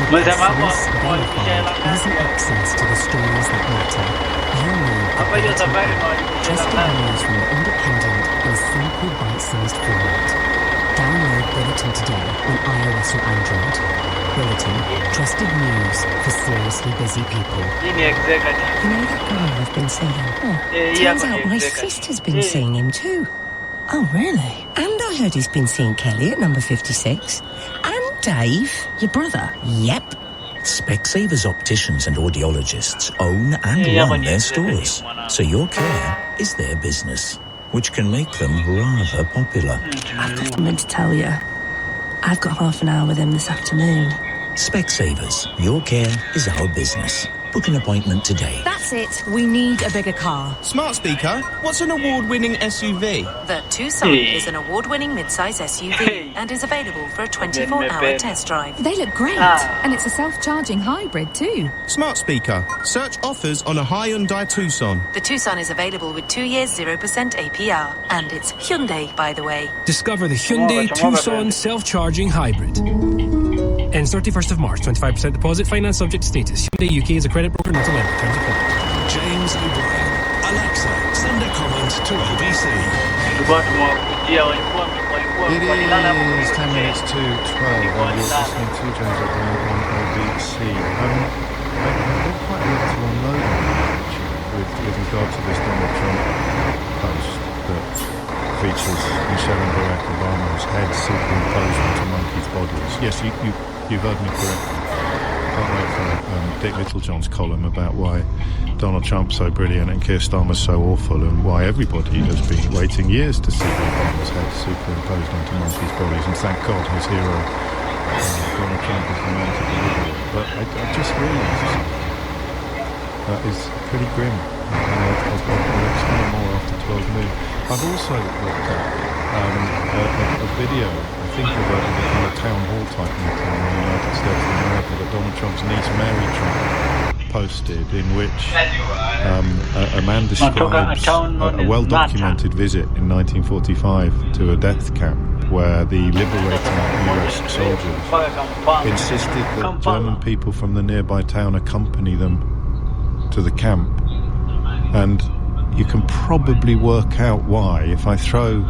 Yes, verified, easy access to the stories that matter. You need the Bulletin app. Trusted news from the Independent in simple bite-sized format. Download Bulletin today on iOS or Android. Bulletin, trusted news for seriously busy people. You know that guy I've been seeing? Turns out my sister's been seeing him too. Oh, really? And I heard he's been seeing Kelly at number 56. And Dave. Your brother? Yep. Specsavers opticians and audiologists own and run their stores, so your care is their business, which can make them rather popular. I've got something to tell you. I've got half an hour with him this afternoon. Specsavers, your care is our business. Book an appointment today. That's it. We need a bigger car. Smart speaker, what's an award-winning SUV? The Tucson is an award-winning midsize SUV and is available for a 24-hour test drive. They look great. And it's a self-charging hybrid too. Smart speaker, search offers on a Hyundai Tucson. The Tucson is available with 2 years 0% APR. And it's Hyundai, by the way. Discover the Hyundai Tucson self-charging hybrid. Ends 31st of March, 25% deposit, finance subject status. Hyundai UK is a credit broker, not a lender. Terms apply. James O'Brien. Alexa, send a comment to LBC. It is 10 minutes to 12 and you're listening to James O'Brien on LBC. I don't quite know to unload on that, actually, with regard to this Donald Trump post that features Michelle and Barack Obama's heads superimposed onto monkeys' bodies. Yes, you've heard me correctly. Can't wait for Dick Littlejohn's column about why Donald Trump's so brilliant and Keir Starmer's so awful, and why everybody has been waiting years to see Obama's head superimposed onto monkeys' bodies. And thank God his hero, Donald Trump, is the man to deliver it. But I just realised that is pretty grim. I'll explain more after 12 noon. I've also looked at a video, I think of a kind of town hall type meeting in the United States of America that Donald Trump's niece Mary Trump posted, in which a man describes a well-documented visit in 1945 to a death camp where the liberating US soldiers insisted that German people from the nearby town accompany them to the camp. And you can probably work out why. If I throw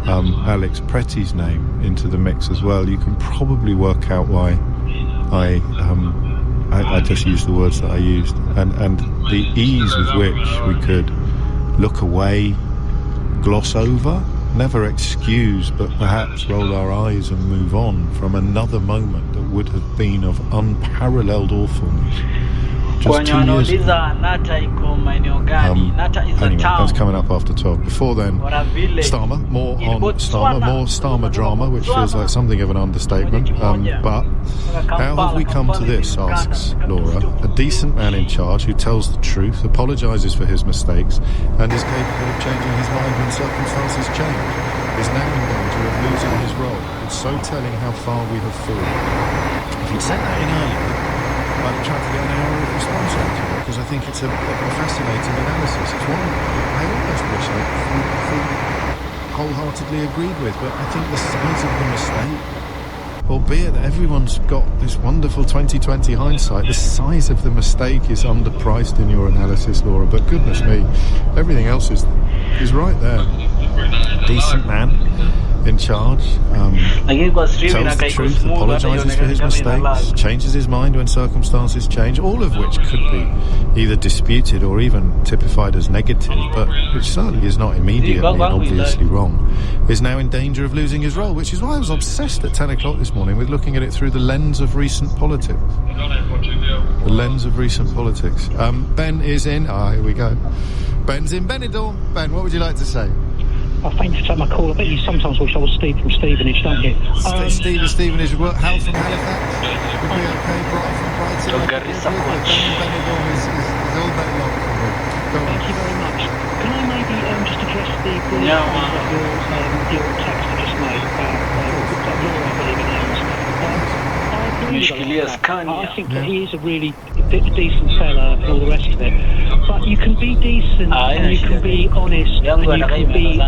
Alex Pretty's name into the mix as well, you can probably work out why I just used the words that I used. And the ease with which we could look away, gloss over, never excuse, but perhaps roll our eyes and move on from another moment that would have been of unparalleled awfulness. Just 2 years ago. Anyway, that's coming up after 12. Before then, Starmer, more on Starmer, more Starmer drama, which feels like something of an understatement. But how have we come to this, asks Laura. A decent man in charge who tells the truth, apologises for his mistakes, and is capable of changing his mind when circumstances change, is now in danger of losing his role. It's so telling how far we have fallen. If you'd sent that in earlier, I'd try to get an hour of response out to it, because I think it's a fascinating analysis. It's one I almost wish I wholeheartedly agreed with, but I think the size of the mistake, albeit that everyone's got this wonderful 2020 hindsight, the size of the mistake is underpriced in your analysis, Laura, but goodness me, everything else is right there. Decent man in charge, tells the truth, apologises for his mistakes, changes his mind when circumstances change, all of which could be either disputed or even typified as negative, but which certainly is not immediately and obviously wrong, is now in danger of losing his role, which is why I was obsessed at 10 o'clock this morning with looking at it through the lens of recent politics. The lens of recent politics. Ben is in. Here we go. Ben's in Benidorm. Ben, what would you like to say? Thank you for taking my call. I bet you sometimes wish I was Steve from Stevenage, don't you? Steve from Stevenage. Hal from Halifax would be okay. Brian from Brighton. Benidorm is all day long. Thank you very much. Can I maybe just address the point that your text I just made about Laura, I believe it is. I think that he is a really decent fella and all the rest of it. But you can be decent and you can be honest and you can be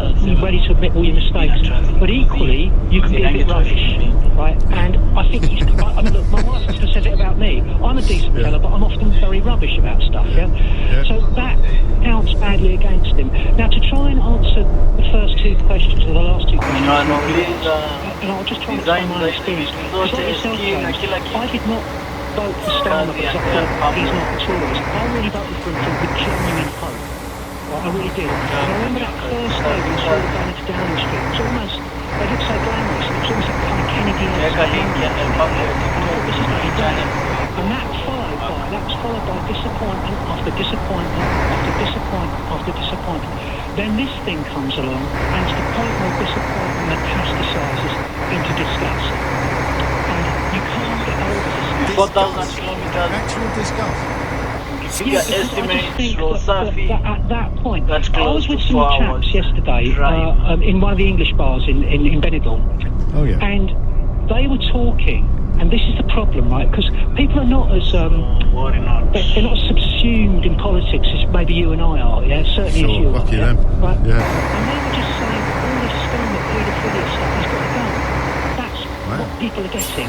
ready to admit all your mistakes. But equally, you can be a bit rubbish, right? And I think look, my wife has said decent fella, but I'm often very rubbish about stuff, yeah? So that counts badly against him. Now, to try and answer the first two questions, or the last two questions, and I'll just try and explain my experience. Because like yourself, James, I did not vote for Starmer because I thought he's not a tourist. I really voted for him with genuine hope. I really did. And I remember that first day we saw the banner to Downing Street. It was almost, they looked so glamorous. It was almost like kind of Kennedy-esque. And I thought, this is going to be great. And that was followed by disappointment after disappointment after disappointment after disappointment. Then this thing comes along, and it's the point where disappointment metastasizes into disgust. And you can't get over this. 4,000 kilometers. Actual disgust. Yeah, at that point, I was with some chaps yesterday in one of the English bars in Benidorm. Oh yeah. And they were talking, and this is the problem, right? Because people are not as they're not subsumed in politics as maybe you and I are. Yeah, certainly as you. Lucky are, them. Right? Yeah. And they were just saying all this scum of paedophilia stuff has got to go. That's what people are getting.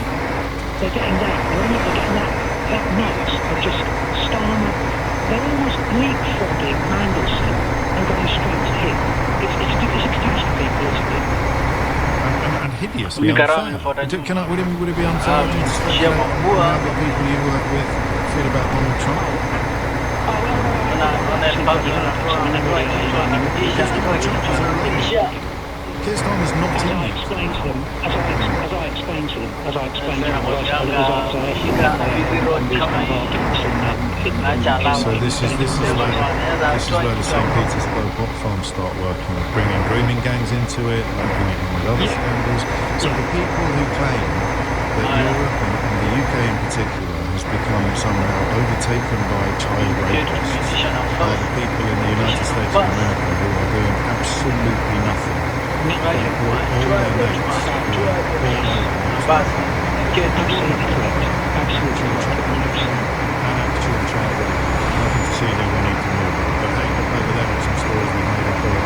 They're getting that. They're getting that nuts of just Starmer. They're almost leapfrogging Mandelson and going straight to him. It's a catastrophe politically. And hideously unfair. Would it be unfair to say how the people you work with feel about Donald Trump? Keir Starmer's not in as I explained to them, So this is where the St. Petersburg bot farms start working, bringing grooming gangs into it, lumping it in with other scandals. So the people who claim that Europe and the UK in particular has become somehow overtaken by child rapists are the people in the United States of America who are doing absolutely nothing. All their mates who are absolutely correct. Absolutely correct. And actual child rape. Nothing to see there we need to move. But hey, over there are some stories we made up all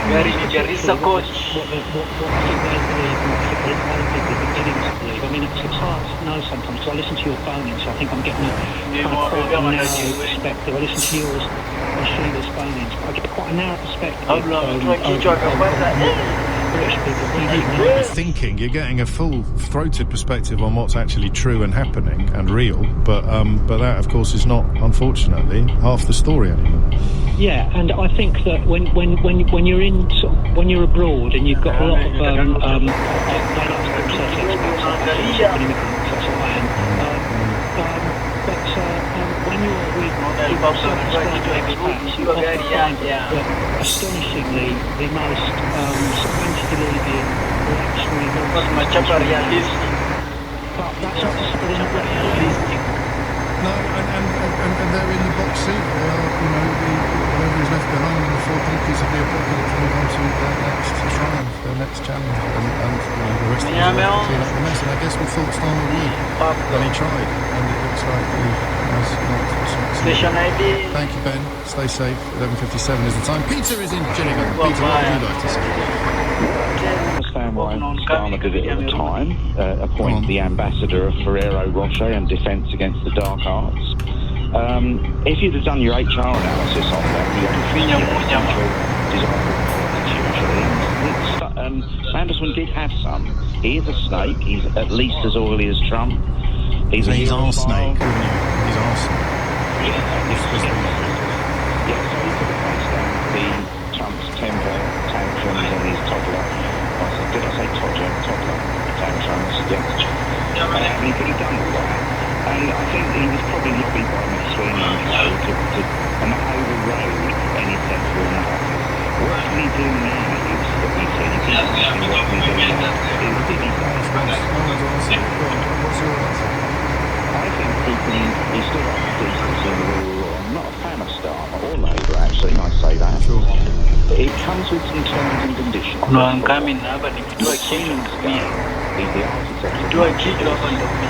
Gari Nigerisa coach. What I think they believe, what other people are beginning to believe. I mean, it's hard to know sometimes, because I listen to your phone-in, so I think I'm getting a quite a narrow perspective. I listen to yours and Sheila's phone-ins, but I get quite a narrow perspective British people. Thinking, you're getting a full-throated perspective on what's actually true and happening and real, but that, of course, is not, unfortunately, half the story anymore. Yeah, and I think that when you're in when you're abroad and you've got a lot of when you're with astonishingly the most antediluvian reactionary but that's not realistic. No, and they're in the box seat. They are, whoever is left behind in the four countries of the apocalypse move on to their next triumph, their next challenge, and the rest of us have to clean up the mess. And I guess we thought Starmer would, and he tried, and it looks like he has not succeeded. Thank you, Ben. Stay safe. 11:57 is the time. Peter is in Gillingham. Peter, what would you like to say? I understand why Starmer did it at the time, appoint the ambassador of Ferrero Rocher and Defence Against the Dark Arts. If you'd have done your HR analysis on that, Mandelson did have some. He is a snake. He's at least as oily as Trump. He's our snake, wouldn't you? He's our snake. Yeah, so he could have faced down Trump's temper tantrums and his toddler. Did I say toddler tantrums? Yeah. And he could have done all that. And I think he was probably lobbied by McSweeney and co to not overrode any central analysis. What can he do now? That we said he did what can he do now? What's your answer? I think he stood up for decency and rule. I'm not a fan of Starmer or Labour, actually, and I say that. Sure. It comes with some terms and conditions. No, I'm coming now, but if you are killing me, he's the architect of do I kill you up under me?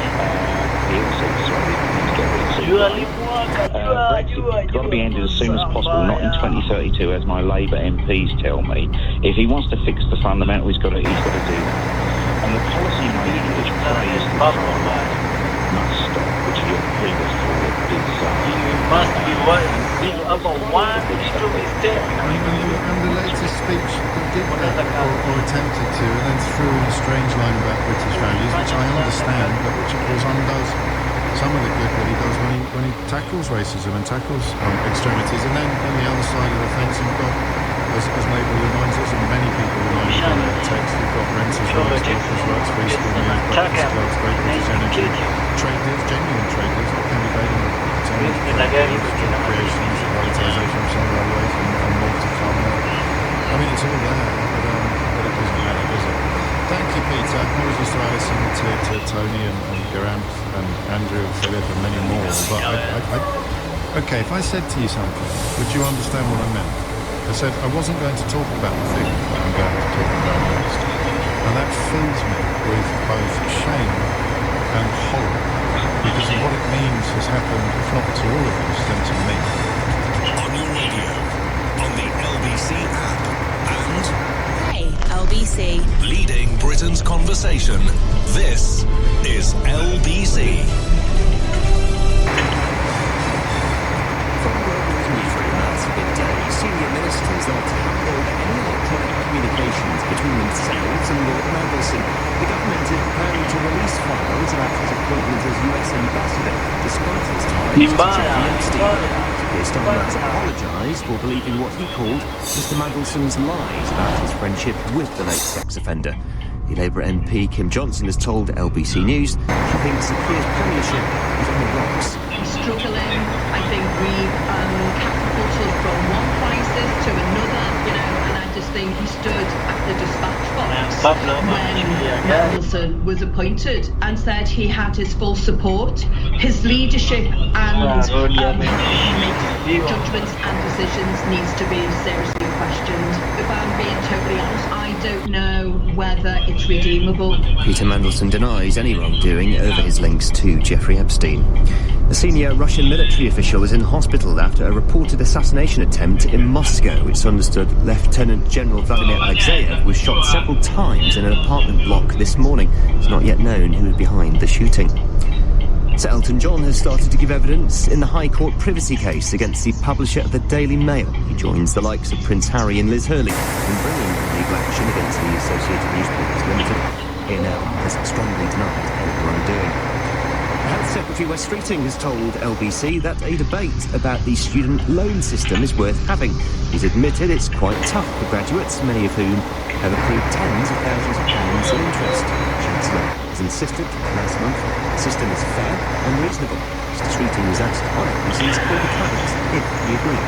He also decided to get rid of Brexit got to be ended as soon as possible, not in 2032, as my Labour MPs tell me. If he wants to fix the fundamental, he's got to do that. And a policy made which praised the far-right must stop, which your previous caller did say. Must be about one little mistake. And the latest speech did that, or attempted to, and then threw in a strange line about British values, which I understand, but which of course undoes some of the good that he does when he tackles racism and tackles extremities. And then on the other side of the fence, you've got, as Mabel reminds us, and many people remind us on their text, you've got renters' rights, workers' rights, free school meals, breakfast clubs, great British energy, trade deals, genuine trade deals, like can be made in the creations, privatisation of some railways and more to come. I mean, it's all there, but it doesn't matter, does it? Thank you, Peter. Apologies to Alison, to Tony and Geraint and Andrew and Philip and many more. But okay, if I said to you something, would you understand what I meant? I said I wasn't going to talk about the thing that I'm going to talk about next. And that fills me with both shame and horror, because of what it means has happened, if not to all of us, then to me. On your radio, on the LBC app, and Hey, LBC. leading Britain's conversation. This is LBC. Senior ministers are to handle any electronic communications between themselves and Lord Mandelson. The government is preparing to release files about his appointment as US ambassador, despite his ties to Jeffrey Epstein. His Starmer has apologised for believing what he called Mr Mandelson's lies about his friendship with the late sex offender. The Labour MP Kim Johnson has told LBC News she thinks the Keir's premiership is on the rocks. Struggling. I think we've catapulted from one crisis to another, and I just think he stood at the dispatch box when Mandelson was appointed and said he had his full support. His leadership and how he makes judgments and decisions needs to be seriously questioned. If I'm being totally honest, I don't know whether it's redeemable. Peter Mandelson denies any wrongdoing over his links to Jeffrey Epstein. A senior Russian military official is in hospital after a reported assassination attempt in Moscow. It's understood Lieutenant General Vladimir Alexeyev was shot several times in an apartment block this morning. It's not yet known who was behind the shooting. Sir Elton John has started to give evidence in the High Court privacy case against the publisher of the Daily Mail. He joins the likes of Prince Harry and Liz Hurley in bringing legal action against the Associated Newspapers Limited. A&L has strongly denied any wrongdoing. Health Secretary Wes Streeting has told LBC that a debate about the student loan system is worth having. He's admitted it's quite tough for graduates, many of whom have accrued tens of thousands of pounds in interest. Chancellor has insisted last month the system is fair and reasonable. Mr Streeting was asked on LBC's call the cabinet if he agreed.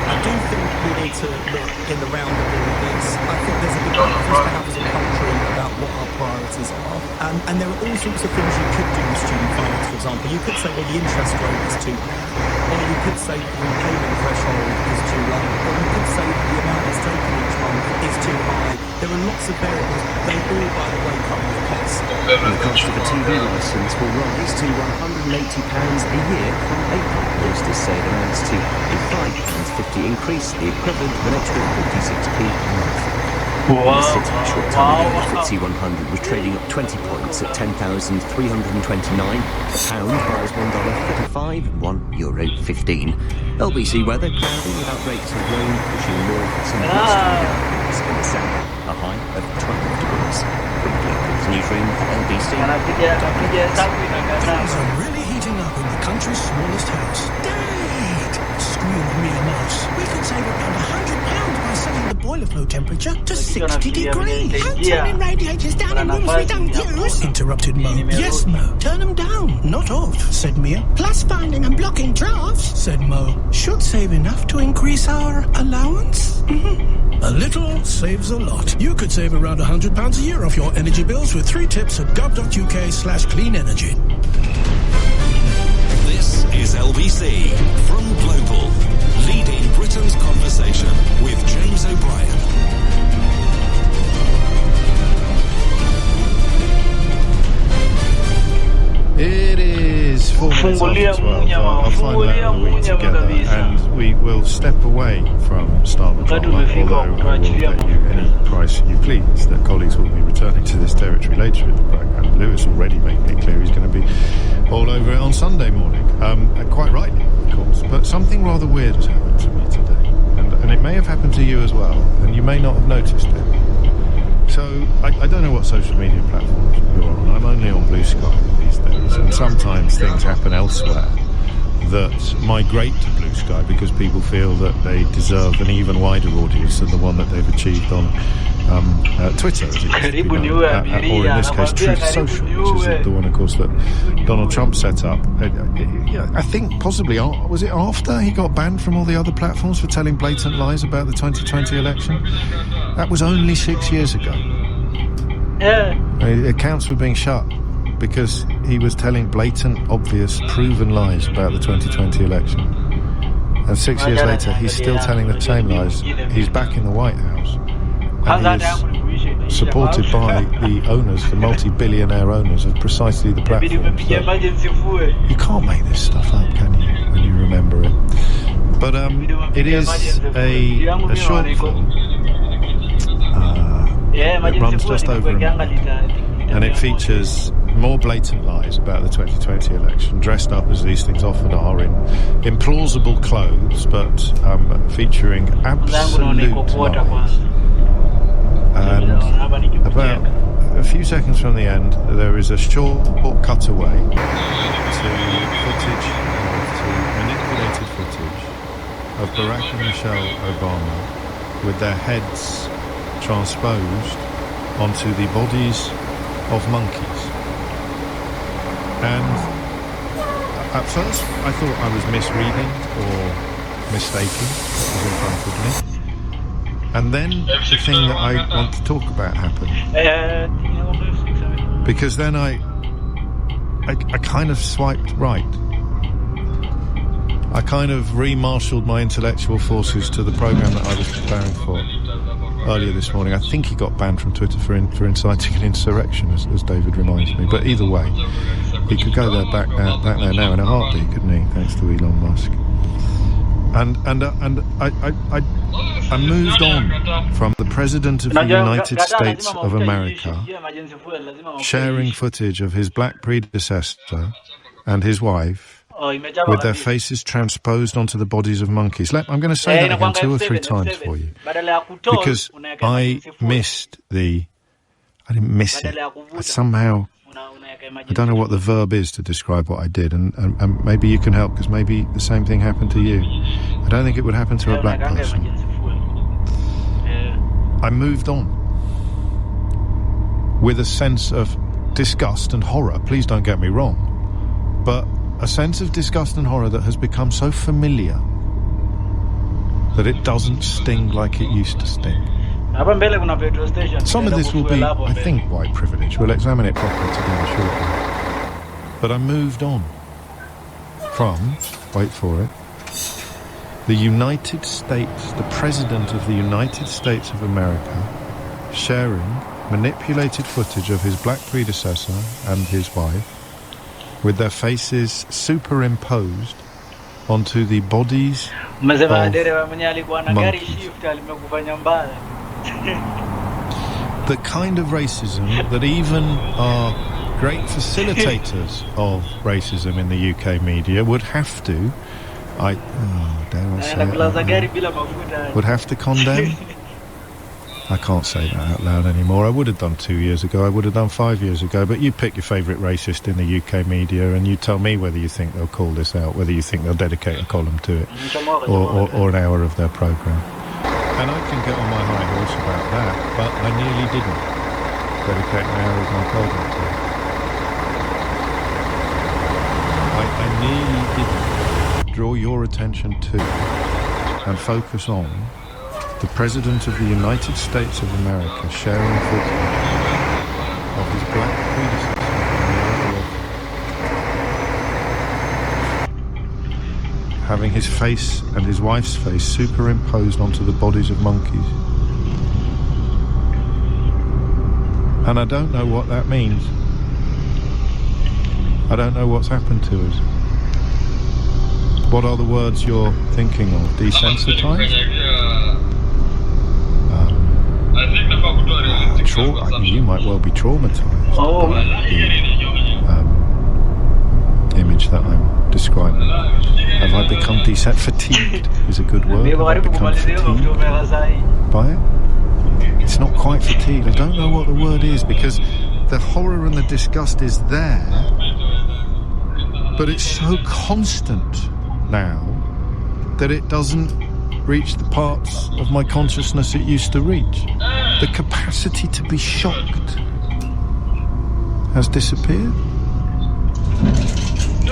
I do think we need to look in the round of all of this. I think there's a debate for us to have as a country about what our priorities are. And there are all sorts of things you could do with student finance, for example. You could say, well, the interest rate is too high. Or you could say the repayment threshold is too low. Or you could say the amount that's taken each month is too high. There are lots of variables. They all, by the way, come with a cost. The cost of a TV licence will rise to £180 a year from April. Ministers say it amounts to a £5.50 increase, the equivalent of an extra 46p a month. The City short-term FTSE 100 was trading up 20 points at 10,329. The pound buys $1.35 and €1.15. LBC weather cloudy without rates of rain pushing north some easterly areas in the south, a high of 12 degrees. From the Global Newsroom for LBC. Things are really heating up in the country's smallest house. Dad! Screamed Mia Mouse. We could save around £100 by setting the boiler flow temperature to 60 degrees. And turning radiators down in rooms we don't use. Interrupted Mo. Yes, Mo. Turn them down, not off, said Mia. Plus finding and blocking drafts, said Mo. Should save enough to increase our allowance. A little saves a lot. You could save around £100 a year off your energy bills with 3 tips at gov.uk/clean energy. This is LBC from Global, leading Britain's conversation with James O'Brien. It is 4 minutes after 12. I'll find that out a week together, and we will step away from Starmer drama, although I will bet you any price you please that colleagues will be returning to this territory later in the programme. Lewis already making it clear he's going to be all over it on Sunday morning, and quite rightly, of course. But something rather weird has happened to me today, and it may have happened to you as well, and you may not have noticed it. So, I don't know what social media platforms you're on. I'm only on Blue Sky these days, and sometimes things happen elsewhere that migrate to Blue Sky because people feel that they deserve an even wider audience than the one that they've achieved on Twitter, as it used to be known, or in this case Truth Social, which is the one, of course, that Donald Trump set up. I think possibly, was it after he got banned from all the other platforms for telling blatant lies about the 2020 election? That was only 6 years ago. Accounts were being shut because he was telling blatant, obvious, proven lies about the 2020 election. And 6 years later, he's still telling the same lies. He's back in the White House. And he is supported by the owners, the multi-billionaire owners of precisely the platforms. You can't make this stuff up, can you, when you remember it? But it is a short film. It runs just over a minute, and it features more blatant lies about the 2020 election, dressed up as these things often are in implausible clothes, but featuring absolute lies. And about a few seconds from the end, there is a short cutaway to manipulated footage of Barack and Michelle Obama with their heads transposed onto the bodies of monkeys. And at first I thought I was misreading or mistaking what was in front of me. And then the thing that I want to talk about happened. Because then I kind of swiped right. I kind of re-marshalled my intellectual forces to the programme that I was preparing for earlier this morning. I think he got banned from Twitter for inciting an insurrection, as David reminds me. But either way, he could go there back there now in a heartbeat, couldn't he? Thanks to Elon Musk. And I moved on from the President of the United States of America sharing footage of his black predecessor and his wife with their faces transposed onto the bodies of monkeys. I'm going to say that again 2 or 3 times for you, because I didn't miss it. I don't know what the verb is to describe what I did, and maybe you can help, because maybe the same thing happened to you. I don't think it would happen to a black person. I moved on with a sense of disgust and horror. Please don't get me wrong, but a sense of disgust and horror that has become so familiar that it doesn't sting like it used to sting. Some of this will be, I think, white privilege. We'll examine it properly together shortly. But I moved on from, wait for it, the United States, the President of the United States of America, sharing manipulated footage of his black predecessor and his wife with their faces superimposed onto the bodies of monkeys. The kind of racism that even our great facilitators of racism in the UK media would have to, dare I say it, would have to condemn. I can't say that out loud anymore. I would have done 2 years ago, I would have done 5 years ago, but you pick your favourite racist in the UK media and you tell me whether you think they'll call this out, whether you think they'll dedicate a column to it, or an hour of their programme. And I can get on my high horse about that, but I nearly didn't dedicate an hour of my programme to it. I nearly didn't draw your attention to and focus on the President of the United States of America sharing footage of his black predecessor, having his face and his wife's face superimposed onto the bodies of monkeys. And I don't know what that means. I don't know what's happened to us. What are the words you're thinking of? Desensitized? I mean, you might well be traumatized by the image that I'm describing. Have I become fatigued is a good word. Have I become fatigued by it? It's not quite fatigue. I don't know what the word is, because the horror and the disgust is there, but it's so constant now that it doesn't reach the parts of my consciousness it used to reach. The capacity to be shocked has disappeared.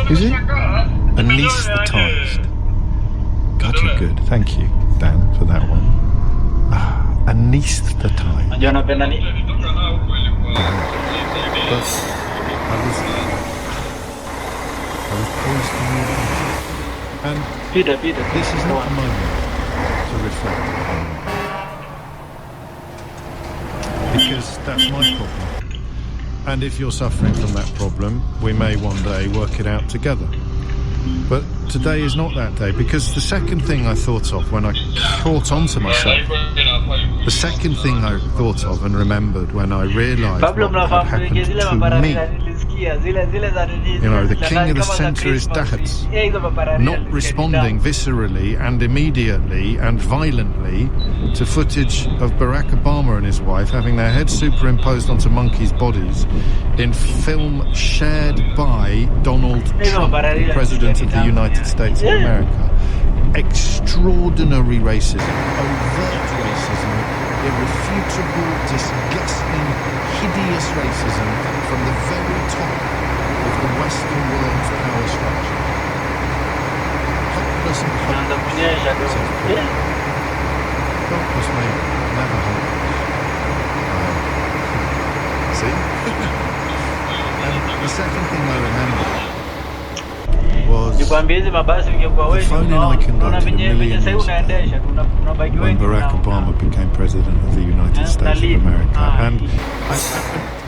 Is it? Anesthetized. God, you're good. Thank you, Dan, for that one. Anesthetized. But I was poised to move on. And this is not a moment to reflect upon, because that's my problem. And if you're suffering from that problem, we may one day work it out together. But today is not that day, because the second thing I thought of when I caught on to myself, the second thing I thought of and remembered when I realised what had happened to me. You know, the king of the centre is Dahats, not responding viscerally and immediately and violently to footage of Barack Obama and his wife having their heads superimposed onto monkeys' bodies in film shared by Donald Trump, the President of the United States of America. Extraordinary racism, overt racism, irrefutable, disgusting, hideous racism from the very top of the Western world's power structure. Hopeless and hopeless, says Paul. Hopeless, maybe, never hopeless. See? And the second thing I remember was the phone-in I conducted a million years ago when Barack Obama became President of the United States of America. And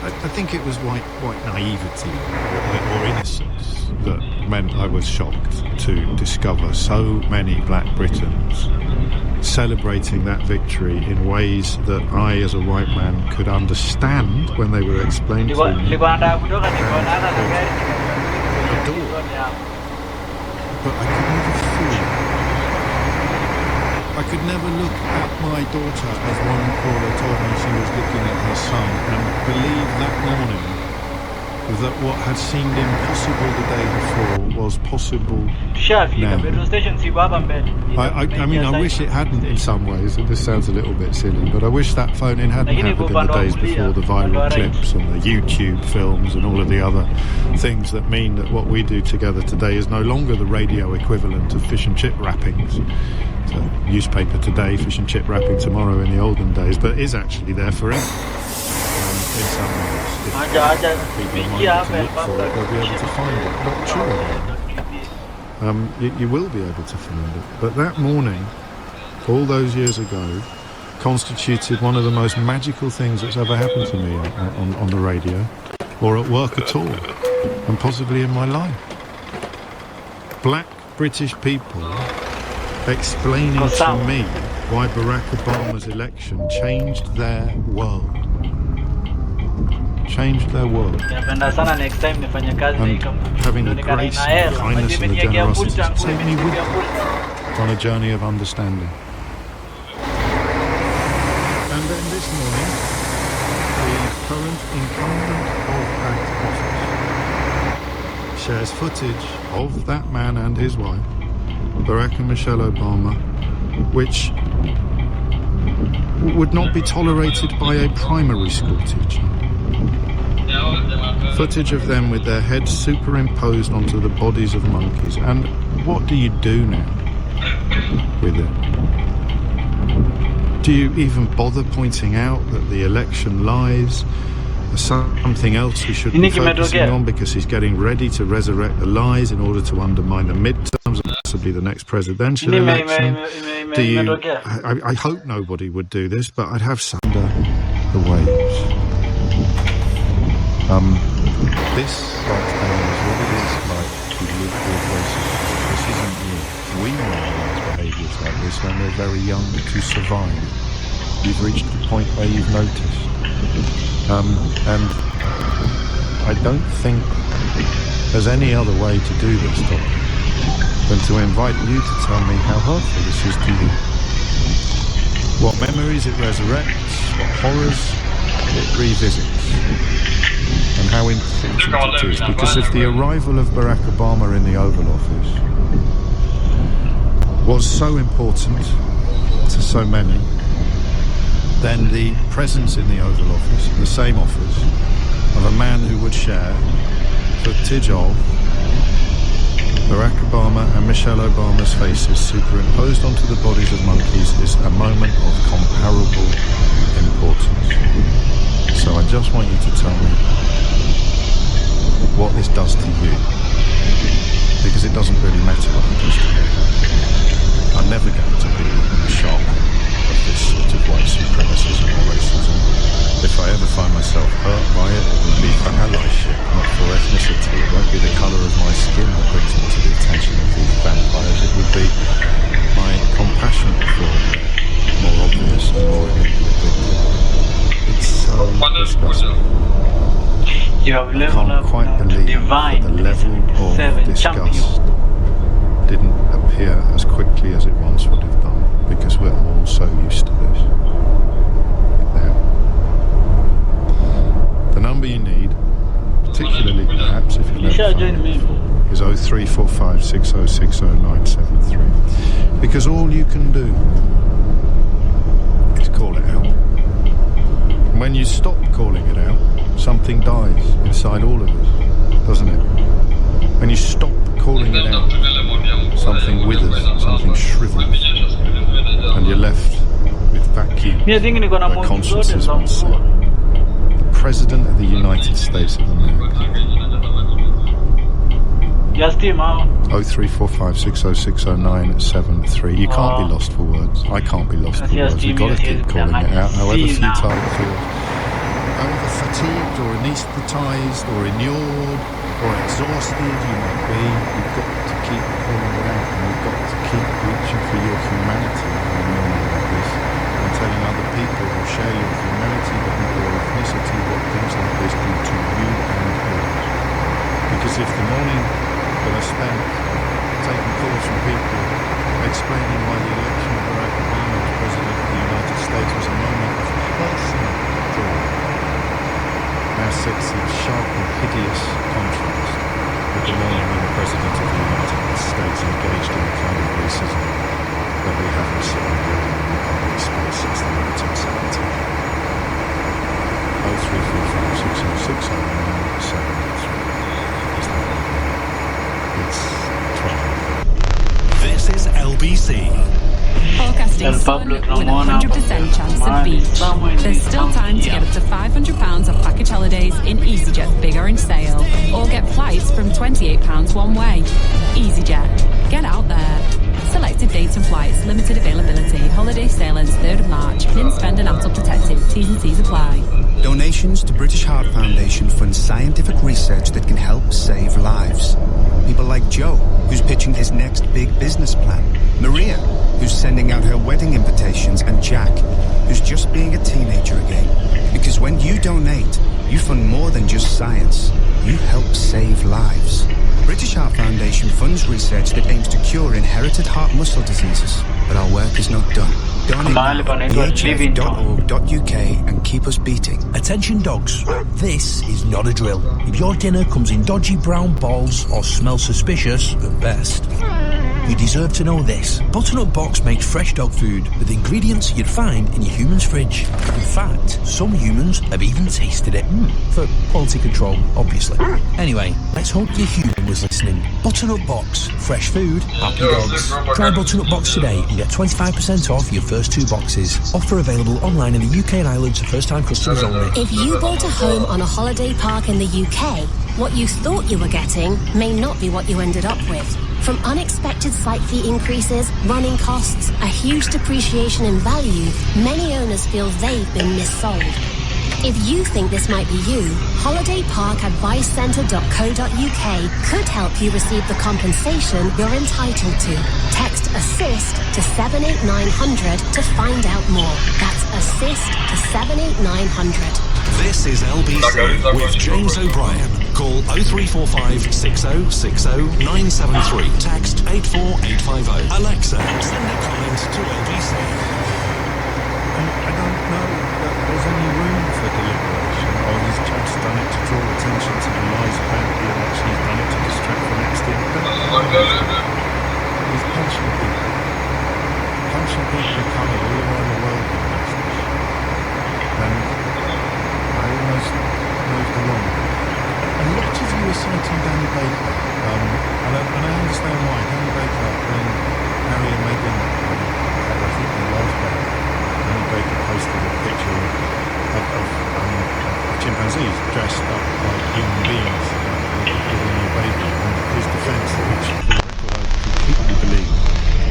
I think it was white naivety or innocence that meant I was shocked to discover so many black Britons celebrating that victory in ways that I, as a white man, could understand when they were explained to me. But I could never feel. I could never look at my daughter as one caller told me she was looking at her son and believe that morning that what had seemed impossible the day before was possible now. I mean, I wish it hadn't in some ways, and this sounds a little bit silly, but I wish that phone-in hadn't happened in the days before the viral clips and the YouTube films and all of the other things that mean that what we do together today is no longer the radio equivalent of fish and chip wrappings. So, newspaper today, fish and chip wrapping tomorrow in the olden days, but is actually there forever. In some ways. If people mind to look for it, they'll be able to find it. Not true. You will be able to find it. But that morning, all those years ago, constituted one of the most magical things that's ever happened to me on the radio, or at work at all, and possibly in my life. Black British people explaining to me why Barack Obama's election changed their world. Changed their world. And having the grace, the kindness and the generosity to take me with them on a journey of understanding. And then this morning, the current incumbent of that office shares footage of that man and his wife, Barack and Michelle Obama, which would not be tolerated by a primary school teacher. Footage of them with their heads superimposed onto the bodies of monkeys. And what do you do now with it? Do you even bother pointing out that the election lies are something else we should be focusing on because he's getting ready to resurrect the lies in order to undermine the midterms and possibly the next presidential election? Do you? I hope nobody would do this, but I'd have some under the waves. This, like it is like to live with racism. This isn't new. We normalize behaviours like this when we're very young to survive. You've reached the point where you've noticed. And I don't think there's any other way to do this, Doctor, than to invite you to tell me how hurtful this is to you. What memories it resurrects, what horrors it revisits, and how important it is. Because if the arrival of Barack Obama in the Oval Office was so important to so many, then the presence in the Oval Office, in the same office, of a man who would share footage of Barack Obama and Michelle Obama's faces superimposed onto the bodies of monkeys is a moment of comparable importance. So I just want you to tell me what this does to you, because it doesn't really matter what it does to me. I'm never going to be in the shock of this sort of white supremacism or racism. If I ever find myself hurt by it, it will be for allyship, not for ethnicity. It won't be the colour of my skin that brings me to the attention of these vampires. It would be my compassion for it, more obvious and more immediate. It's so disgusting. I can't quite believe that the level of disgust didn't appear as quickly as it once would have done, because we're all so used to this. Now, the number you need, particularly perhaps if you're is 0345 6060 because all you can do is call it out. And when you stop calling it out, something dies inside all of us, doesn't it? When you stop calling it out, something withers, something shrivels, and you're left with vacuum where consciences once sat. The President of the United States of America. 0345 6060 You can't be lost for words. I can't be lost for words. You've got to keep calling it out, however futile it feels. However fatigued or anaesthetised or inured or exhausted you might be, you've got to keep calling it out, and you've got to keep reaching for your humanity in a moment like this, and telling other people who share your humanity but not your ethnicity what things like this do to you and yours. Because if the morning that I spent taking calls from people explaining why the election of Barack Obama as President of the United States was a moment of personal joy, now sits in sharp and hideous contrast with the morning when the President of the United States engaged in the kind of racism that we haven't seen in the public space since the 1970s. 0345 6060 It's 12. This is LBC. Forecasting sun with a 100% chance of beach. There's still time to get up to £500 off package holidays in EasyJet's Big Orange Sale, or get flights from £28 one way. EasyJet. Get out there. Selected dates and flights, limited availability. Holiday sale ends 3rd of March. PIN spend and ATOL protected. T's and C's apply. Donations to British Heart Foundation fund scientific research that can help save lives. People like Joe, who's pitching his next big business plan. Maria, who's sending out her wedding invitations. And Jack, who's just being a teenager again. Because when you donate, you fund more than just science. You help save lives. British Heart Foundation funds research that aims to cure inherited heart muscle diseases. But our work is not done. Donate now at ehf.org.uk and keep us beating. Attention dogs, this is not a drill. If your dinner comes in dodgy brown balls or smells suspicious at best, you deserve to know this. Butternut Box makes fresh dog food with ingredients you'd find in your human's fridge. In fact, some humans have even tasted it. For quality control, obviously. Anyway, let's hope your human was listening. Butternut Box, fresh food, happy dogs. Try Butternut Box today and get 25% off your first 2 boxes. Offer available online in the UK and Ireland to first-time customers only. If you bought a home on a holiday park in the UK, what you thought you were getting may not be what you ended up with. From unexpected site fee increases, running costs, a huge depreciation in value, many owners feel they've been missold. If you think this might be you, holidayparkadvicecentre.co.uk could help you receive the compensation you're entitled to. Text ASSIST to 78900 to find out more. That's ASSIST to 78900. This is LBC with James O'Brien. Call 0345 6060 973. Text 84850. Alexa, send a comment to LBC. I don't know that there's any room for deliberation, or he's just done it to draw attention to the lies about the election. He's done it to distract from next thing. He's punching people of colour all around the world. And I almost moved along. A lot of you are citing Danny Baker, and I understand why. Danny Baker, when Harry and Meghan, I think they laughed about it, Danny Baker posted a picture of chimpanzees dressed up like human beings with a new baby, and his defence, which for the record I completely believe,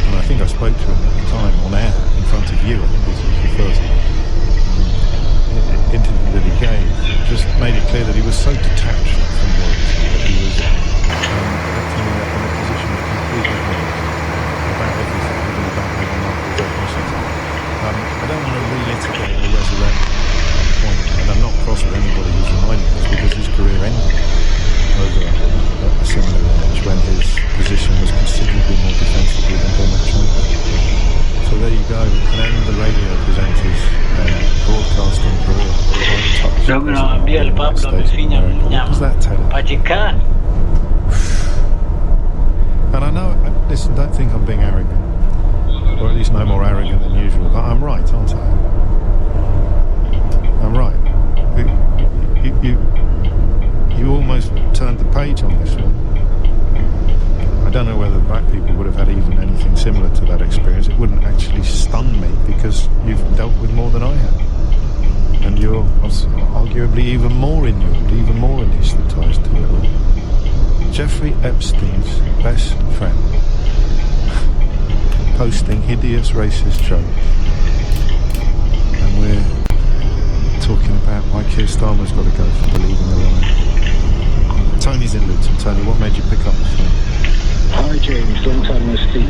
and I think I spoke to him at the time on air in front of you. I think this was the first interview that he gave, just made it clear that he was so detached from words that he was acting in a position of complete ignorance about everything, even about Meghan Markle's ethnicity. I don't want to re-litigate or resurrect that point, and I'm not cross with anybody who's reminded us, because his career ended over a similar age when his position was considerably more defensible than Donald Trump. So there you go, and then the radio presenters broadcasting career. What does that tell you? And I know, listen, don't think I'm being arrogant, or at least no more arrogant than usual, but I'm right, aren't I? I'm right. You almost turned the page on this one. I don't know whether black people would have had even anything similar to that experience. It wouldn't actually stun me, because you've dealt with more than I have. And you're arguably even more inured, even more anaesthetised to it all. Jeffrey Epstein's best friend posting hideous racist jokes. And we're talking about why Keir Starmer's got to go for believing a lie. Tony's in Luton. Tony, what made you pick up the phone? Hi James, long time no speak.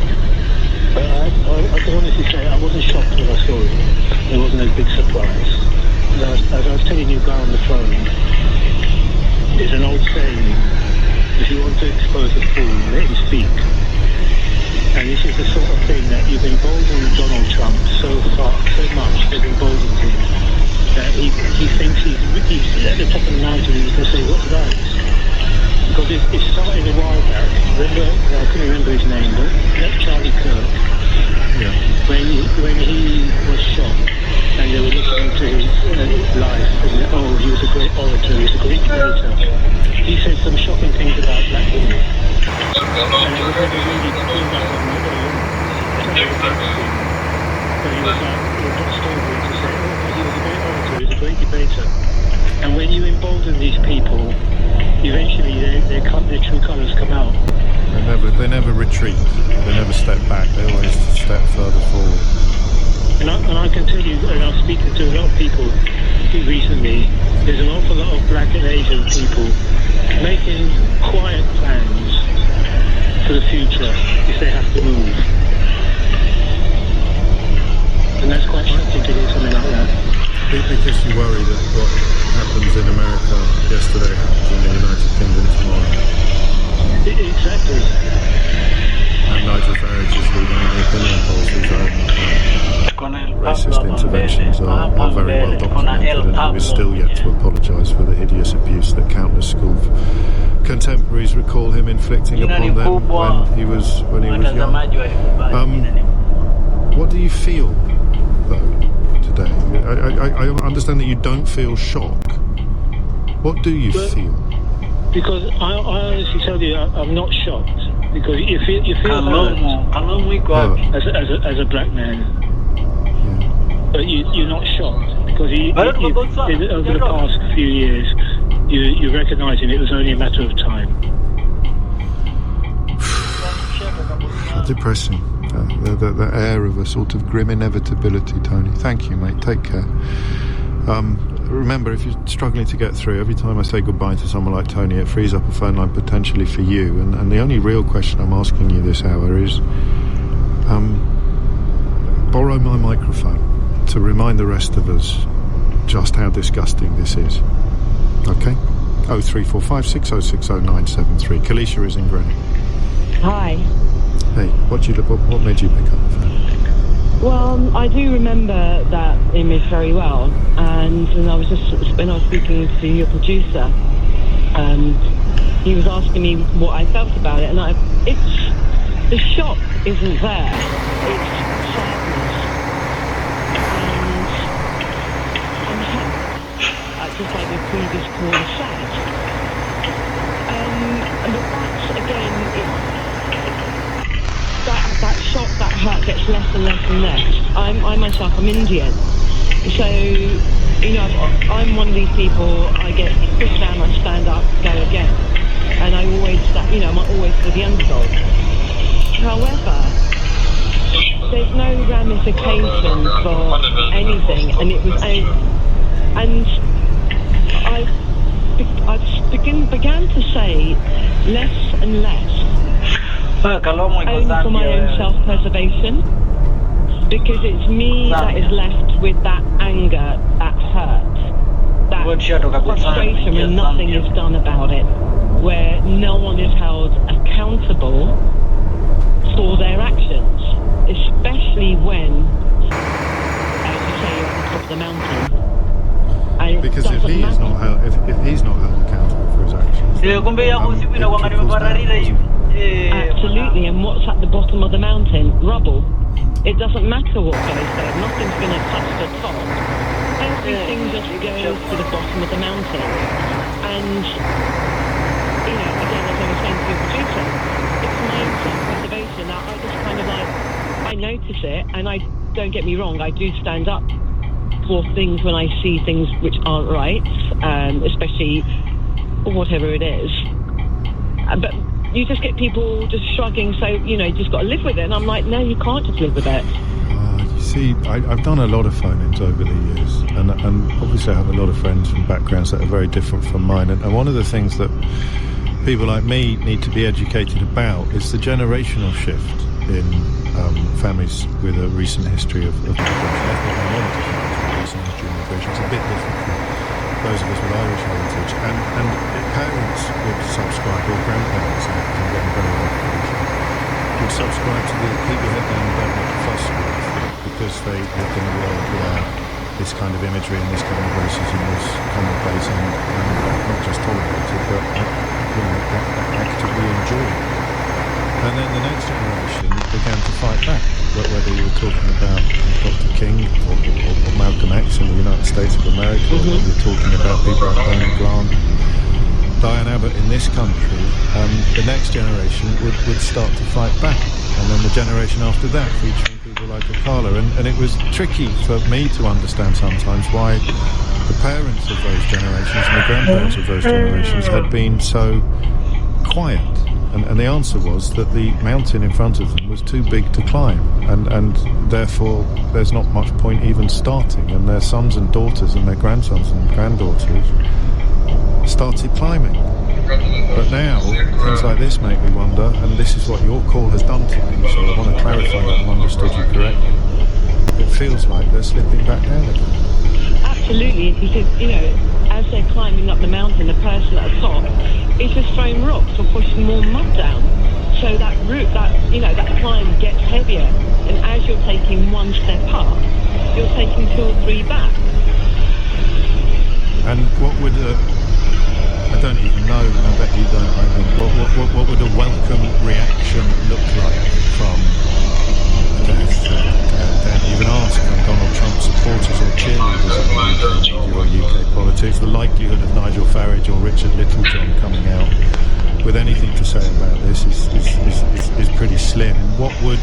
I can honestly say I wasn't shocked when I saw it. It wasn't a big surprise. As I was telling you guy on the phone, there's an old saying, if you want to expose a fool, let him speak. And this is the sort of thing that you've emboldened Donald Trump so much, they've emboldened him, that he thinks he's at the top of the mountain and he can say, what's that? Because it started a while back. I couldn't remember his name, but that's Charlie Kirk. Yeah. When he was shot and they were listening to his life, and he was a great orator, he was a great debater. He said some shocking things about black women. And it was never really pulled up on but he was not stubborn to say, he was a great orator, he was a great debater. And when you embolden these people, eventually their true colours come out. They never retreat. They never step back. They always step further forward. And I can tell you, and I'm speaking to a lot of people recently, there's an awful lot of black and Asian people making quiet plans for the future if they have to move. And that's quite shocking to hear something like that. Because you worry that what happens in America yesterday happens in the United Kingdom tomorrow. Exactly. And Nigel Farage is leading the opinion polls whose own racist interventions are very well documented, and he is still yet to apologise for the hideous abuse that countless school contemporaries recall him inflicting upon them when he was young. What do you feel, though, today? I understand that you don't feel shock. What do you feel? Because I honestly tell you, I'm not shocked. Because you feel hurt as a black man, but you're not shocked because over the past few years, you're recognising it was only a matter of time. Depressing. The air of a sort of grim inevitability, Tony. Thank you, mate. Take care. remember, if you're struggling to get through, every time I say goodbye to someone like Tony, it frees up a phone line potentially for you. And the only real question I'm asking you this hour is, borrow my microphone to remind the rest of us just how disgusting this is. Okay? 0345 6060 973. Kalisha is in Greenwich. Hi. Hey, what made you pick up the phone? Well, I do remember that image very well, and when I was speaking to your producer, he was asking me what I felt about it, and the shock isn't there. It's sadness, and just like the previous caller said. But that's again, that shock, that hurt gets less and less and less. I myself, I'm Indian, so I'm one of these people. I get pushed down, I stand up, go again, and I always, I'm always for the underdog. However, there's no ramification for anything, and it was and I began to say less and less. Only for my own self-preservation, because it's me that is left with that anger, that hurt, that frustration when nothing is done about it, where no one is held accountable for their actions, especially when, as you say, you're on top of the mountain. And because if he's not held accountable for his actions, absolutely, and what's at the bottom of the mountain? Rubble. It doesn't matter what goes there. Nothing's going to touch the top. Everything just goes to the bottom of the mountain. And, again, as I was saying to your producer, it's my own self-preservation. Now, I just kind of I notice it, and don't get me wrong, I do stand up for things when I see things which aren't right, especially whatever it is. But you just get people just shrugging, so, you just got to live with it. And I'm like, no, you can't just live with it. You see, I've done a lot of phone-ins over the years, and obviously I have a lot of friends from backgrounds that are very different from mine. And one of the things that people like me need to be educated about is the generational shift in families with a recent history of migration. It's a bit different from those of us with Irish heritage, and parents would subscribe, or grandparents, I'm getting very old, would subscribe to the keep your head down and don't make a fuss because they lived in a world where this kind of imagery and this kind of racism was commonplace and not just tolerated, but actively enjoyed. And then the next generation began to fight back, whether you were talking about Dr. King or Malcolm X in the United States of America, or you're talking about people like Bernie Grant, Diane Abbott in this country, the next generation would start to fight back. And then the generation after that, featuring people like Akala. And it was tricky for me to understand sometimes why the parents of those generations and the grandparents of those generations had been so quiet. And the answer was that the mountain in front of them was too big to climb, and therefore there's not much point even starting. And their sons and daughters and their grandsons and granddaughters started climbing. But now, things like this make me wonder, and this is what your call has done to me, so I want to clarify that I've understood you correctly. It feels like they're slipping back down again. Absolutely, because, as they're climbing up the mountain, the person at the top is just throwing rocks or pushing more mud down. So that route, that climb gets heavier. And as you're taking one step up, you're taking 2 or 3 back. And what would I don't even know, I bet you don't, I think, what would a welcome reaction look like from, I don't even ask Donald Trump supporters or cheerleaders in the UK politics, the likelihood of Nigel Farage or Richard Littlejohn coming out with anything to say about this is pretty slim. What would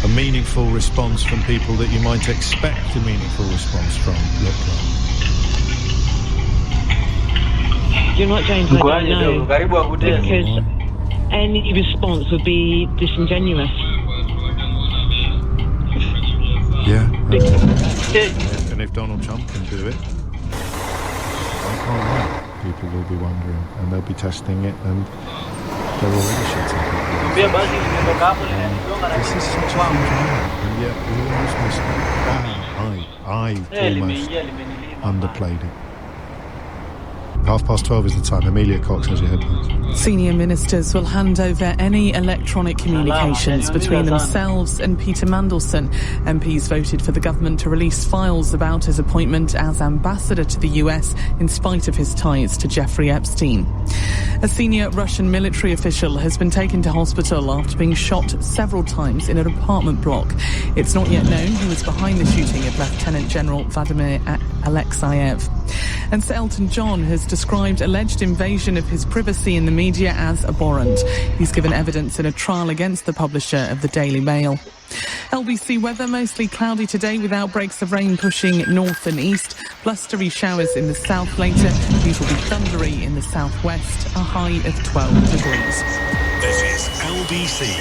a meaningful response from people that you might expect a meaningful response from look like? You're not, James, I don't know, because any response would be disingenuous. Yeah. And if Donald Trump can do it, can't wait. People will be wondering, and they'll be testing it, and they're already shutting people. This is such a huge amount, and yet we almost missed it. I almost underplayed it. 12:30 is the time. Amelia Cox has your headlines. Senior ministers will hand over any electronic communications between themselves and Peter Mandelson. MPs voted for the government to release files about his appointment as ambassador to the US in spite of his ties to Jeffrey Epstein. A senior Russian military official has been taken to hospital after being shot several times in an apartment block. It's not yet known who was behind the shooting of Lieutenant General Vladimir Alexeyev. And Sir Elton John has described alleged invasion of his privacy in the media as abhorrent. He's given evidence in a trial against the publisher of the Daily Mail. LBC weather, mostly cloudy today with outbreaks of rain pushing north and east. Blustery showers in the south later. These will be thundery in the southwest, a high of 12 degrees. This is LBC.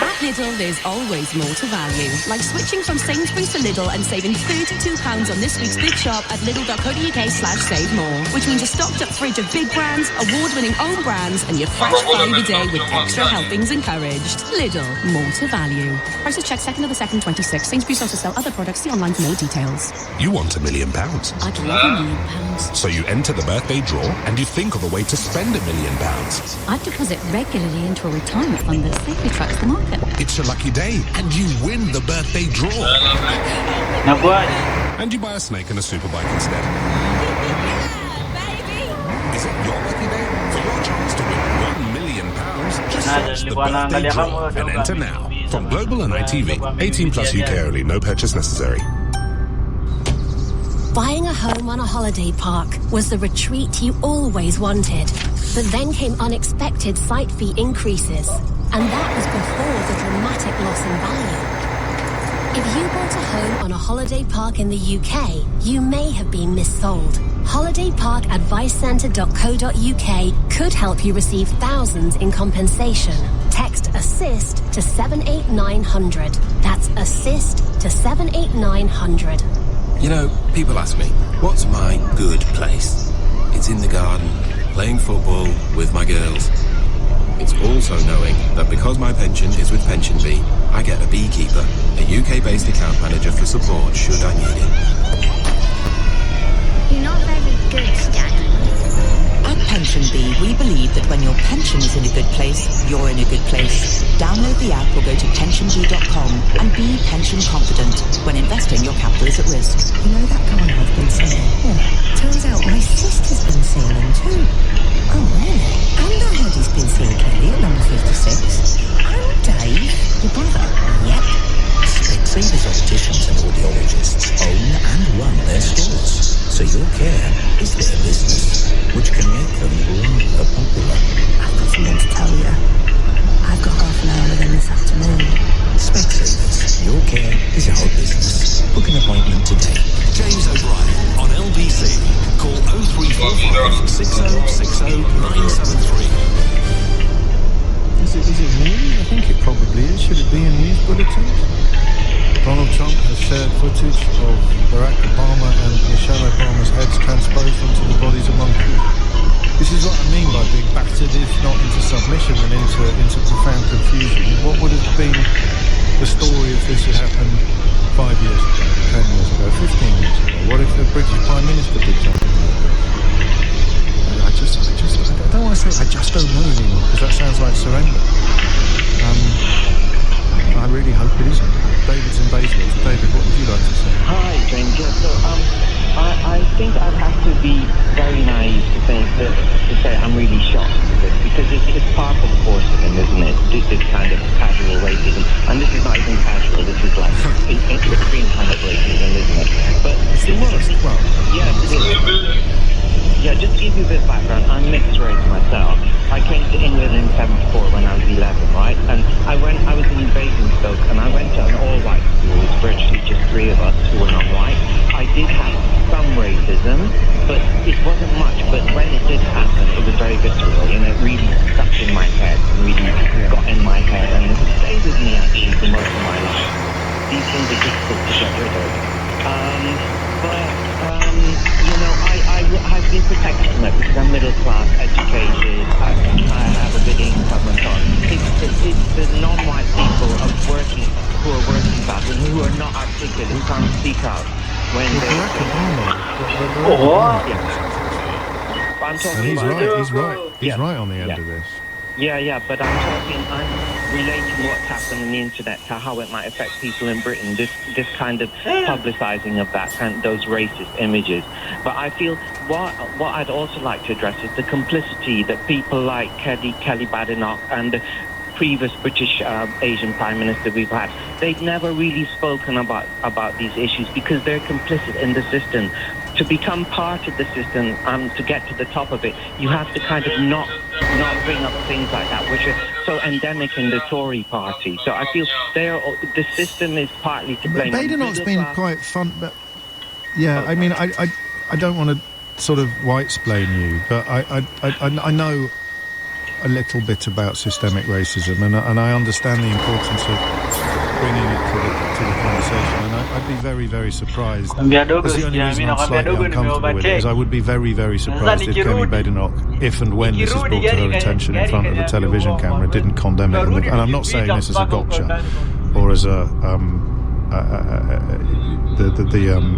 At Lidl, there's always more to value. Like switching from Sainsbury's to Lidl and saving £32 on this week's big shop at lidl.co.uk/save more. Which means a stocked up fridge of big brands, award-winning own brands, and your fresh five a day with extra helpings encouraged. Lidl, more to value. Prices checked 2nd of the 2nd, 26. Sainsbury's also sell other products. See online for more details. You want £1 million? I'd love £1 million. So you enter the birthday draw and you think of a way to spend £1 million. I'd deposit regularly into a retirement fund that safely tracks the market. It's a lucky day, and you win the birthday draw. And you buy a snake and a superbike instead. Is it your lucky day? For your chance to win £1 million, just search the birthday draw and enter now. From Global and ITV, 18 plus UK only, no purchase necessary. Buying a home on a holiday park was the retreat you always wanted. But then came unexpected site fee increases. And that was before the dramatic loss in value. If you bought a home on a holiday park in the UK, you may have been missold. HolidayParkAdviceCentre.co.uk could help you receive thousands in compensation. Text ASSIST to 78900. That's ASSIST to 78900. You know, people ask me, what's my good place? It's in the garden, playing football with my girls. It's also knowing that because my pension is with Pension Bee, I get a beekeeper, a UK-based account manager for support should I need it. You're not very good, Dad. At Pension Bee, we believe that when your pension is in a good place, you're in a good place. Download the app or go to pensionbee.com and be pension confident. When investing, your capital is at risk. You know that guy I've been seeing? Yeah. Turns out my sister's been seeing him too. Oh, really? And I heard he's been seeing Kelly at number 56. And Dave, your brother. Yep. Specsavers opticians and audiologists own and run their stores, so your care is their business, which can make them rather popular. I've got something to tell you. I've got half an hour with him this afternoon. Specsavers, your care is our business. Book an appointment today. James O'Brien on LBC. Call 0345 6060 973. Is it news? I think it probably is. Should it be in news bulletins? Donald Trump has shared footage of Barack Obama and Michelle Obama's heads transposed onto the bodies of monkeys. This is what I mean by being battered, if not into submission, and into profound confusion. What would have been the story if this had happened 5 years ago, 10 years ago, 15 years ago? What if the British Prime Minister did something like this? I don't want to say I just don't know anymore, because that sounds like surrender. I really hope it isn't. David's in Bayswater. David, what would you like to say? Hi, James. Yeah, so I think I'd have to be very naive to say I'm really shocked with it, because it's part of the course of him, isn't it? This kind of casual racism, and this is not even casual. This is like extreme kind of racism, isn't it? But it's the worst. Well, yeah, it is. Yeah, just to give you a bit of background, I'm mixed race myself. I came to England in 74 when I was 11, right? And I was in Basingstoke, and I went to an all-white school. It was virtually just 3 of us who were non-white. I did have some racism, but it wasn't much. But when it did happen, it was very visceral, you know, it really stuck in my head, really got in my head, and it stayed with me actually for most of my life. These things are difficult to get rid of. You know, I've feel protected from it because I'm middle class, educated, I have a good income and so on. It's the non-white people who are working class and who are not articulate, who can't speak out when they're... I'm talking and about... he's right on the end of this. Yeah, but I'm relating what's happened on the internet to how it might affect people in Britain, this kind of publicising of that and those racist images. But I feel what I'd also like to address is the complicity that people like Kelly Badenoch and the previous British Asian Prime Minister we've had, they've never really spoken about these issues because they're complicit in the system. To become part of the system and to get to the top of it, you have to kind of not bring up things like that, which are so endemic in the Tory party. So I feel the system is partly to blame. Badenoch's been quite fun, but I mean, I don't want to sort of white-splain you, but I know a little bit about systemic racism, and I understand the importance of bringing it to the conversation, and I'd be very, very surprised. That's the only reason I'm slightly uncomfortable with it, is I would be very, very surprised if Kemi Badenoch, if and when this is brought to her attention in front of the television camera, didn't condemn it. And I'm not saying this as a gotcha or as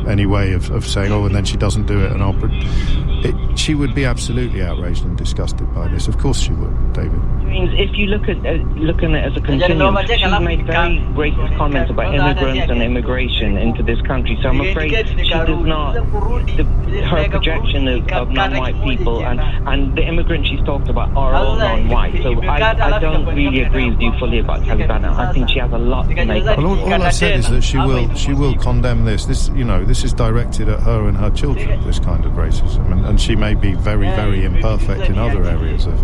any way of saying, and then she doesn't do it, and she would be absolutely outraged and disgusted by this. Of course she would, David. If you look at it as a continuum, she made very racist comments about immigrants and immigration into this country. So I'm afraid she does not. Her projection of non-white people and the immigrants she's talked about are all non-white. So I don't really agree with you fully about Kelly Badenoch. I think she has a lot to make up. Well, all I said is that she will condemn this. This is directed at her and her children. This kind of racism, and she may be very, very imperfect in other areas of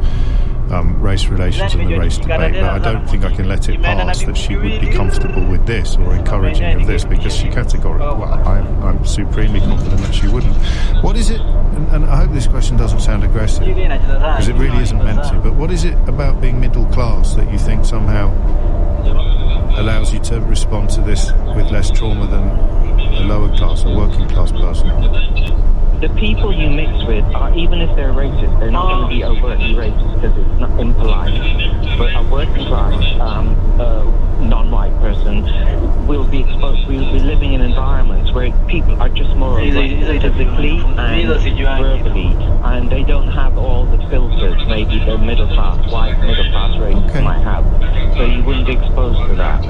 race relations and the race debate, but I don't think I can let it pass that she would be comfortable with this or encouraging of this, because she categorically, I'm supremely confident that she wouldn't. What is it, and I hope this question doesn't sound aggressive, because it really isn't meant to, but what is it about being middle class that you think somehow allows you to respond to this with less trauma than a lower class or working class person? The people you mix with are, even if they're racist, they're not going to be overtly racist because it's not impolite. But a working class, non-white person will be exposed. We will be living in environments where people are just more aggressive physically and verbally, and they don't have all the filters maybe the white middle class racists might have. So you wouldn't be exposed to that.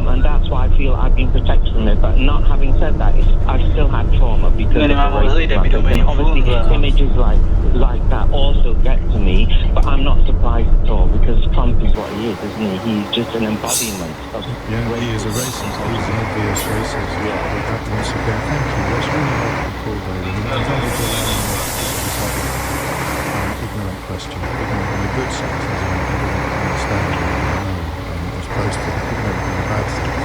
And that's why I feel I've been protected from it. But not having said that, I've still had trauma because of the racist methods. And obviously images like that also get to me, but I'm not surprised at all because Trump is what he is, isn't he? He's just an embodiment of racism. He is a racist. He's an obvious racist. Once again, thank you. That's really helpful call, David. And thank you for allowing me this ignorant question. Ignorant in a good sense, as in I didn't understand it, as opposed to ignorant in a bad sense.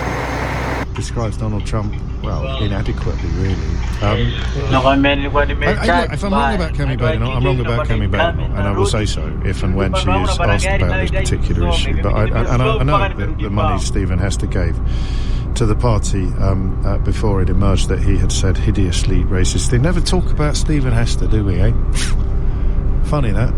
Describes Donald Trump, well, inadequately, really. If I'm wrong about Kemi Badenoch, I'm wrong about Kemi Badenoch, and I will say so if and when she is asked about this particular issue. But I know that the money Stephen Hester gave to the party before it emerged that he had said hideously racist. They never talk about Stephen Hester, do we, eh? Funny that.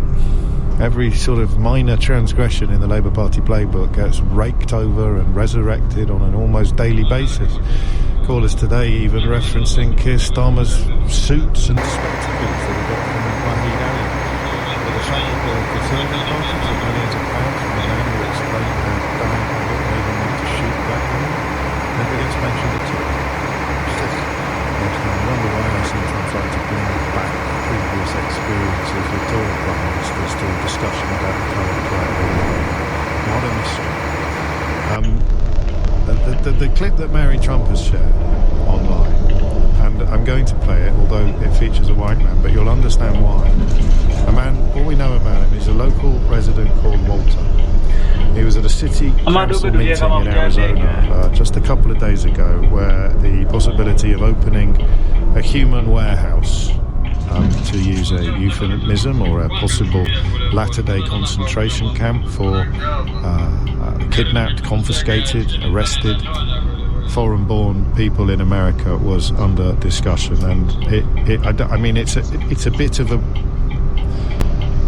Every sort of minor transgression in the Labour Party playbook gets raked over and resurrected on an almost daily basis. Callers today even referencing Keir Starmer's suits and spectacles that he got from Wahid Ali. But the fact that the Conservative Party took millions of pounds from a man who explained how dying habit made him want to shoot black women never gets mentioned at all. I wonder why I sometimes like to bring back previous experiences with Tory Prime Ministers to a discussion about the current climate of the world. What a mystery. The clip that Mary Trump has shared online, and I'm going to play it, although it features a white man, but you'll understand why. A man, all we know about him is a local resident called Walter. He was at a city council meeting in Arizona just a couple of days ago where the possibility of opening a human warehouse, to use a euphemism, or a possible latter-day concentration camp for kidnapped, confiscated, arrested foreign-born people in America was under discussion, and it's a bit of a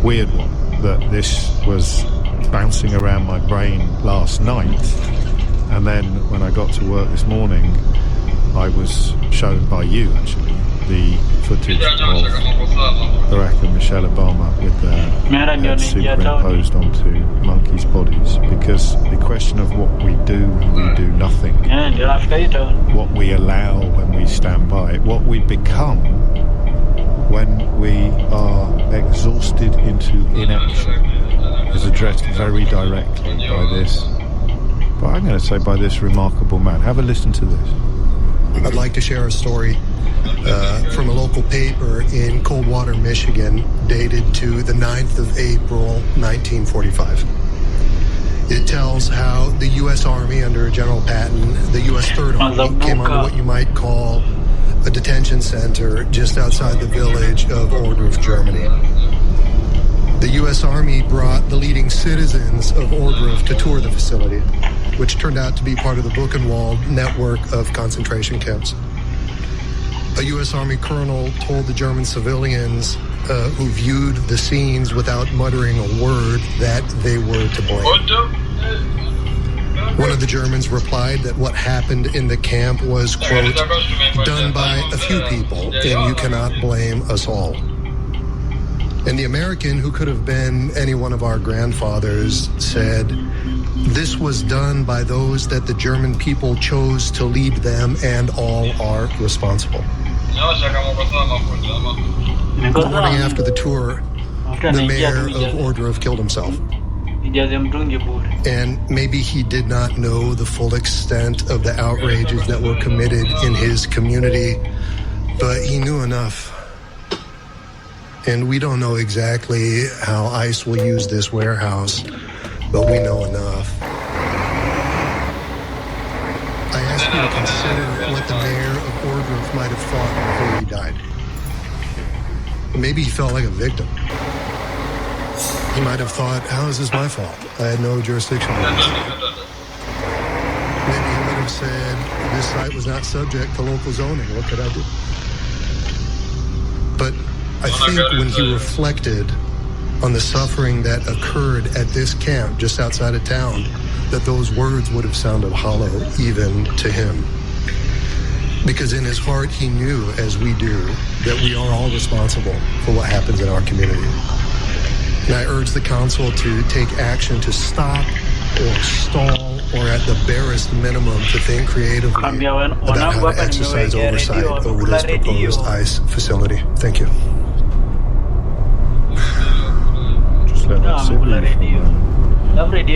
weird one that this was bouncing around my brain last night, and then when I got to work this morning, I was shown by you actually the footage of Barack and Michelle Obama with their heads superimposed onto monkeys' bodies, because the question of what we do when we do nothing, what we allow when we stand by, what we become when we are exhausted into inaction, is addressed very directly by this, but I'm going to say by this remarkable man. Have a listen to this. I'd like to share a story from a local paper in Coldwater, Michigan, dated to the 9th of April, 1945. It tells how the U.S. Army under General Patton, the U.S. Third Army, came under what you might call a detention center just outside the village of Ohrdruf, Germany. The U.S. Army brought the leading citizens of Ohrdruf to tour the facility, which turned out to be part of the Buchenwald network of concentration camps. A U.S. Army colonel told the German civilians who viewed the scenes without muttering a word that they were to blame. One of the Germans replied that what happened in the camp was, quote, done by a few people, and you cannot blame us all. And the American, who could have been any one of our grandfathers, said, this was done by those that the German people chose to lead them, and all are responsible. The morning after the tour, the mayor of Ohrdruf killed himself. And maybe he did not know the full extent of the outrages that were committed in his community, but he knew enough. And we don't know exactly how ICE will use this warehouse, but we know enough. I ask you to consider what the mayor of Ohrdruf might have thought before he died. Maybe he felt like a victim. He might have thought, how is this my fault? I had no jurisdiction over this. Maybe he would have said, this site was not subject to local zoning. What could I do? But I think when he reflected on the suffering that occurred at this camp just outside of town, that those words would have sounded hollow even to him. Because in his heart he knew, as we do, that we are all responsible for what happens in our community. And I urge the council to take action to stop or stall, or at the barest minimum to think creatively about how to exercise oversight over this proposed ICE facility. Thank you. Just let that sit with you for a moment.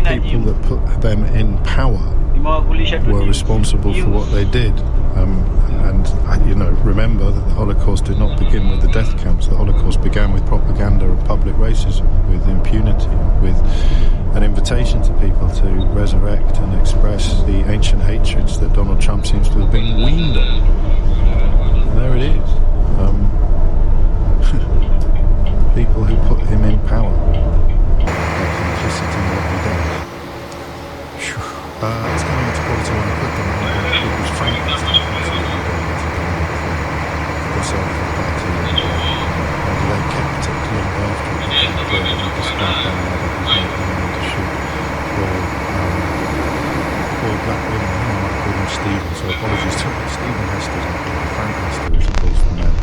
The people that put them in power were responsible for what they did. Remember that the Holocaust did not begin with the death camps. The Holocaust began with propaganda and public racism, with impunity, with an invitation to people to resurrect and express the ancient hatreds that Donald Trump seems to have been weaned on. And there it is. People who put him in power are complicit in what he does. It's coming to quarter to 1 o'clock. It was Frank herself back to and they kept it long after it became clear that he described down there that he was not going to shoot poor black women. I might call him Stephen, so apologies to Stephen Hester, Frank Hester is of course the man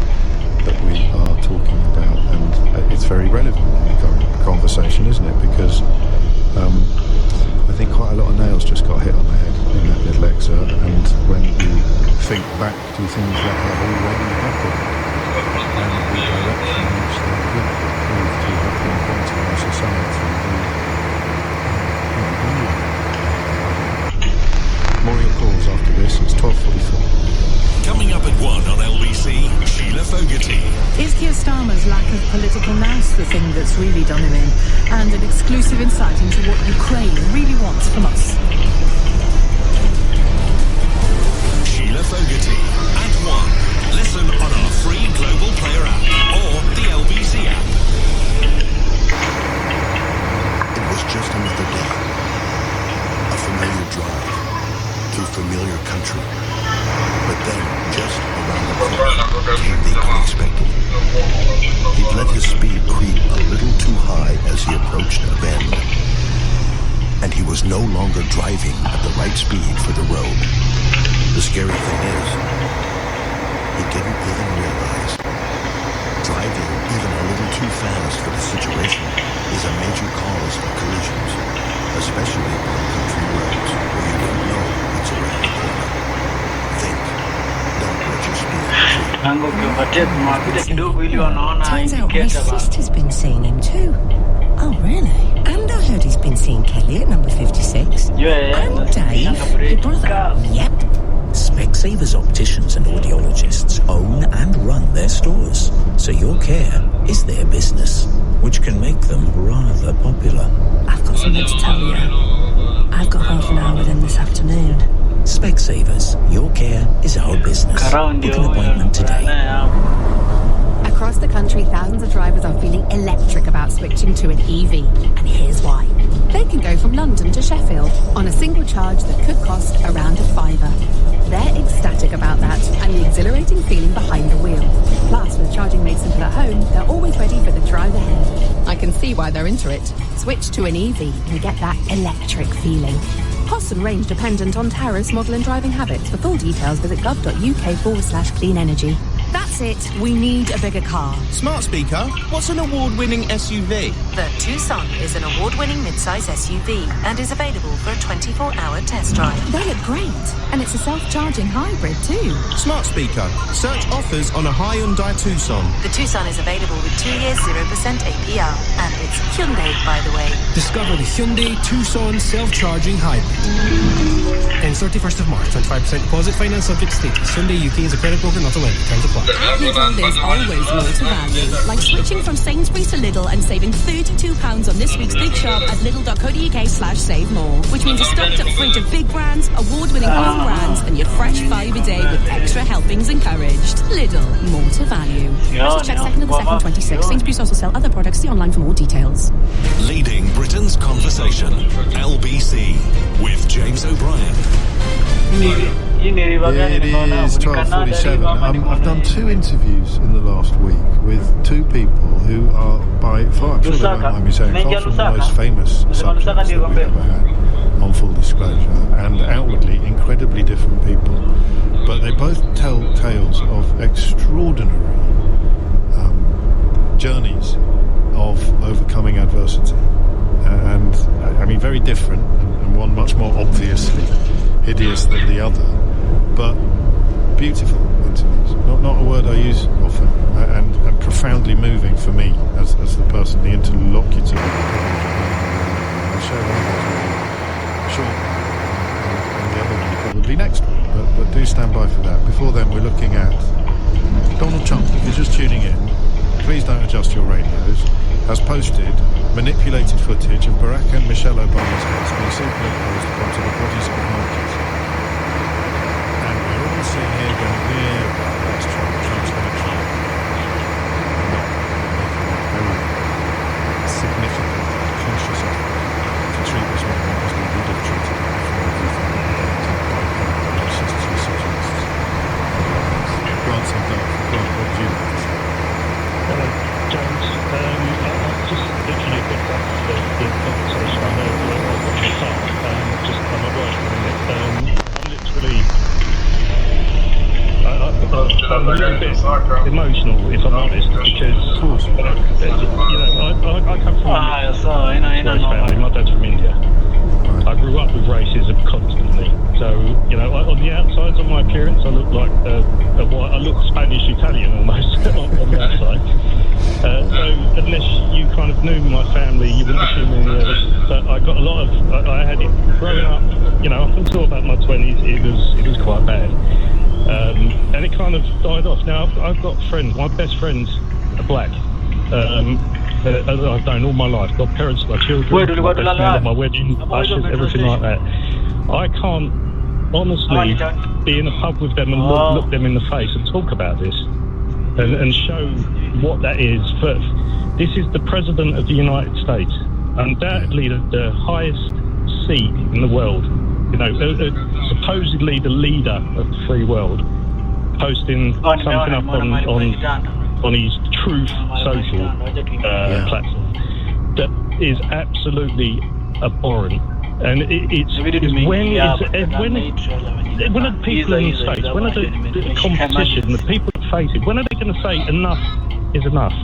that we are talking about, and it's very relevant in the current conversation, isn't it? Because I think quite a lot of nails just got hit on the head in that little excerpt, and when you think back to things that have already happened and the direction in which they would prove to have been pointing our society, more of your calls after this. It's 12:44. Coming up at 1 on LBC, Sheila Fogarty. Is Keir Starmer's lack of political nous the thing that's really done him in? And an exclusive insight into what Ukraine really wants from us. Sheila Fogarty at 1. Listen on our free Global Player app or the LBC app. It was just another day. A familiar drive through familiar country. was no longer driving at the right speed for the road. The scary thing is, he didn't even realize driving even a little too fast for the situation is a major cause of collisions, especially on country roads where you don't know what's around the corner. Think, don't let your speed Turns out my sister's been seeing him too. Oh, really? And I heard he's been seeing Kelly at number 56. And Dave, your brother. Yep. Specsavers opticians and audiologists own and run their stores, so your care is their business, which can make them rather popular. I've got something to tell you. I've got half an hour with him this afternoon. Specsavers, your care is our business. Book an appointment today. Across the country, thousands of drivers are feeling electric about switching to an EV. And here's why. They can go from London to Sheffield on a single charge that could cost around £5. They're ecstatic about that and the exhilarating feeling behind the wheel. Plus, with charging made simple at home, they're always ready for the drive ahead. I can see why they're into it. Switch to an EV and get that electric feeling. Cost and range dependent on tariffs, model and driving habits. For full details, visit gov.uk/clean energy. That's it. We need a bigger car. Smart speaker, what's an award-winning SUV? The Tucson is an award-winning midsize SUV and is available for a 24-hour test drive. They look great. And it's a self-charging hybrid too. Smart speaker, search offers on a Hyundai Tucson. The Tucson is available with 2 years 0% APR. And it's Hyundai, by the way. Discover the Hyundai Tucson self-charging hybrid. Ends 31st of March. 25% deposit, finance subject to status. Hyundai UK is a credit broker, not a lender. Terms apply. At Lidl, there's always more to value. Like switching from Sainsbury's to Lidl and saving £32 on this week's big shop at lidl.co.uk/save more. Which means a stocked up fridge of big brands, award-winning own brands, and your fresh vibe a day with extra helpings encouraged. Lidl, more to value. Prices check 2nd of the 2nd, 26. Sainsbury's also sell other products. See online for more details. Leading Britain's conversation, LBC, with James O'Brien. It is 12:47. I've done 2 interviews in the last week with 2 people who are by far, I'm sure they won't mind me saying, far from the most famous subjects that we've ever had, on full disclosure, and outwardly incredibly different people. But they both tell tales of extraordinary journeys of overcoming adversity. And I mean, very different, and one much more obviously hideous than the other, but beautiful interviews. Not a word I use often, and profoundly moving for me as the person, the interlocutor. I'll share one of those with you shortly, and the other one probably next week, but do stand by for that. Before then, we're looking at Donald Trump. If you're just tuning in, please don't adjust your radios. Has posted manipulated footage of Barack and Michelle Obama's heads being superimposed onto the bodies of monkeys. And we're all sitting here going, yeah, that's Trump, Trump's going to Trump. Not very significant, conscious effort to treat this woman as we would have treated her for everything by racists and socialists. Grant and Doug, what would you like to say? Hello, James. Just literally picked up the conversation I heard on your car. Just I'm at work for a minute. I'm a little bit emotional, if I'm honest, because I come from a family. My dad's from India. I grew up with racism constantly. So, on the outside of my appearance, I look like I look Spanish Italian almost on the outside. So unless you kind of knew my family, you wouldn't assume any others. But I got a lot of. I had it growing up. Up until about my 20s, it was quite bad, and it kind of died off. Now I've got friends. My best friends are black. I've known all my life. Got parents, got children, my best man at my wedding, ushers, everything like that. I can't honestly be in a pub with them and look them in the face and talk about this and show what that is. First, this is the President of the United States, undoubtedly the highest seat in the world. Supposedly the leader of the free world, posting something up on his Truth social platform that is absolutely abhorrent. And it's when are the people in the States, when are the competition, the people that face it, when are they going to say enough is enough?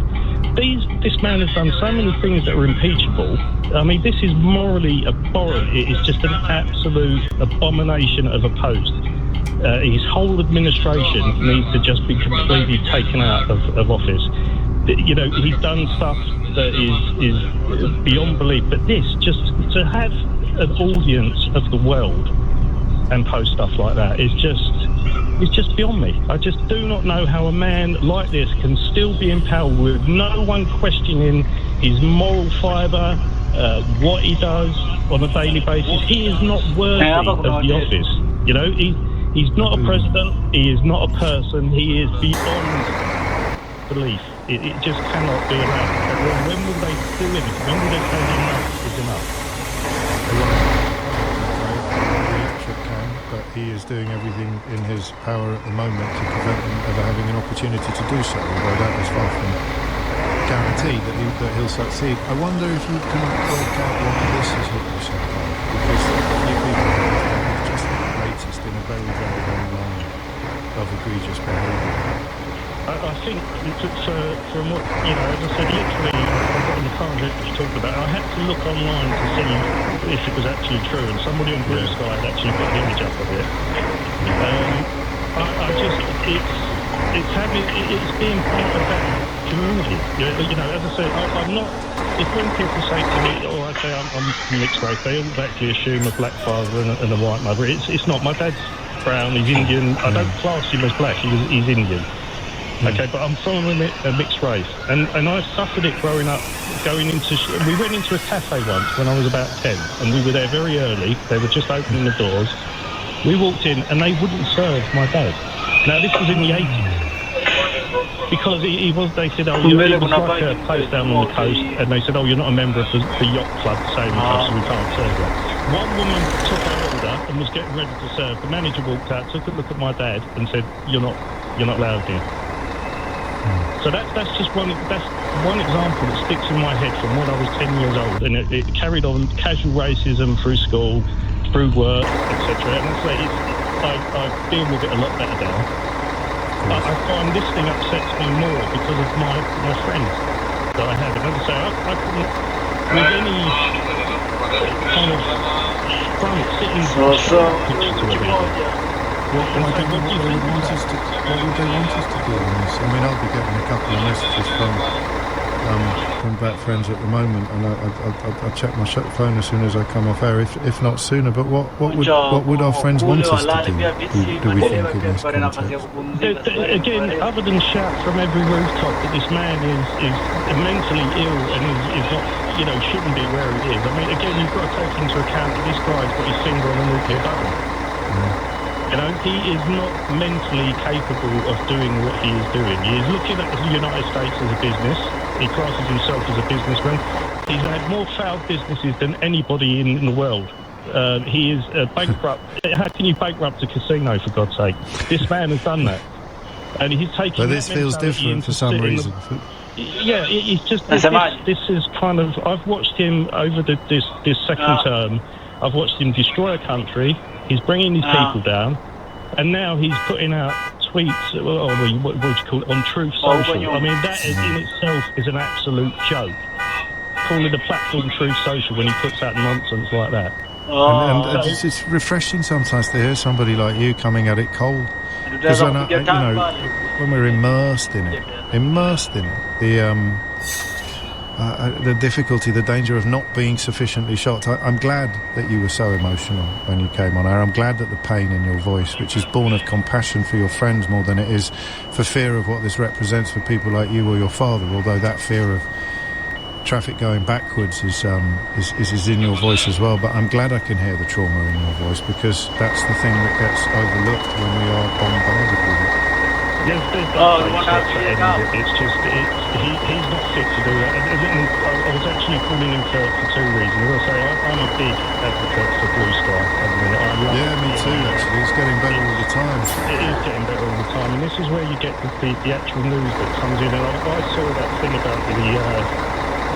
This man has done so many things that are impeachable. I mean, this is morally abhorrent. It is just an absolute abomination of a post. His whole administration needs to just be completely taken out of office. You know, he's done stuff that is beyond belief. But this, just to have an audience of the world and post stuff like that is just beyond me. I just do not know how a man like this can still be in power with no one questioning his moral fibre, what he does on a daily basis. He is not worthy of the office. You know, he's not a president. He is not a person. He is beyond belief. It just cannot be allowed. When will they do anything? When will they say enough is enough? But he is doing everything in his power at the moment to prevent him ever having an opportunity to do so, although that is far from guaranteed that he'll succeed. I wonder if you can work out why this has hit you so hard, because you people are just the latest in a very, very long line of egregious behaviour. I think from what, you know, as I said, literally, I've got the current that you talked about, I had to look online to see if it was actually true, and somebody on Blue Sky had actually put an image up of it. It's being part of that community. You know, as I said, I'm not, if when people say to me, I say I'm mixed race, they all actually assume a black father and a white mother. It's not. My dad's brown, he's Indian. I don't class him as black, he's Indian. Okay, but I'm from a mixed race, and I suffered it growing up, we went into a cafe once when I was about 10, and we were there very early. They were just opening the doors. We walked in, and they wouldn't serve my dad. Now, this was in the 80s, because they said, it was like a place down on the coast, and they said, you're not a member of the yacht club, sailing club, so we can't serve you. One woman took our order and was getting ready to serve. The manager walked out, took a look at my dad, and said, you're not allowed here. So that's just one example that sticks in my head from when I was 10 years old, and it carried on casual racism through school, through work, etc. And I deal with it a lot better now. I find this thing upsets me more because of my friends that I have. And as I say, I couldn't, with any kind of front sitting picture to it. What would they want us to do on this? I mean, I'll be getting a couple of messages from bad friends at the moment, and I'll check my phone as soon as I come off air, if not sooner. But what would our friends want us to do we think, in this context? Again, other than shout from every rooftop that this man is mentally ill and is not, shouldn't be where he is. I mean, again, you've got to take into account that this guy's got his finger on a nuclear button. He is not mentally capable of doing what he is doing. He is looking at the United States as a business. He classes himself as a businessman. He's had more failed businesses than anybody in the world. He is bankrupt. How can you bankrupt a casino, for God's sake? This man has done that. And he's taking. But this feels different for some reason. It's just this is kind of. I've watched him over this second term. I've watched him destroy a country. He's bringing his people down, and now he's putting out tweets. What do you call it, on Truth Social? I mean, that in itself is an absolute joke. Calling the platform Truth Social when he puts out nonsense like that. And it's refreshing sometimes to hear somebody like you coming at it cold, because when we're immersed in it, the difficulty, the danger of not being sufficiently shocked. I'm glad that you were so emotional when you came on air. I'm glad that the pain in your voice, which is born of compassion for your friends more than it is for fear of what this represents for people like you or your father, although that fear of traffic going backwards is in your voice as well. But I'm glad I can hear the trauma in your voice, because that's the thing that gets overlooked when we are bombarded with it. It's just he's not fit to do that. And I was actually calling him for two reasons. As I say, I'm a big advocate for Blue Sky. Me too. Actually, it's getting better all the time. It is getting better all the time, and this is where you get the actual news that comes in. And I saw that thing about the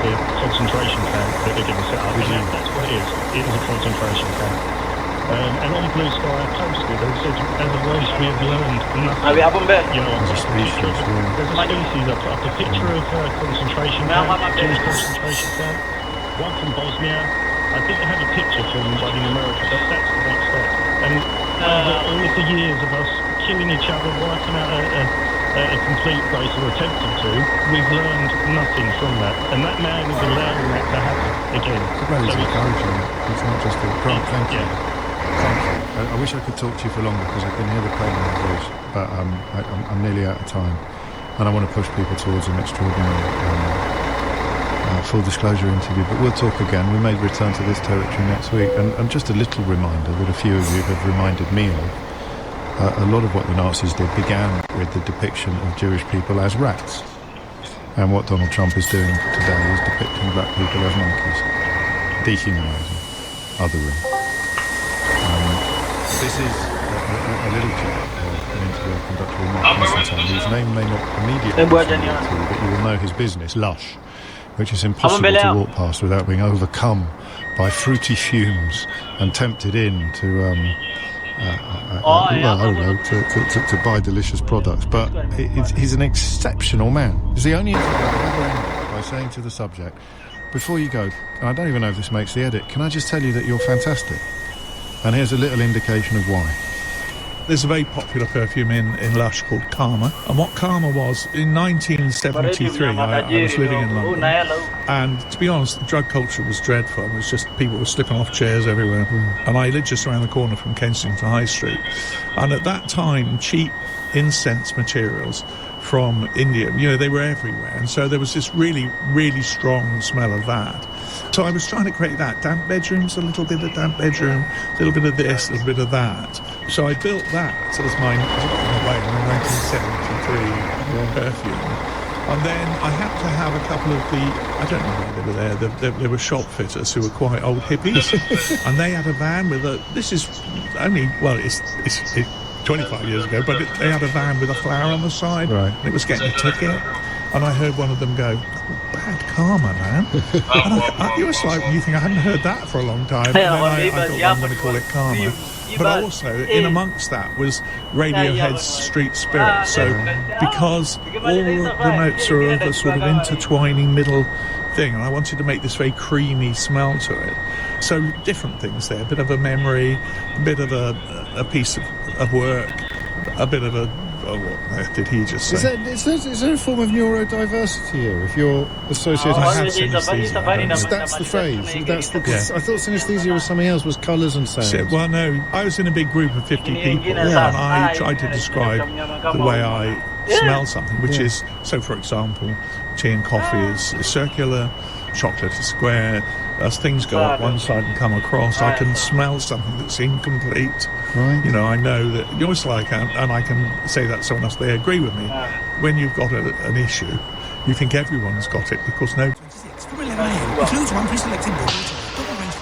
the concentration camp that they're going to set up. And that's what it is. It is a concentration camp. And on Blue Sky I posted, they said, as a race we have learned nothing. You know, there's a species. I put up a picture of a concentration camp, Jewish concentration camp, one from Bosnia. I didn't have a picture from one in America, but that's the next step. And all of the years of us killing each other, wiping out a complete race, or attempting to, we've learned nothing from that. And that man is allowing that to happen again. It's about his encouraging. It's not just a Grant, thank you. Thank you. I wish I could talk to you for longer because I can hear the pain in my voice, but I'm nearly out of time, and I want to push people towards an extraordinary full disclosure interview, but we'll talk again. We may return to this territory next week, and just a little reminder that a few of you have reminded me of, a lot of what the Nazis did began with the depiction of Jewish people as rats, and what Donald Trump is doing today is depicting black people as monkeys, dehumanising, othering. This is a little clip of an interview I conducted with Mark Constantine, whose name may not immediately be familiar to you, but you will know his business, Lush, which is impossible to walk past without being overcome by fruity fumes and tempted in to, I don't know, to buy delicious products. But he's an exceptional man. It's the only interview I've ever ended by saying to the subject, before you go, and I don't even know if this makes the edit, can I just tell you that you're fantastic? And here's a little indication of why. There's a very popular perfume in Lush called Karma. And what Karma was, in 1973, I was living in London. And to be honest, the drug culture was dreadful. It was just people were slipping off chairs everywhere. And I lived just around the corner from Kensington High Street. And at that time, cheap incense materials from India, you know, they were everywhere. And so there was this really, really strong smell of that. So I was trying to create that. Damp bedrooms, a little bit of damp bedroom, a little bit of this, a little bit of that. So I built that as my, in a way, my 1973 perfume. And then I had to have a couple of the, I don't know why they were there, they were shop fitters who were quite old hippies. And they had a van with a, this is only, well, it's 25 years ago, but they had a van with a flower on the side. Right. And it was getting a ticket. And I heard one of them go, bad karma, man. And you were like, you think I hadn't heard that for a long time. And then I thought, well, I'm going to call it karma. But also, in amongst that was Radiohead's Street Spirit. So, because all the notes are of a sort of intertwining middle thing, and I wanted to make this very creamy smell to it. So, different things there. A bit of a memory, a bit of a piece of work, a bit of a... Oh, what did he just say? Is there a form of neurodiversity here? If you're associated... I have synesthesia. That's the phrase. I thought synesthesia was something else, was colours and sounds. Well, no. I was in a big group of 50 people, and I tried to describe the way I smell something, which is... So, for example, tea and coffee is circular, chocolate is square. As things go up one side and come across, I can smell something that's incomplete. Right. You know, I know that you're always like, and I can say that to someone else, they agree with me. When you've got an issue, you think everyone's got it, because no... Includes one pre-selected board. Double range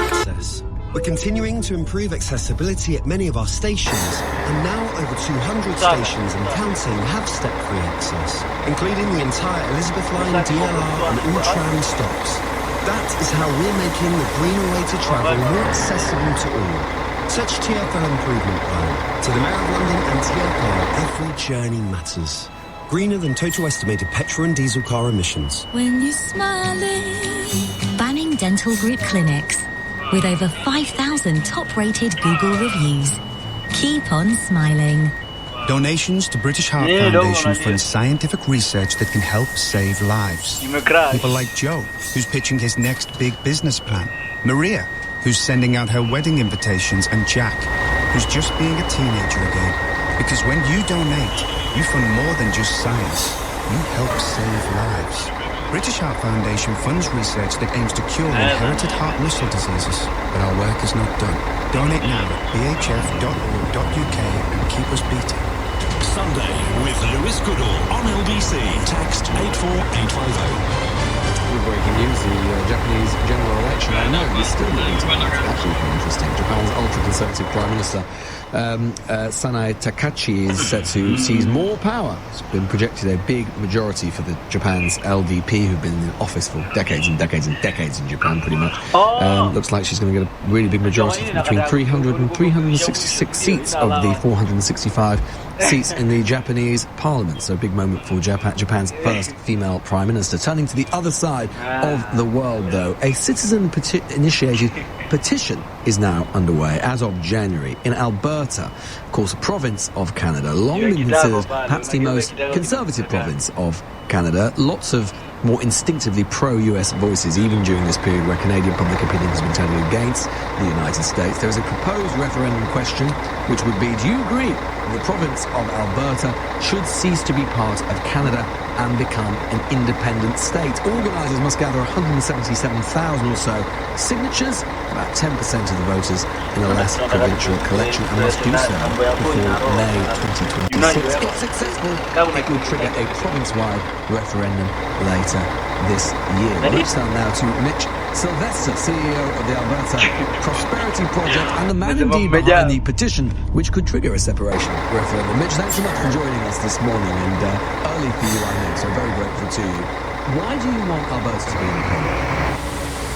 comprises... We're continuing to improve accessibility at many of our stations, and now over 200 stations and counting have step-free access, including the entire Elizabeth Line DLR and all tram stops. That is how we're making the greener way to travel more accessible to all. Search TfL Improvement Plan. To the Mayor of London and TfL, every journey matters. Greener than total estimated petrol and diesel car emissions. When you're smiling. Banning Dental Group Clinics. With over 5,000 top-rated Google reviews. Keep on smiling. Donations to British Heart Foundation fund scientific research that can help save lives. People like Joe, who's pitching his next big business plan. Maria, who's sending out her wedding invitations. And Jack, who's just being a teenager again. Because when you donate, you fund more than just science. You help save lives. British Heart Foundation funds research that aims to cure inherited heart muscle diseases. But our work is not done. Donate now at bhf.org.uk and keep us beating. Sunday with Lewis Goodall on LBC. Text 84850. breaking news, the Japanese general election. I know it's still moving tonight. Actually, quite interesting. Japan's ultra-conservative Prime Minister Sanae Takachi is set to seize more power. It's been projected a big majority for the Japan's LDP, who've been in office for decades and decades and decades in Japan, pretty much. Looks like she's going to get a really big majority, between 300 and 366 seats of the 465 seats in the Japanese parliament. So a big moment for Japan's first female prime minister. Turning to the other side of the world, though, a citizen-initiated petition is now underway as of January in Alberta, of course, a province of Canada, long been considered perhaps the most conservative province of Canada. Lots of more instinctively pro-US voices, even during this period where Canadian public opinion has been turning against the United States. There is a proposed referendum question, which would be, do you agree the province of Alberta should cease to be part of Canada and become an independent state? Organisers must gather 177,000 or so signatures, about 10% of the voters in the last provincial collection, and must do so before May 2026. If successful, it will trigger a province-wide referendum later this year. Let's turn now to Mitch Sylvester, CEO of the Alberta Prosperity Project and the man indeed behind the petition which could trigger a separation referendum. Mitch, thanks so much for joining us this morning, and early for you, I know, so very grateful to you. Why do you want Alberta to be independent?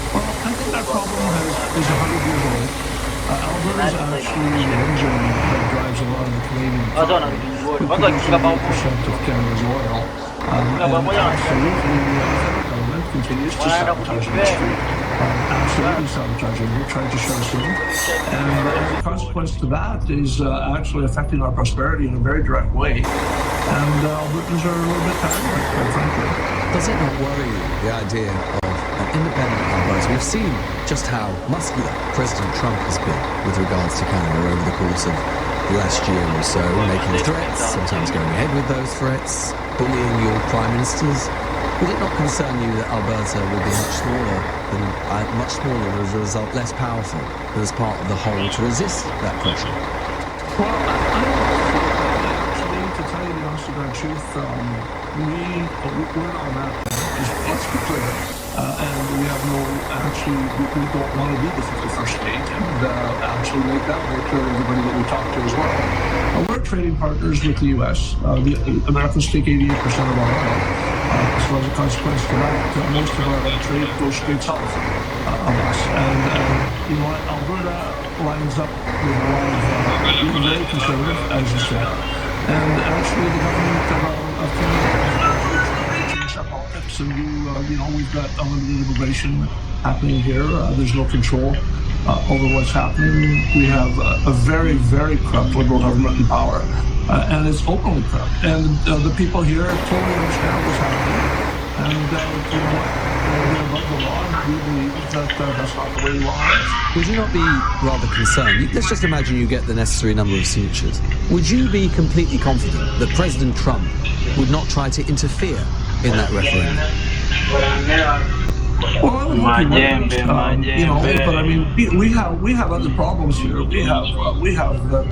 Well, I think that problem is 100 years old. Alberta is actually the engine that drives a lot of the Canadian economy. We produce 80% of Canada's oil. And absolutely, the federal government continues to sabotage the industry. Absolutely sabotaging it, trying to shut us in. And the consequence to that is actually affecting our prosperity in a very direct way. And Albertans are a little bit tired of it, quite frankly. Does it not worry you, the idea of an independent Alberta? We've seen just how muscular President Trump has been with regards to Canada over the course of the last year or so, making threats, sometimes going ahead with those threats, bullying your prime ministers. Would it not concern you that Alberta would be much smaller, and as a result less powerful than as part of the whole to resist that pressure? Well, I don't actually, to tell you the honest to God truth, we're not on that. Let's be clear. And we have we don't want to be the 51st state, and actually make that very clear to everybody that we talk to as well. We're trading partners with the U.S. The Americans take 88% of our oil. So as a consequence of that, most of our trade goes straight south of us. And Alberta lines up with a lot of very conservative, as you said. And actually the government of Canada politics, and we've got unlimited immigration happening here. There's no control over what's happening. We have a very, very corrupt Liberal government in power, and it's openly corrupt. And the people here totally understand what's happening. And they're above the law, and we believe that that's not the way the law is. Would you not be rather concerned? Let's just imagine you get the necessary number of signatures. Would you be completely confident that President Trump would not try to interfere in that referendum? Well, I would hope he would, but I mean, we have other problems here. We have the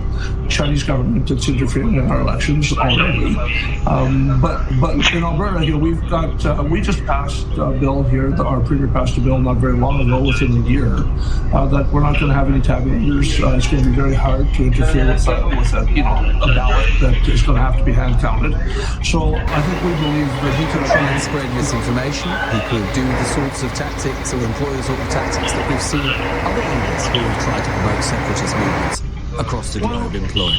Chinese government that's interfering in our elections already. But in Alberta here, we just passed a bill here. Our premier passed a bill not very long ago, within a year, that we're not going to have any tabulators. It's going to be very hard to interfere with a ballot that is going to have to be hand counted. So I think we believe that he could try and spread misinformation. He could do the sorts of tactics, or employ the sort of tactics that we've seen other leaders who have tried to promote separatist movements across the globe employ.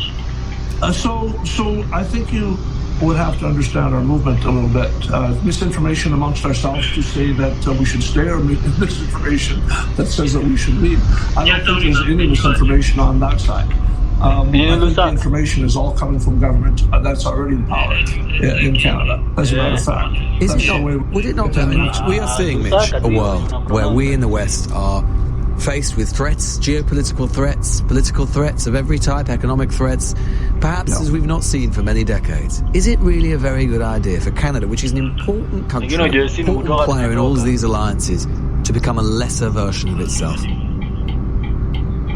So I think you would have to understand our movement a little bit. Misinformation amongst ourselves to say that we should stay, or misinformation that says that we should leave. I don't think there's any misinformation on that side. I think the information is all coming from government that's already in power in Canada, as a matter of fact. Would it not be? We are seeing, Mitch, a world where we in the West are faced with threats, geopolitical threats, political threats of every type, economic threats, perhaps as we've not seen for many decades. Is it really a very good idea for Canada, which is an important country, important player in all of these alliances, to become a lesser version of itself?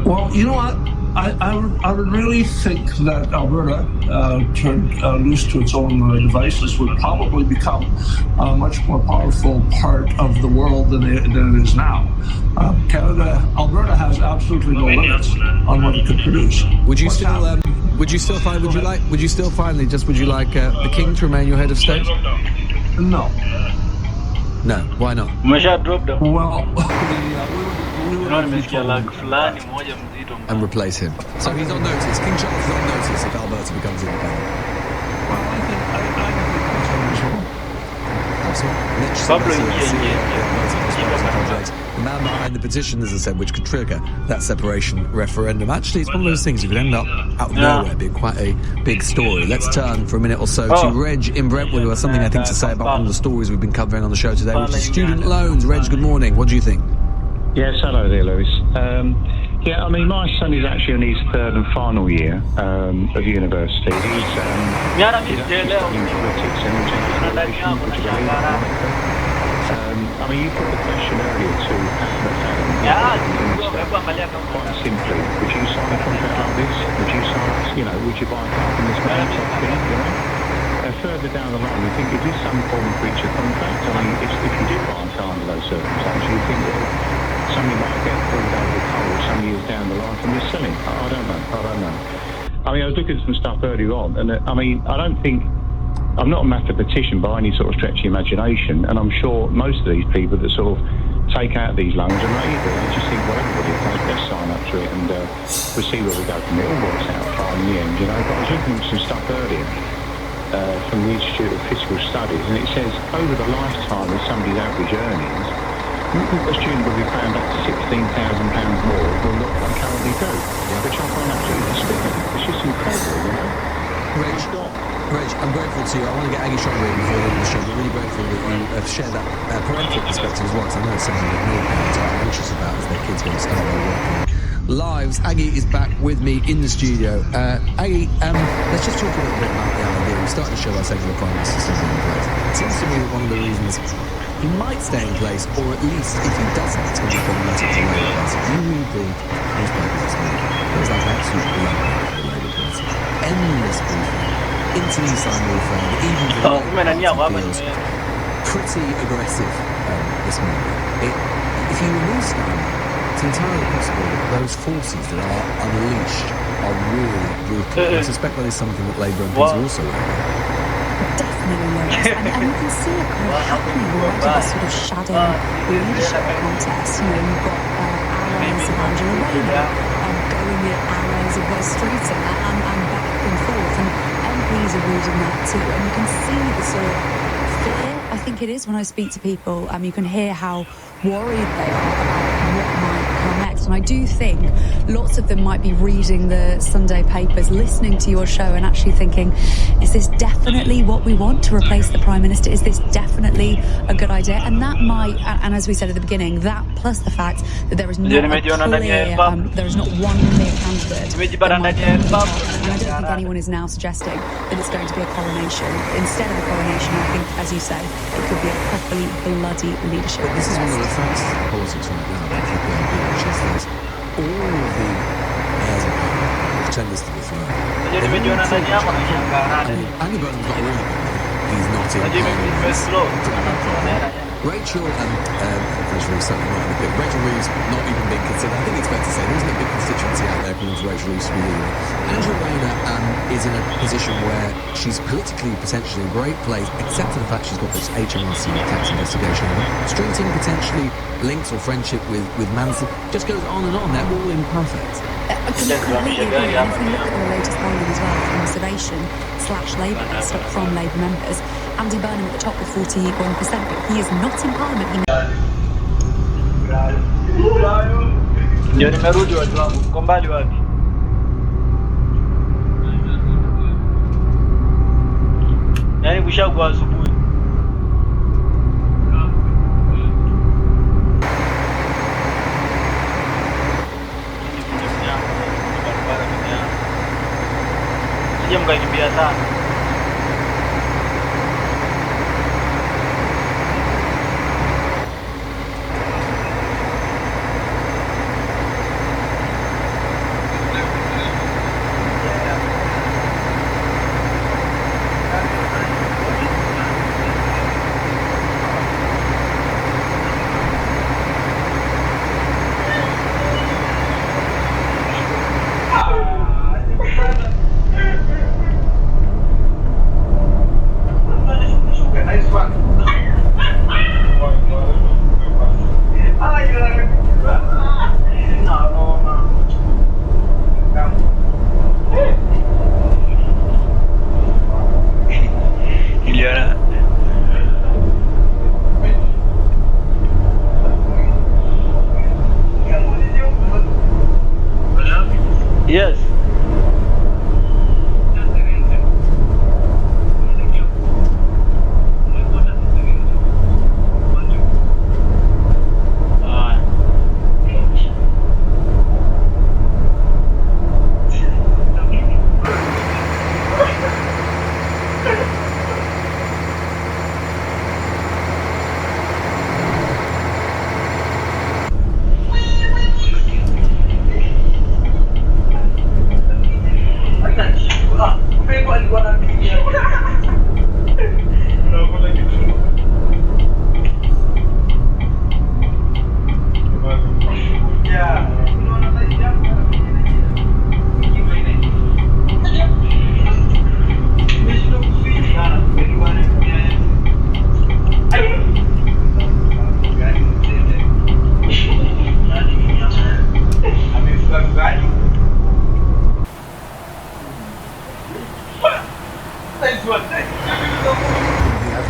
Well, you know what? I would really think that Alberta, turned loose to its own devices, would probably become a much more powerful part of the world than it is now. Alberta has absolutely no limits on what it could produce. Would you still like the King to remain your head of state? No. No, why not? Well, and replace him. So he's on notice. King Charles is on notice if Alberta becomes independent. Well, I think that's unreasonable. The man behind the petition, as I said, which could trigger that separation referendum. Actually, it's one of those things that could end up out of nowhere being quite a big story. Let's turn for a minute or so to Reg in Brentwood, who has something I think to say about one of the stories we've been covering on the show today, which is student loans. Reg, good morning. What do you think? Yes, hello there, Lewis. Yeah, I mean, my son is actually in his third and final year of university. He's studying politics and international relations, which is I mean, you put the question earlier to quite simply, would you sign a contract like this? Would you would you buy a car from this man type thing, further down the line, you think, is this some form of breach of contract? I mean, if you did buy a car under those circumstances, you think, well, somebody might get pulled over the coal some years down the line from this selling. I don't know. I mean, I was looking at some stuff earlier on, and I mean, I'm not a mathematician by any sort of stretch of imagination, and I'm sure most of these people that sort of take out these loans are naive. They just think, well, everybody will best sign up to it, and we'll see where we go from it. It all works out fine in the end, But I was looking at some stuff earlier from the Institute of Fiscal Studies, and it says over the lifetime of somebody's average earnings, a student will be paying back to £16,000 more than what they currently do, which I find absolutely despicable. It's just incredible, Reg, I'm grateful to you. I want to get Aggie Shrubbery before the end of the show. We're really grateful that you have shared that parental perspective as well, because I know it's something that many parents are anxious about as their kids go to start their working lives. Aggie is back with me in the studio. Aggie, let's just talk a little bit about the idea. We started the show by saying the Prime Minister is in place. It seems to me that one of the reasons he might stay in place, or at least if he doesn't, it's going to be problematic for the Labour Party. If you read the newspaper this morning, there's like an absolute blood for the Labour Party. Endless briefing. Inter-Nissan warfare, even the feels pretty aggressive this morning. If you remove Starmer, it's entirely possible that those forces that are unleashed are really brutal. I suspect that is something that Labour MPs are also aware. Definitely, Lewis. And you can see it kind of happening already, this sort of shadow leadership contest. You've got allies of Angela Rayner going at allies of Wes Streeting and back and forth. And MPs are reading that too. And you can see the sort of fear, I think it is, when I speak to people. You can hear how worried they are about what might come next. And I do think lots of them might be reading the Sunday papers, listening to your show and actually thinking, is this definitely what we want to replace the Prime Minister? Is this definitely a good idea? And that might, and as we said at the beginning, that plus the fact that there is not there is not one clear candidate. And I don't think anyone is now suggesting that it's going to be a coronation. Instead of a coronation, I think, as you say, it could be a properly bloody leadership. But this is one of the facts of politics right now, which is that all of the heirs of power, pretenders to the throne, Andy Burnham's not really good. He's not in Rachel certainly not in the big. Rachel Reeves not even being considered. I think it's fair to say there isn't a big constituency out there calling Rachel Reeves to be leader. Angela Rayner is in a position where she's politically potentially in a great place, except for the fact she's got this HMRC tax investigation. Streeting potentially links or friendship with Manson. Just goes on and on. They're all imperfect. I completely agree. And if we look at the latest polling as well from Observation/Labour list from Labour members, Andy Burnham at the top with 41%, but he is not in Parliament. Ndio nimerudi watu wangu. Uko mbali wapi? Yaani kushagwa asubuhi. Sije mkakimbia sana.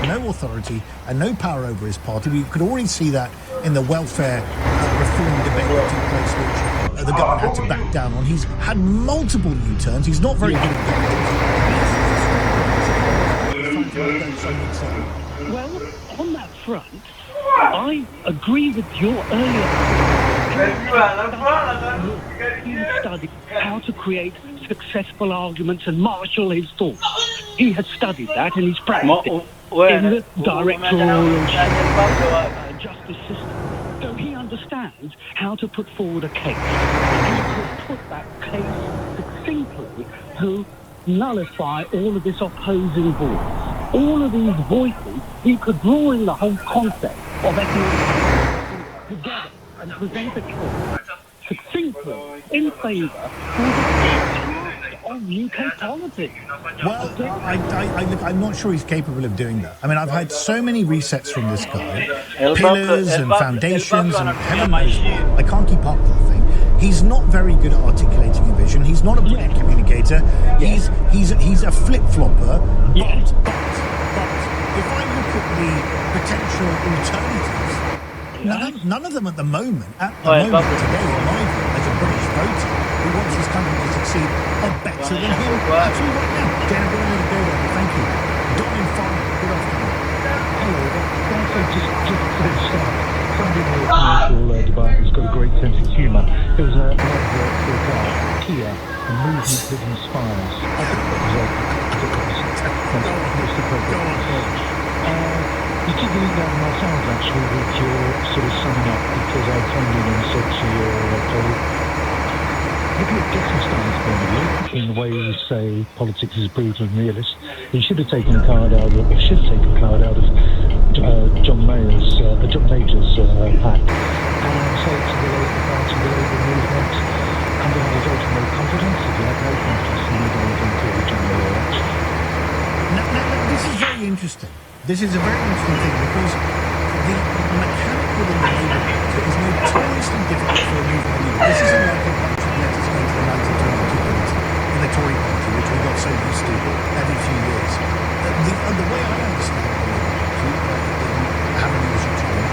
no authority and no power over his party. We could already see that in the welfare reform debate that took place, which the government had to back down on. He's had multiple U-turns. He's not very good at getting. Well, on that front, I agree with your earlier. He studied how to create successful arguments and marshal his thoughts. He had studied that and he's practiced it in the directorial justice system. So he understands how to put forward a case. He could put that case succinctly to nullify all of this opposing voice. All of these voices, he could draw in the whole concept of economic together and present a case succinctly in favour of UK politics. Well, I'm not sure he's capable of doing that. I mean, I've had so many resets from this guy, pillars and foundations and heaven knows what. I can't keep up with the thing. He's not very good at articulating a vision. He's not a brilliant communicator. He's a flip-flopper. But if I look at the potential alternatives, none of them at the moment, today, in my view, as a British voter who wants this country to succeed, are better than him. Actually, right now. Dan, I'm going to let it go there. Thank you. Don in Farnham, good afternoon. Hello. Just to start, somebody in the commercial debate has got a great sense of humour. There was an advert for a car, Kia, a movement that inspires. I think that was most appropriate. You took the link down myself, actually, with your sort of summing up, because I phoned in and said to your colleague, looking at Gessenstein's point of view, in the way you say politics is brutal and realist, he should have taken a card out of, or should have taken a card out of John Major's pack, and say to the Labour Party, the Labour movement, under my vote no confidence, if you have no confidence, you need anything to the general election. Now, this is very interesting. This is a very interesting thing because the mechanic within the Labour Party is notoriously difficult for a movement leader. This isn't like a bunch of letters going to the 1922 committee in the Tory party, which we got so used to every few years. The way I understand the Labour Party, having a leadership challenge,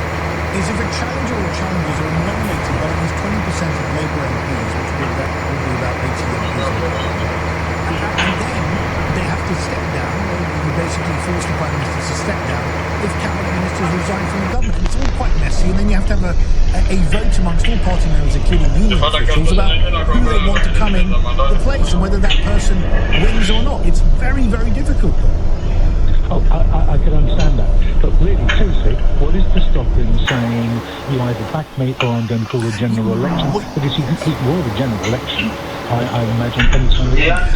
is if a challenger or challengers are nominated by at least 20% of Labour MPs, which will be about 80 MPs in the parliament, and then they have to step down, or you basically force the Prime Minister to step down if cabinet ministers resign from the government. It's all quite messy, and then you have to have a vote amongst all party members, including union officials, about who they want to come in the place and whether that person wins or not. It's very, very difficult. Oh, I can understand that. But really, seriously, what is to stop him saying, you either back me or I'm going to call a general election? Because he will the general election, I imagine, anytime.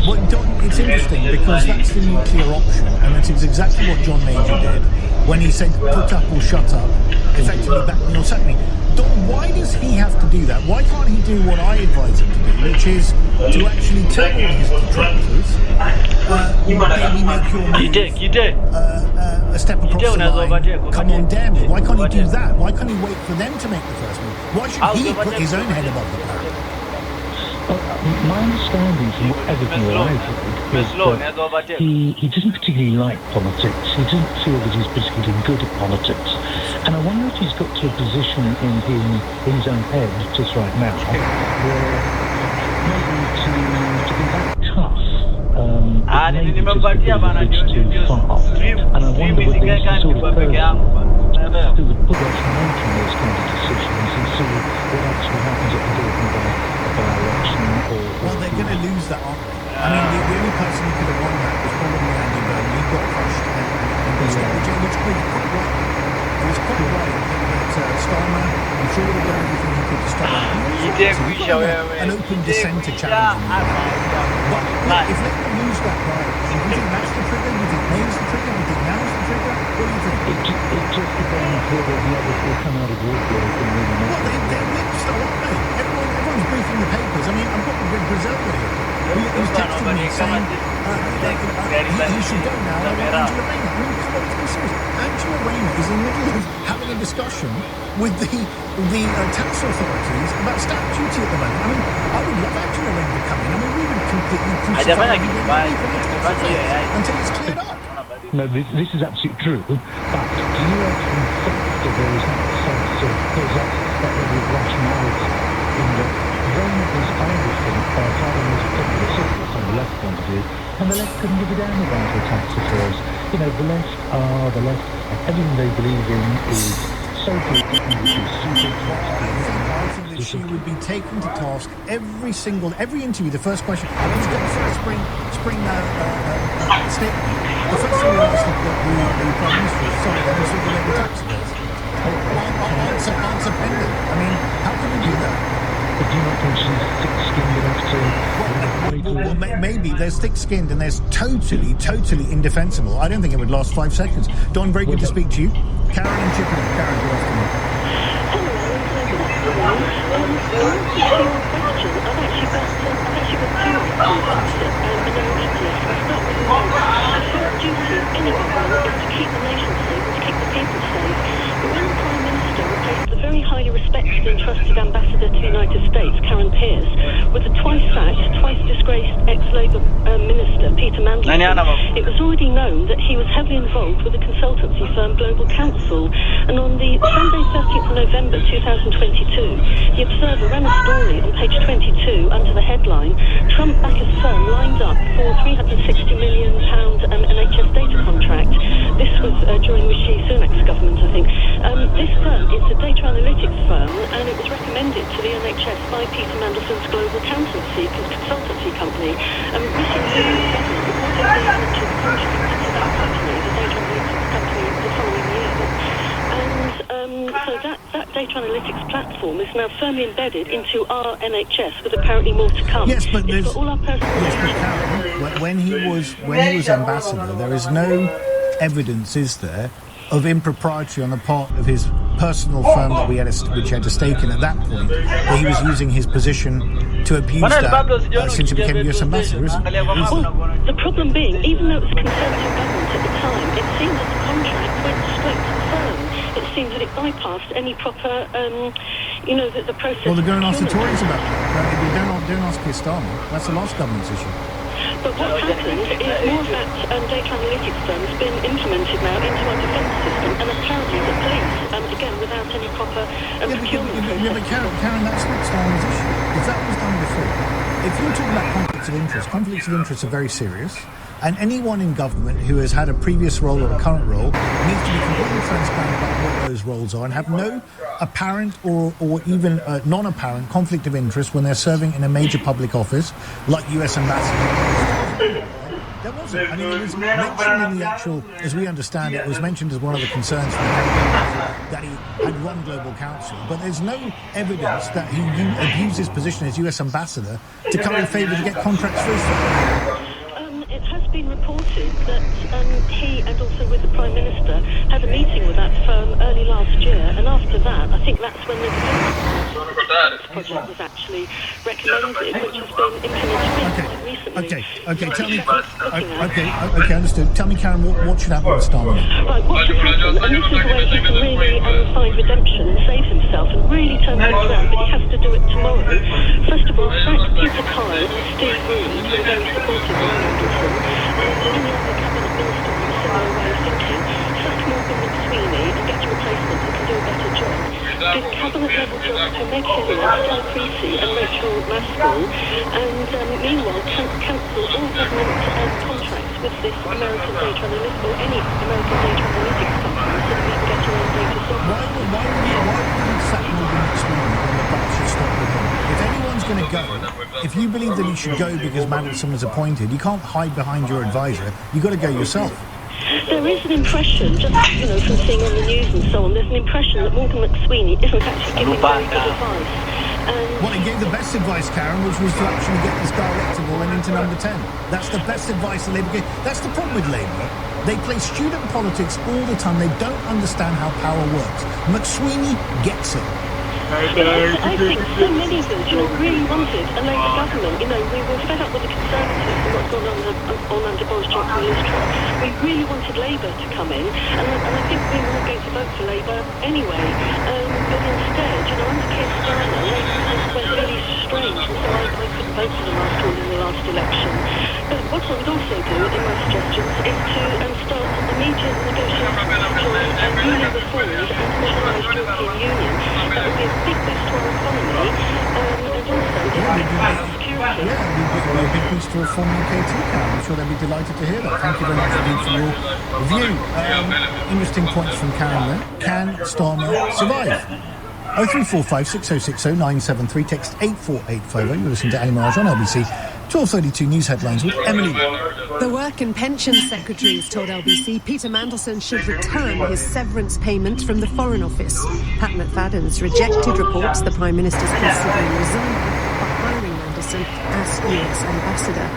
Well, it's interesting because that's the nuclear option, and that is exactly what John Major did when he said, put up or shut up, effectively back me or sack me. Don, why does he have to do that? Why can't he do what I advise him to do, which is to actually tell all his detractors, maybe make your move, a step across the line, come on, damn it. Why can't he do that? Why can't he wait for them to make the first move? Why should he put his own head above the parapet? My understanding from everything that I've heard is that he doesn't particularly like politics. He doesn't feel that he's particularly good at politics. And I wonder if he's got to a position in his own head just right now where maybe to be that tough maybe just a bit too far. And I wonder whether he's the sort of person who would put us making those kind of decisions and see what actually happens at the by-election. Well, they're going to lose that, aren't they? I mean, the only person who could have won that was probably Andy Byrne. He got crushed and got stuck with Jane, which was quite right. It was quite right that Starmer, I'm sure would have done everything he could to stop that. An open dissenter challenge. But if they lose that right, do you think that's the trigger? Do you think May's the trigger? Do you think now's the trigger? What do you think? It just depends whether the others will come out of woodwork and really make it. They're mixed, aren't they? Everyone's briefing the papers. I mean, I've got Brazil here. He's texting me saying he should go now. Angela Rayner. I mean, come on, let's be serious. Angela Rayner is in the middle of having a discussion with the tax authorities about stamp duty at the moment. I mean, I would love Angela Rayner to come in. I mean, we would completely crucify until it's cleared up. No, this is absolutely true. But do you actually think that there is that sense of, there's that level of rationality in that when these Irish travelling as a popular citizen from the left point of view, and the left couldn't give a damn about the tax affairs. You know, the left, everything they believe in is so-called technology, stupid. I think that she would be taken to task every interview. The first question, who's going to spring statement? The first thing we asked the Prime Minister is, sorry, I'm just looking at the tax affairs. Answer pending. I mean, how can we do that? But do you not think she's thick-skinned enough to... Well, maybe there's thick-skinned and there's totally indefensible. I don't think it would last 5 seconds. Don, very good to speak to you. Karen and Chippenham. Karen, good afternoon. The very highly respected and trusted ambassador to the United States, Karen Pierce, with the twice-sacked, twice-disgraced ex-Labour minister, Peter Mandelson. It was already known that he was heavily involved with the consultancy firm Global Counsel, and on the Sunday 13th of November 2022, The Observer ran a story on page 22 under the headline, Trump backers firm lined up for £360 million NHS data contract. This was during Rishi Sunak's government, I think. This firm is a data analytics firm, and it was recommended to the NHS by Peter Mandelson's global consultancy company. Rishi Sunak's government reportedly entered the contract to that company, the data analytics company, the following year. And so that data analytics platform is now firmly embedded into our NHS, with apparently more to come. Yes, but it's got all our personal Karen, when he was ambassador, there is no evidence, is there, of impropriety on the part of his personal firm that which had a stake in at that point, that he was using his position to abuse that since he became US ambassador, isn't it? Well, the problem being, even though it was a Conservative government at the time, it seemed that the contract went straight to the firm. It seemed that it bypassed any proper, the process. Well, they're going to ask the Tories about that. Don't ask Keir Starmer. That's the last government's issue. But what's happened is more of that data analytics firm has been implemented now into our defence system, and apparently the police, again, without any proper procurement process. But Karen, that's not Starmer's issue. If that was done before, if you're talking about conflicts of interest are very serious, and anyone in government who has had a previous role or a current role needs to be completely transparent about what those roles are and have no apparent or even non-apparent conflict of interest when they're serving in a major public office like US ambassador. There wasn't. I mean, it was mentioned in the actual, as we understand it was mentioned as one of the concerns from that he had run Global Counsel, but there's no evidence that he abused his position as US ambassador to curry favour to get contracts for his firm. It has been reported that he and also with the Prime Minister had a meeting with that firm early last year, and after that, I think that's when the project was actually recommended, which has been implemented recently. Okay, tell me. Okay, understood. Tell me, Karen, what should happen with Starmer? Right, what should happen, and this is the way he can really find redemption and save himself and really turn things around, but he has to do it tomorrow. First of all, sack Peter Kyle and Steve Reed, who are very supportive of Mandelson, and many other cabinet ministers with a similar way of thinking. Sack Morgan McSweeney and get a replacement who can do a better job. Give cabinet-level jobs to Meg Hilliard, Stella Creasy and Rachel Maskell, and meanwhile cancel all government contracts with this American data analytics or any American data analytics company so that we can get our own data software. Why would sack Morgan McSweeney when the buck should stop with him? If anyone's going to go, if you believe that he should go because Mandelson was appointed, you can't hide behind your advisor. You've got to go yourself. There is an impression, just from seeing on the news and so on, there's an impression that Morgan McSweeney isn't actually giving very good advice. Well, he gave the best advice, Karen, which was to actually get this guy electable and into number 10. That's the best advice that Labour gave. That's the problem with Labour. They play student politics all the time. They don't understand how power works. McSweeney gets it. I think so many of us, really wanted a Labour government. We were fed up with the Conservatives and what's gone on under Boris Johnson and Liz Truss. We really wanted Labour to come in, and I think we were all going to vote for Labour anyway. But instead, under Keir Starmer, Labour just went really strange, and so I couldn't voted for them after all in the last election. But what I would also do in my suggestions is to start immediate negotiations to join a newly reformed and modernised European Union. That would be a big boost to our economy and also security. Yeah, we'll be a big boost to reform UK too, Karen. I'm sure they'll be delighted to hear that. Thank you very much indeed for your review. Interesting points from Karen there. Can Starmer survive? 0345 6060 973, text 84850. You're listening to Ali Mirage on LBC. 12:32 news headlines with Emily. The Work and Pensions Secretary has told LBC Peter Mandelson should return his severance payment from the Foreign Office. Pat McFadden has rejected reports the Prime Minister's considering resigning for hiring Mandelson as US Ambassador.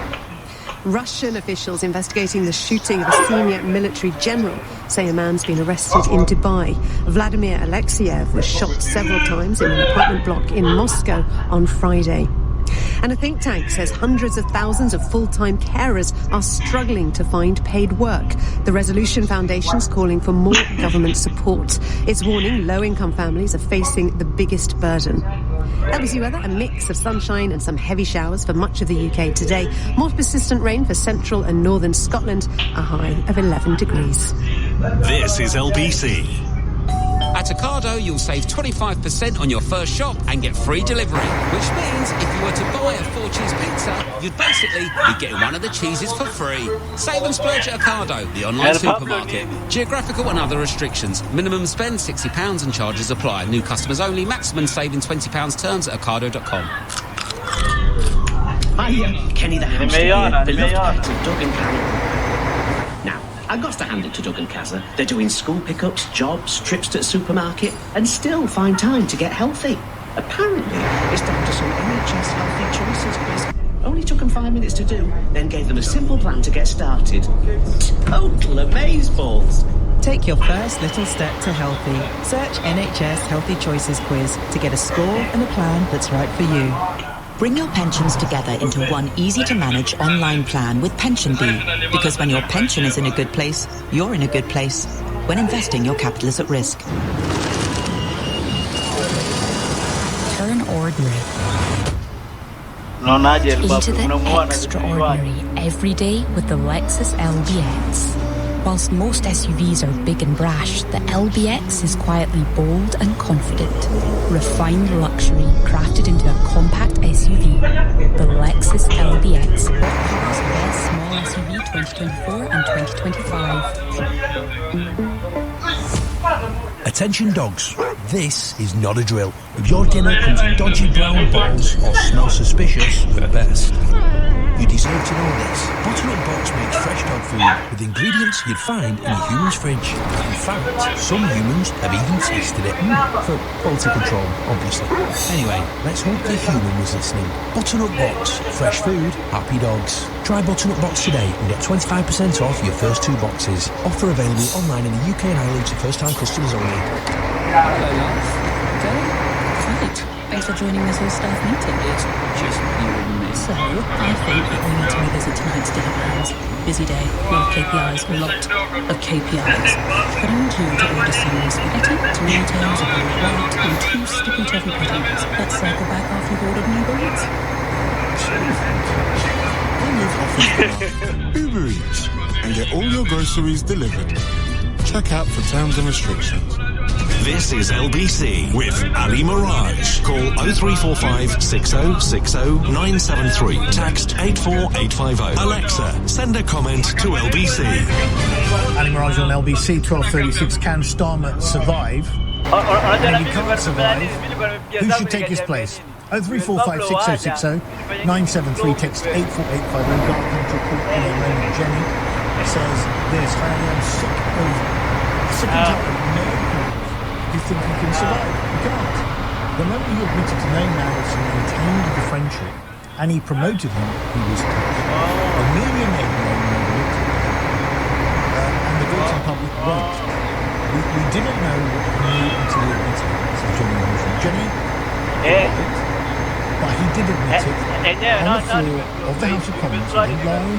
Russian officials investigating the shooting of a senior military general say a man's been arrested in Dubai. Vladimir Alexiev was shot several times in an apartment block in Moscow on Friday. And a think tank says hundreds of thousands of full-time carers are struggling to find paid work. The Resolution Foundation's calling for more government support. It's warning low-income families are facing the biggest burden. LBC weather, a mix of sunshine and some heavy showers for much of the UK today. More persistent rain for central and northern Scotland, a high of 11 degrees. This is LBC. At Ocado, you'll save 25% on your first shop and get free delivery, which means if you were to buy a 4-cheese pizza, you'd basically be getting one of the cheeses for free. Save and splurge at Ocado, the online supermarket. Geographical and other restrictions. Minimum spend £60 and charges apply. New customers only. Maximum saving £20 terms at ocado.com. Hi, Kenny the hamster here, beloved pet of Doug and Carol. Now, I've got to hand it to Doug and Kazza. They're doing school pickups, jobs, trips to the supermarket, and still find time to get healthy. Apparently, it's down to some NHS Healthy Choices quiz. Only took them 5 minutes to do, then gave them a simple plan to get started. Total amazeballs. Take your first little step to healthy. Search NHS Healthy Choices quiz to get a score and a plan that's right for you. Bring your pensions together into one easy-to-manage online plan with PensionBee. Because when your pension is in a good place, you're in a good place. When investing, your capital is at risk. Turn ordinary into the extraordinary every day with the Lexus LBX. Whilst most SUVs are big and brash, the LBX is quietly bold and confident. Refined luxury crafted into a compact SUV. The Lexus LBX. What cars best small SUV 2024 and 2025. Attention dogs, this is not a drill. If your dinner comes in dodgy brown bowls or smells suspicious, you're best. You deserve to know this. Bottom-up Box makes fresh dog food with ingredients you'd find in a human's fridge. In fact, some humans have even tested it. For quality control, obviously. Anyway, let's hope the human was listening. Button-up Box. Fresh food, happy dogs. Try Button-up Box today and get 25% off your first 2 boxes. Offer available online in the UK and Ireland to first-time customers only. Hello, love. Great. Thanks for joining this whole staff meeting. It's just you and me. So, I think that we need to revisit tonight's dinner plans. Busy day, a lot of KPIs, a lot of KPIs. But I need you to order some spaghetti, tomatoes, a bowl of white, and 2 sticky toffee puddings. Let's circle back after you've ordered new burgers. Uber Eats and get all your groceries delivered. Check out for terms and restrictions. This is LBC with Ali Mirage. Call 0345 6060 973. Text 84850. Alexa, send a comment to LBC. Ali Mirage on LBC, 12:36. Can Starmer survive? And if he can't survive, who should take his place? 0345 6060 973. Text 84850. We've got a country called Elaine. Jenny says this: I am sick and tired of you think you can survive. You can't. The moment he admitted to knowing Maris and maintained the friendship, and he promoted him, he was touched. Amelia made him and the votes in public won't. We didn't know what he knew until he admitted it, says Jenny Motion. Jenny, but he did admit it on the floor of the House of Commons. He didn't lie,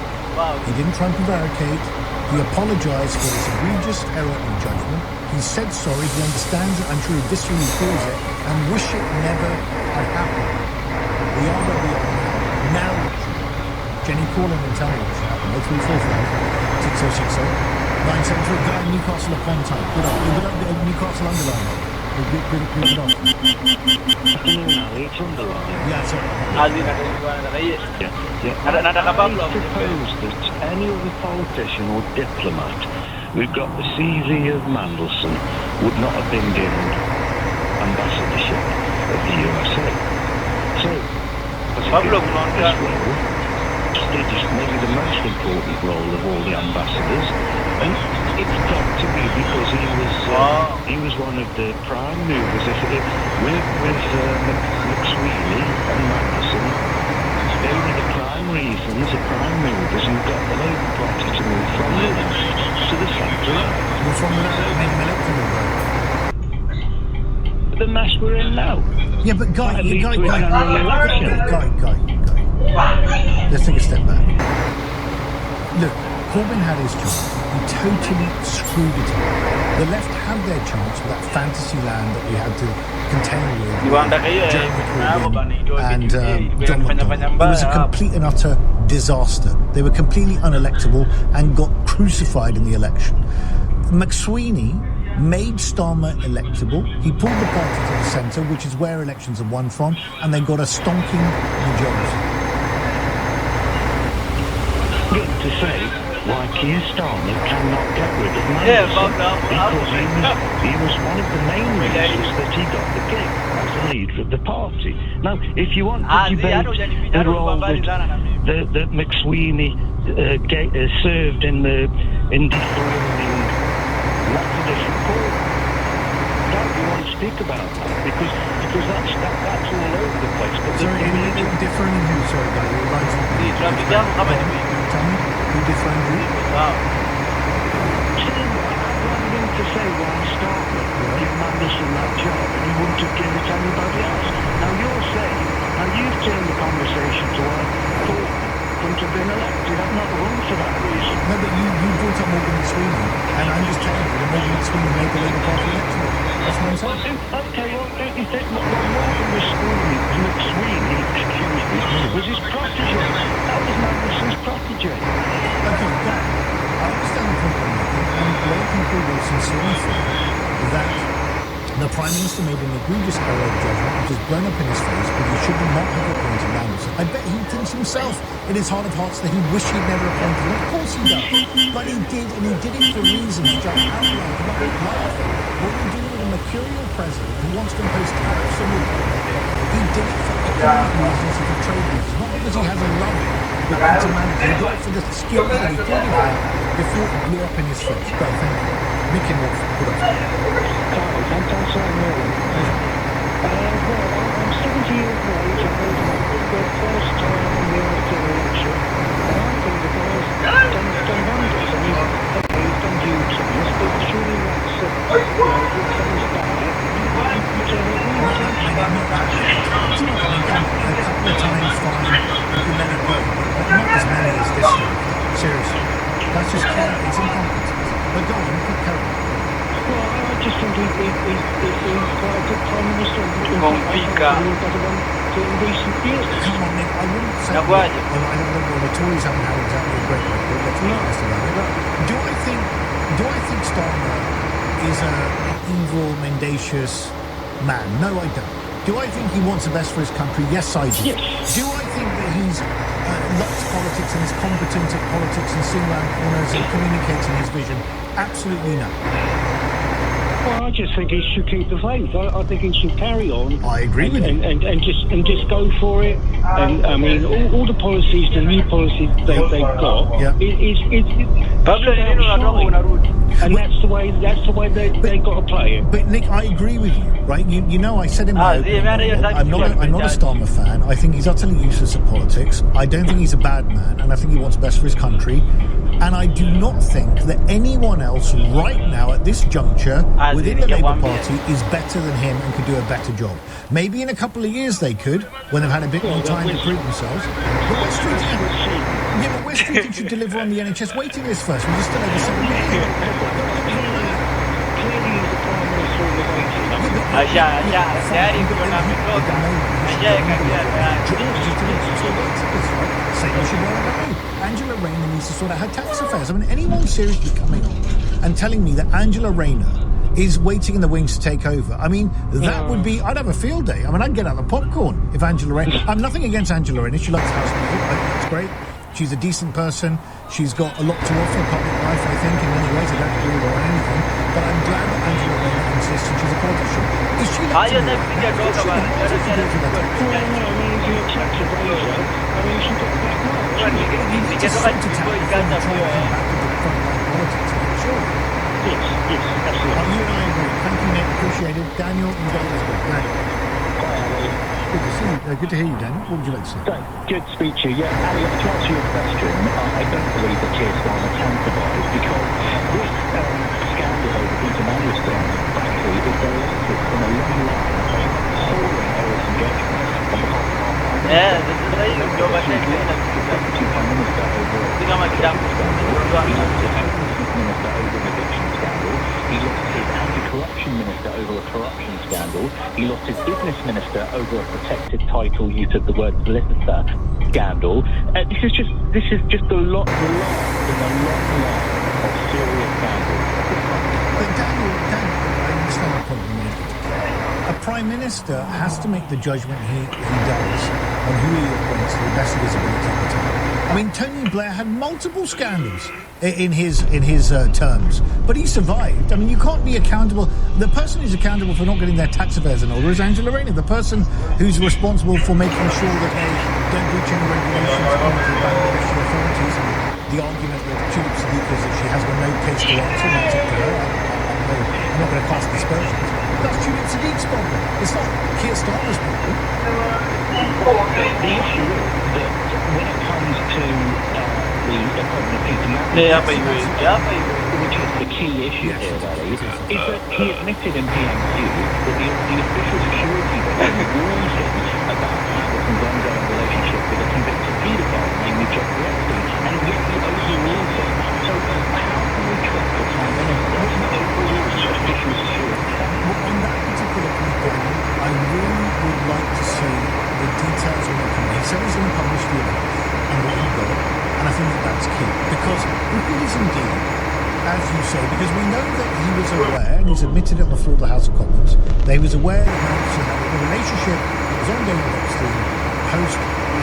he didn't try and prevaricate, he apologised for his egregious error in judgment. He said sorry, he understands it, I'm sure he viscerally feels it, and wish it never had happened. We are where we are now. We Now what should we do? Jenny, call in and tell me what's happened. 0345 6060 973. Guy in Newcastle upon time. Good up. Newcastle underline. Good off. It's underline. Yeah, sorry. I suppose that any other politician or diplomat, we've got the CV of Mandelson, would not have been given ambassadorship of the USA. So, prestigious, maybe the most important role of all the ambassadors, and it's got to be because he was one of the prime movers. With McSweeney and Mandelson, they were the prime reasons, the prime movers who got the Labour Party to move from the left to the centre. Well, from the left, made them electable. The mess we're in now. Yeah, but Guy. Let's take a step back. Look, Corbyn had his chance. He totally screwed it up. The left had their chance with that fantasy land that we had to contend with Jeremy Corbyn and John McDonnell. It was a complete and utter disaster. They were completely unelectable and got crucified in the election. McSweeney made Starmer electable. He pulled the party to the centre, which is where elections are won from, and they got a stonking majority. To say why Keir Starmer cannot get rid of Mandelson because he was one of the main reasons that he got the gig as the leader of the party. Now, if you want to debate the role that McSweeney served in dethroning lots of different courts, you want to speak about that because that's all over the place. But different who? Sorry, guy, your line's not. Tell me, who different who? To say why Starmer give Mandelson that job and he wouldn't have given it to anybody else. Now you've turned the conversation to why couldn't have been elected. I'm not wrong for that reason. No, but you brought up Morgan McSweeney, and I'm just telling you that Morgan McSweeney made the Labour Party electable. That's what I'm saying. Okay, well, don't you think Morgan McSweeney, was his protege? That was Mandelson's protege. Okay, I understand the point you're making, and a lot of people will sincerely feel that the Prime Minister made an egregious error of judgment, which is blown up in his face, but he should not have appointed Mandelson. I bet he thinks himself in his heart of hearts that he wished he'd never appointed him. Of course he does. But he did, and he did it for reasons which I outlined. What are you doing with a mercurial president who wants to impose tariffs on your He did it for economic reasons and for trade reasons, not because he has a love with Peter Mandelson. He did it for the skill that he thought he had before it blew up in his face. Go, thank you. Nick in Watford, good afternoon. I'm 70 years of age. I voted for the first time in the elected election. And I think the guy's done wonders. I mean, okay, he's done huge things, but surely that's things bad. A couple of times fine, you can let it go. But not as many as this year. Seriously. That's just it's incompetence. But go on, keep carrying. Well, I just think he's quite a good Prime Minister. In recent years. Come on, Nick, I wouldn't say... I don't know, the Tories haven't had exactly a great record, let's be honest about it. Do I think Starmer is an evil, mendacious man? No, I don't. Do I think he wants the best for his country? Yes, I do. Yes. Do I think that he's loves politics and is competent at politics and seeing around corners and communicating his vision? Absolutely no. Well, I just think he should keep the faith. I think he should carry on. I agree with you. And just go for it. And I mean, all the policies, the new policies they've got, and that's the way they got to play it. But Nick, I agree with you, right? You know, I said in my opening, I'm not a Starmer fan. I think he's utterly useless at politics. I don't think he's a bad man, and I think he wants best for his country. And I do not think that anyone else right now at this juncture within the Labour Party is better than him and could do a better job. Maybe in a couple of years they could, when they've had a bit more time to prove themselves. But West Streeting should deliver on the NHS waiting list first. We're just still over 7 million. Clearly he's the Prime Minister Angela Rayner needs to sort out her tax affairs. I mean, anyone seriously coming on and telling me that Angela Rayner is waiting in the wings to take over, I mean, that would be, I'd have a field day. I mean, I'd get out the popcorn if Angela Rayner, I'm nothing against Angela Rayner, she likes house music, I think it's great. She's a decent person. She's got a lot to offer public life, I think, in many ways. I don't agree with her on anything. But I'm glad that Angela Rayner insists that she's a politician. Is she like to do it? Yes, absolutely. You and I agree. Thank you, Nick. Appreciate it. Daniel, you got this good. Good to see you. Good to hear you, Daniel. What would you like to say? Good speech here. Yeah, Ali, to answer your question, I don't believe that Keir Starmer can survive because this scandal over Peter Mandelson, frankly, is the latest in a long line of appalling errors and judgments on behalf of our Prime Minister. Deputy Prime Minister over a eviction scandal. He lost his anti-corruption minister over a corruption scandal. He lost his business minister over a protected title use of the word solicitor scandal. This is just the lot in a long line of serious scandals. But Daniel, I understand the point you made. A prime minister has to make the judgment he does on who he appoints to the best of his ability at the time. I mean, Tony Blair had multiple scandals in his terms, but he survived. I mean, you can't be accountable. The person who's accountable for not getting their tax affairs in order is Angela Rayner. The person who's responsible for making sure that they don't breach any regulations of the Bangladeshi authorities. The argument that Tulip Siddiq is that she has got no case to answer, that's up to her. I'm not going to cast aspersions. That's Tulip Siddiq's problem. It's not Keir Starmer's problem. The issue is that when it comes to the appointment of Peter Mandelson, which is the key issue here, Valley, is that he admitted in PMQ that the official security body warned him about Manderson's ongoing relationship with a convicted paedophile, namely Jeffrey Epstein, and yet he overruled him. So how can we trust the Prime Minister to overrule official security? On that particular point, I really would like to see the details of what he said he's going to publish the event and what he got, and I think that's key. Because if it is indeed, as you say, because we know that he was aware, and he's admitted it on the floor of the House of Commons, that he was aware that Mandelson had a relationship that was ongoing with Epstein post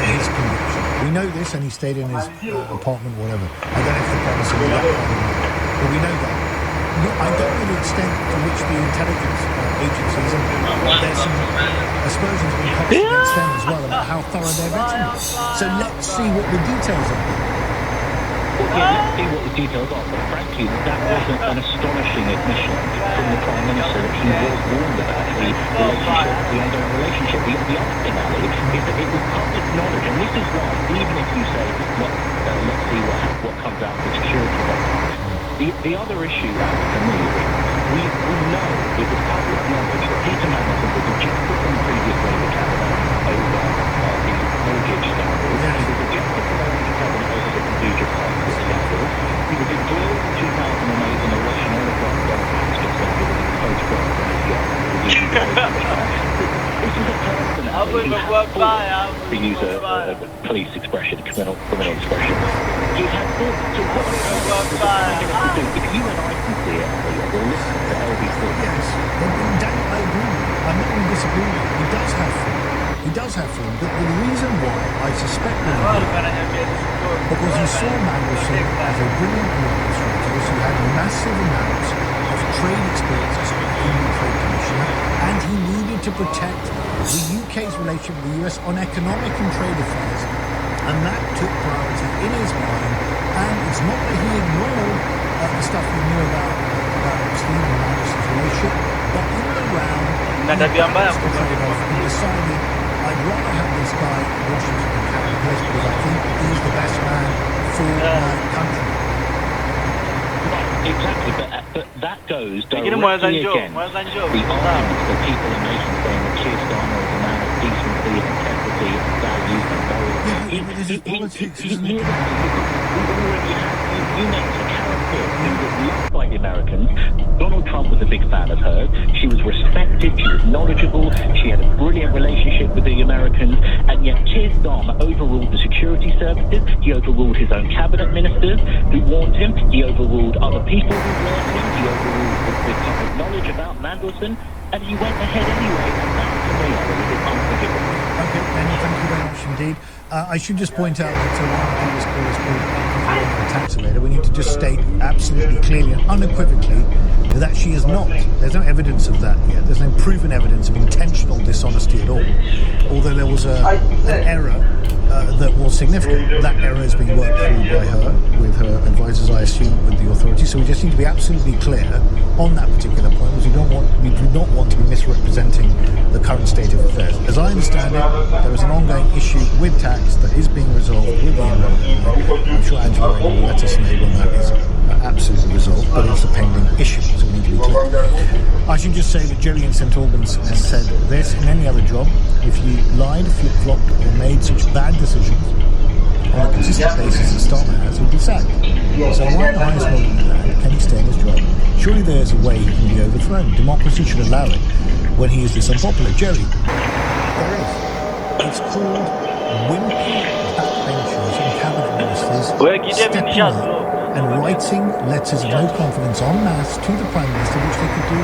his conviction. We know this, and he stayed in his apartment, whatever. I don't know if the promise of that, but we know that. I don't know the extent to which the intelligence agencies, and there's some aspersions being passed against them as well about how thorough their vetting is. So let's see what the details are. Well, yeah, let's see what the details are, but frankly, that wasn't an astonishing admission from the Prime Minister that he was warned about the relationship, the ongoing relationship. The other thing, Ali, is that it was public knowledge, and this is why, even if you say, well, let's see what comes out of the security body. The other issue for me is we know it was public knowledge that Peter Mandelson was ejected from the previous Labour cabinet over the mortgage scandal. He was ejected from the Labour cabinet over the Convoy passport scandal. He was embroiled in 2008 in the Russian oligarch Donald Pastor scandal with his photograph from his yacht. This is a person to use a police expression, criminal expression. He had thought to what do. If you and I can see it, we'll listen to LBC. Yes, Daniel, I agree with you. I'm not going to disagree with you. He does have film. He does have film. But the reason why I suspect that because you saw Mandelson as a brilliant administrator who had massive amounts of trade experience as an EU trade commissioner, and he needed to protect the UK's relationship with the US on economic and trade affairs, and that took priority in his mind. And it's not that he ignored the stuff we knew about Epstein and Mandelson's relationship, but in the round, he decided, I'd rather have this guy in Washington than Captain Place because I think he's the best man for my country. Exactly, but that goes directly against the arguments that people are making, saying that Keir Starmer is a man of decency, integrity, values and morals. You named a character who was loved by the Americans. Donald Trump was a big fan of her. She approachable. She had a brilliant relationship with the Americans, and yet Keir Starmer overruled the security services. He overruled his own cabinet ministers who warned him. He overruled other people who warned him. He overruled the public knowledge about Mandelson, and he went ahead anyway, and that, to me, is unforgivable. Okay, Benny, thank you very much indeed. I should just point out that one of the previous callers called the tax evader. We need to just state absolutely clearly and unequivocally that she is not. There's no evidence of that yet. There's no proven evidence of intentional dishonesty at all. Although there was an error that was significant. That error is being worked through by her, with her advisors, I assume, with the authorities. So we just need to be absolutely clear on that particular point, because we do not want to be misrepresenting the current state of affairs. As I understand it, there is an ongoing issue with tax that is being resolved with the MOD. I'm sure Angela will let us know when that is absolutely resolved, but it's a pending issue, so we need to be clear. I should just say that Jerry in St Albans has said this: in any other job, if you lied, flip-flopped, or made such bad decisions on a consistent basis as Starmer has, he'd be sacked. So why the highest level in the land can he stay in his job? Surely there's a way he can be overthrown. Democracy should allow it when he is this unpopular. Jerry, there is. It's called wimpy backbenchers and cabinet ministers stepping up and writing letters of no confidence en masse to the Prime Minister, which they could do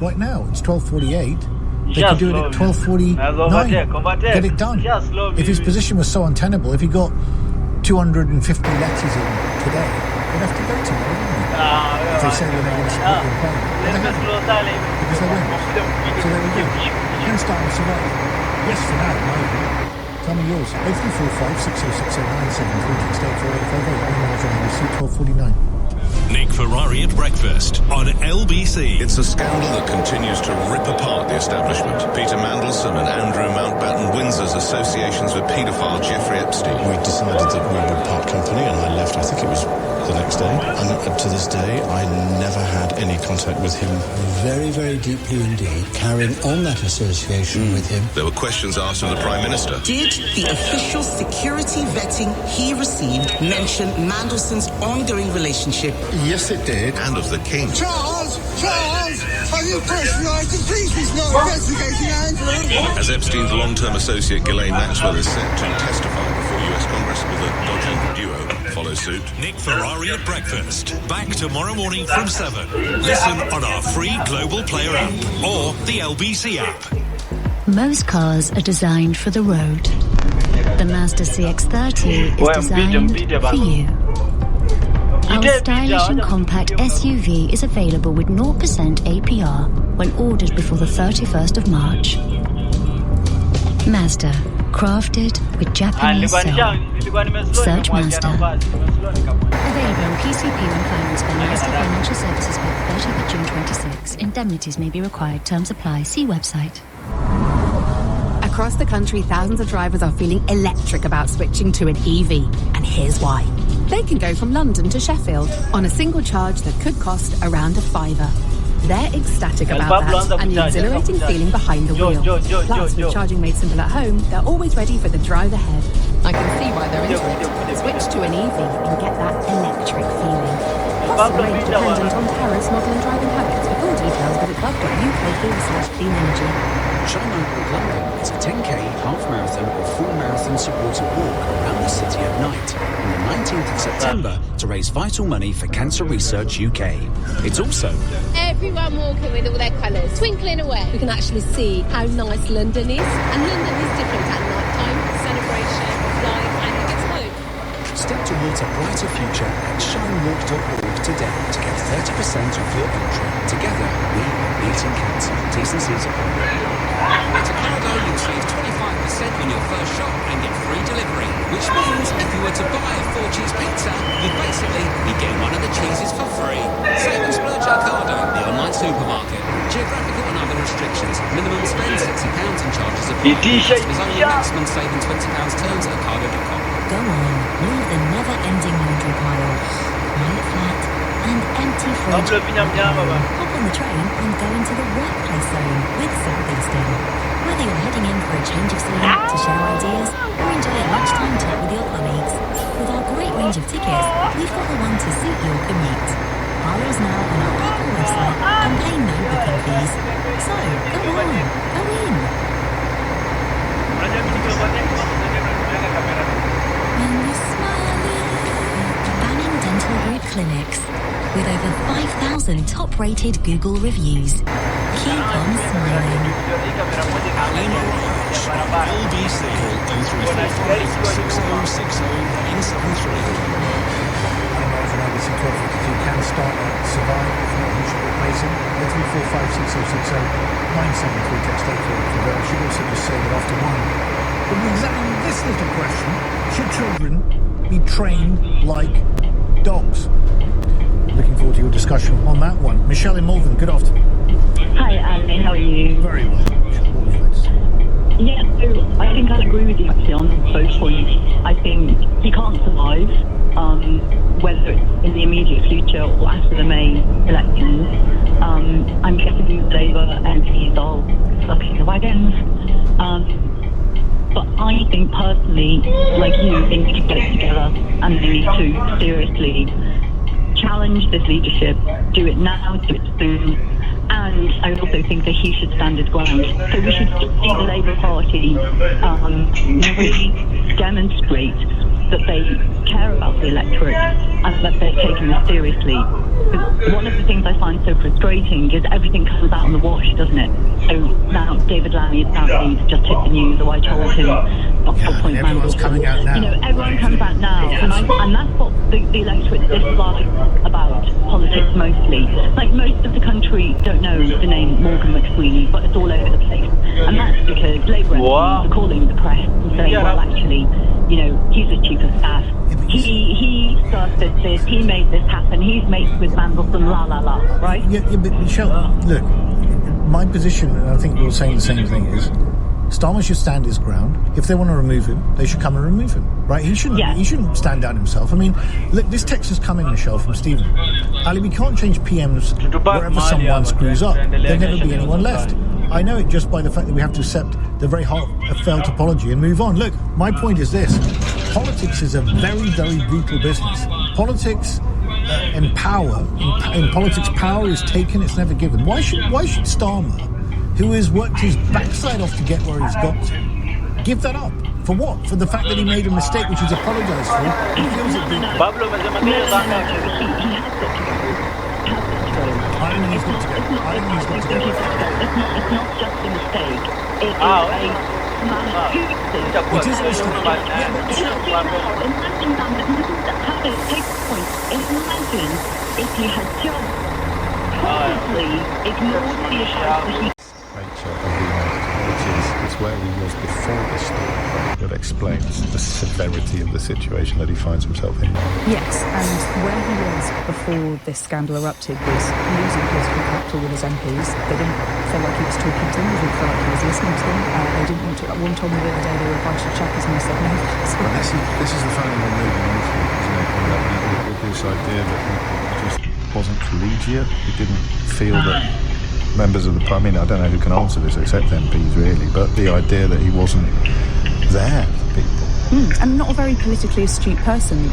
right now. It's 12:48. They could do it at 12:49. Get it done. If his position was so untenable, if he got 250 letters in today, they'd have to go tomorrow, wouldn't they? If they say they're not going to support him, but they haven't, because they won't. So there we go. Can start and survive. Yes, for now, my view. Tell me yours. 0345 6060 973 text 84858. I'm Martin ABC 1249. Nick Ferrari at breakfast on LBC. It's a scandal that continues to rip apart the establishment. Peter Mandelson and Andrew Mountbatten Windsor's associations with paedophile Jeffrey Epstein. We decided that we would part company, and I left, I think it was the next day. And to this day, I never had any contact with him. Very, very deeply indeed. Carrying on that association with him. There were questions asked of the Prime Minister. Did the official security vetting he received mention Mandelson's ongoing relationship? Yes, it did. And of the King. Charles, are you pressurised? The police is not investigating Andrew. As Epstein's long-term associate Ghislaine Maxwell is set to testify before US Congress with a dodgy duo follow suit. Nick Ferrari at breakfast. Back tomorrow morning from 7. Listen on our free Global Player app or the LBC app. Most cars are designed for the road. The Mazda CX-30 is designed for you. Our stylish and compact SUV is available with 0% APR when ordered before the 31st of March. Mazda, crafted with Japanese soul. Search Mazda. Available on PCP when financed by Mazda Financial Services by 30th of June 26. Indemnities may be required. Terms apply. See website. Across the country, thousands of drivers are feeling electric about switching to an EV. And here's why. They can go from London to Sheffield on a single charge that could cost around £5. They're ecstatic about that and the exhilarating feeling behind the wheel. Plus, with charging made simple at home, they're always ready for the drive ahead. I can see why they're into it. Switch to an EV and get that electric feeling. Plus, the range dependent on tariffs, model and driving habits. For full details, visit gov.uk/clean energy. Shine Light London is a 10k, half marathon or full marathon supported walk around the city at night on the 19th of September to raise vital money for Cancer Research UK. It's also everyone walking with all their colours, twinkling away. We can actually see how nice London is. And London is different at night time. Celebration, life, and it gets home. Step towards a brighter future at shinewalk.org today to get 30% off your entry. Together, we are beating cancer. T's and C's apply. At Ocado, you'll save 25% on your first shop and get free delivery, which means if you were to buy a 4-cheese pizza, you'd basically be getting one of the cheeses for free. Save and splurge at Ocado, the online supermarket. Geographical and other restrictions. Minimum spend £60 and charges apply. Customers only. Maximum saving £20 terms at ocado.com. Go on, leave the never-ending laundry pile. Quiet flat and empty fridge. Hop on the train and go into the workplace zone with Southeastern. Whether you're heading in for a change of scene, to share ideas, or enjoy a lunchtime chat with your colleagues, with our great range of tickets, we've got the one to suit your commute. Hire us now on our Apple website and pay no booking fees. So, come on, go in. When you're smiling. Banning Dental Group Clinics. With over 5,000 top-rated Google reviews. Keep on smiling. LBC. Call 0345 6060 973. You can start Survive, if not, who should replace him? 0345 6060 973. Text 844. I should also just say that after one, when we examine this little question, should children be trained like dogs? Looking forward to your discussion on that one. Michelle in Malvern, good afternoon. Hi, Andy, how are you? Very well. What would you like to say? Yeah, so I think I agree with you actually on both points. I think he can't survive, whether it's in the immediate future or after the May elections. I'm guessing Labour MPs are circling the wagons. But I think personally, like you, they need to get it together and they need to seriously challenge this leadership, do it now, do it soon, and I also think that he should stand his ground. So we should see the Labour Party really demonstrate that they care about the electorate and that they're taking this seriously. Because one of the things I find so frustrating is everything comes out on the wash, doesn't it? So now David Lammy apparently just hit the news, or I told him everyone's coming out now. You know, everyone comes out now, and that's what the electorate dislike about politics mostly. Like, most of the country don't know the name Morgan McSweeney, but it's all over the place. And that's because Labour MPs are calling the press and saying, well, actually, you know, he's the chief of staff. He started this, he made this happen, he's mates with Mandelson, la la la, right? Yeah, but Michelle, look, my position, and I think you're saying the same thing, is Starmer should stand his ground. If they want to remove him, they should come and remove him, right? He shouldn't stand down himself. I mean, look, this text has come in, Michelle, from Stephen. Ali, we can't change PMs wherever someone screws up. There'll never be anyone left. I know it just by the fact that we have to accept the very heartfelt apology and move on. Look, my point is this. Politics is a very, very brutal business. Politics and power, in politics, power is taken, it's never given. Why should Starmer, who has worked his backside off to get where he's got to, give that up? For what? For the fact that he made a mistake, which he's apologised for? He feels it deeply. I don't think he's got to go. It's not just a mistake. It is a manic It is a mistake. Imagine if he had just probably ignored the advice that he... It's where he was before this story that explains the severity of the situation that he finds himself in. Yes, and where he was before this scandal erupted was losing political capital with his MPs. They didn't feel like he was talking to them, they didn't feel like he was listening to them. They didn't want to... One told me the other day they were invited to checkers and they said no. This is the fundamental movement, isn't it? With this idea that he just wasn't collegiate. He didn't feel that members of the I mean, I don't know who can answer this except MPs really, but the idea that he wasn't there for people. And not a very politically astute person.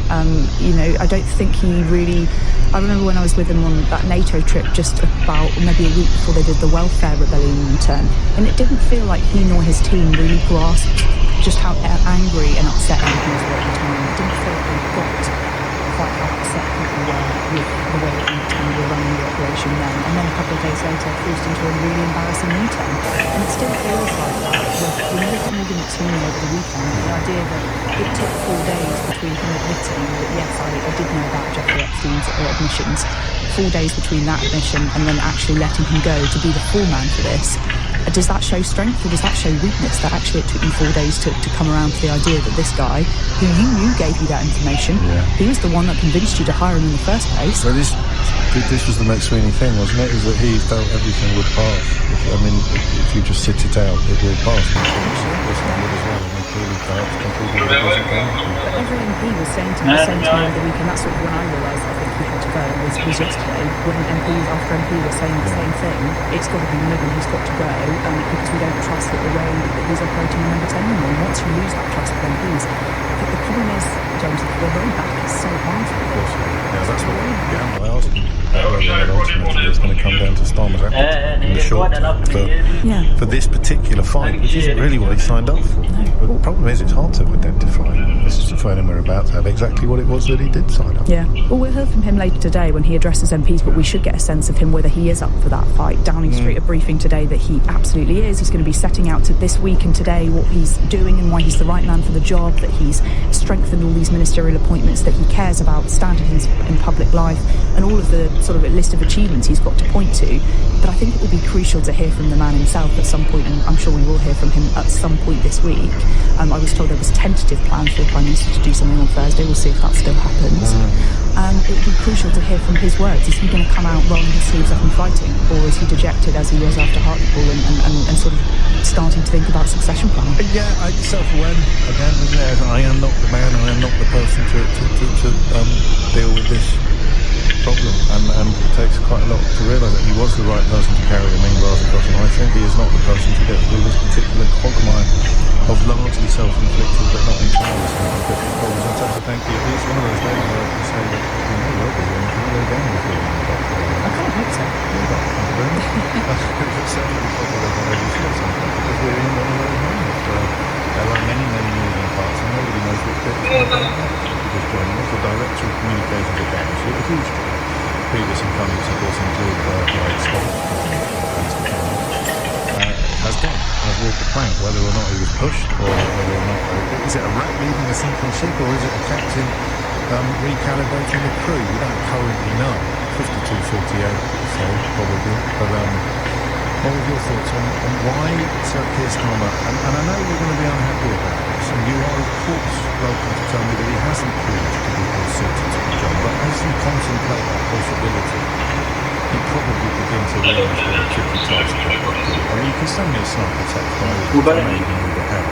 You know, I don't think he really... I remember when I was with him on that NATO trip just about maybe a week before they did the welfare rebellion in turn, and it didn't feel like he nor his team really grasped just how angry and upset MPs were at the time. It didn't feel like they got quite how upset people were with the way that we were running the operation then. And then a couple of days later, forced into a really embarrassing U-turn. And it still feels like that. When we looked at Morgan McSweeney over the weekend, the idea that it took 4 days between him admitting that, yes, I did know about Jeffrey Epstein's admissions, 4 days between that admission and then actually letting him go to be the foreman for this. Does that show strength or does that show weakness? That actually it took you 4 days to come around to the idea that this guy, who you knew gave you that information, he was the one that convinced you to hire him in the first place. So this was the McSweeney thing, wasn't it? Is that he felt everything would pass. I mean, if you just sit it out, it will pass. It would as well. clearly perhaps concluded that it wasn't going to. But every MP was saying to me the same to me over the weekend. That's sort of when I realised I think he had to go. Was yesterday when MPs after MP were saying the same thing. It's got to be Niven who's got to go because we don't trust that the way that he's operating in Number 10 anymore. And once you lose that trust with MPs, the problem is, James, the road back is so hard for them. Yeah, that's what I asked him. Whether that ultimately is going to come down to Starmer's appetite in the short term for this particular fight, which isn't really what he signed up for. But the problem is, it's hard to identify. This is the phone we're about to have exactly what it was that he did sign up. Yeah. Well, we'll hear from him later today when he addresses MPs, but we should get a sense of him whether he is up for that fight. Downing Street are briefing today that he absolutely is. He's going to be setting out to this week and today what he's doing and why he's the right man for the job, that he's strengthened all these ministerial appointments, that he cares about standards in public life, and all of the sort of a list of achievements he's got to point to. But I think it will be crucial to hear from the man himself at some point, and I'm sure we will hear from him at some point this week. I was told there was tentative plans for the Prime Minister to do something on Thursday. We'll see if that still happens. It will be crucial to hear from his words. Is he going to come out rolling his sleeves up and fighting, or is he dejected as he was after Hartlepool and sort of starting to think about succession planning? Yeah, self-aware again, isn't it? I am not the man, I am not the person to deal with this problem, and it takes quite a lot to realise that he was the right person to carry the main bars across, and I think he is not the person to get through this particular quagmire of largely self-inflicted but not entirely self-inflicted problems. And so thank you. It's one of those days where I can say that you may well be going to go down with it. I can't hope so. It's certainly probably not going to feel something because we're in one of those moments where there are many moving parts and nobody knows which bit is going to happen. Because joining us, the Director of Communications at Downing Street, a huge job. Previous incumbents, of course, include Mike Scott, has gone, has walked the plank, whether or not he was pushed, or whether or not, is it a rat leading a sinking ship, or is it a captain recalibrating the crew? We don't currently know. 52-48, so probably. But what were your thoughts on why Sir Keir Starmer, and I know you're going to be unhappy about this, and you are of course welcome to tell me that he hasn't proved to be well suited to the job, but as you contemplate that possibility, you probably begin to realise what a tricky task that would be. I mean, you can send me a sample text by I may even read it out.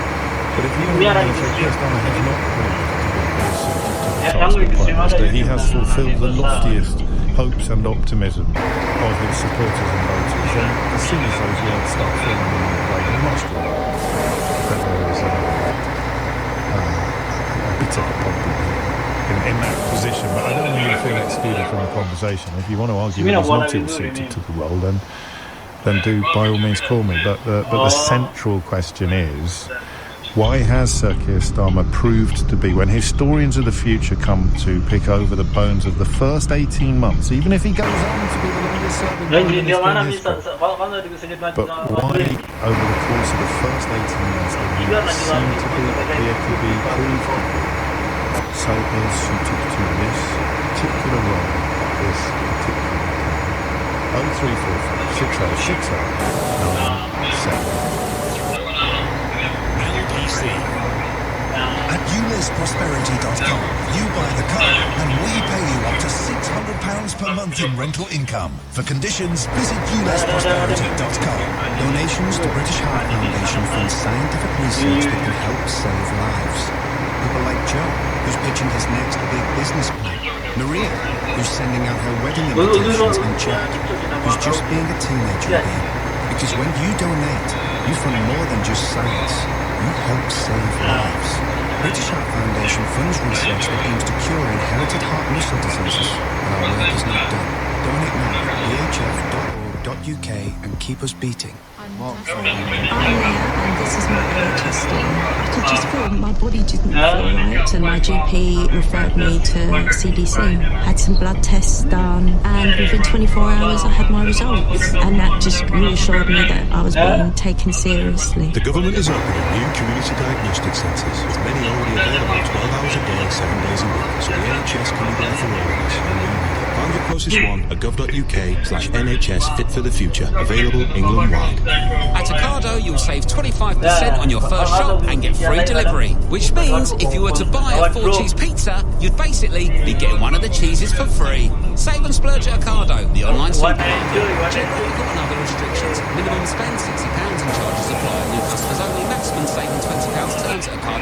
But if you want to say Keir Starmer has not proved to be well suited to the task of Prime Minister, he has fulfilled the loftiest hopes and optimism of his supporters and voters, and as soon as those words start filling in your brain, you must realise that there is a bit of a problem in that position. But I don't want you to feel excluded from the conversation. If you want to argue that he's not ill-suited to the role, then do by all means call me. But the central question is, why has Sir Keir Starmer proved to be, when historians of the future come to pick over the bones of the first 18 months, even if he goes on to be the longest serving Prime Minister in history, but why over the course of the first 18 months did he seem to be appear to be proved to be so ill-suited to this particular role, this particular time? 0345 60 60 97. At ULISProsperity.com, you buy the car and we pay you up to £600 per month in rental income. For conditions, visit ULISProsperity.com. Donations to British Heart Foundation fund scientific research that can help save lives. People like Joe, who's pitching his next big business plan. Maria, who's sending out her wedding invitations, and Chad, who's just being a teenager again. Because when you donate, you fund more than just science. You help save lives. British Heart Foundation funds research that aims to cure inherited heart muscle diseases. And our work is not done. Donate now at ehf.org.uk and keep us beating. I'm Leah, and this is my NHS scheme. I could just feel my body didn't feel right, and my GP referred me to CDC. Had some blood tests done, and within 24 hours I had my results, and that just reassured me that I was being taken seriously. The government is opening new community diagnostic centres, with many already available 12 hours a day, 7 days a week, so the NHS can be there for all of us when we need it. Find your closest one at gov.uk/NHS Fit for the Future. Available England-wide. At Ocado, you'll save 25% on your first shop and get free delivery, which means if you were to buy a 4-cheese pizza, you'd basically be getting one of the cheeses for free. Save and splurge at Ocado, the online supermarket. Geographical and other restrictions. Minimum spend £60 and charges apply. New customers only. Maximum saving £20. Terms at Ocado.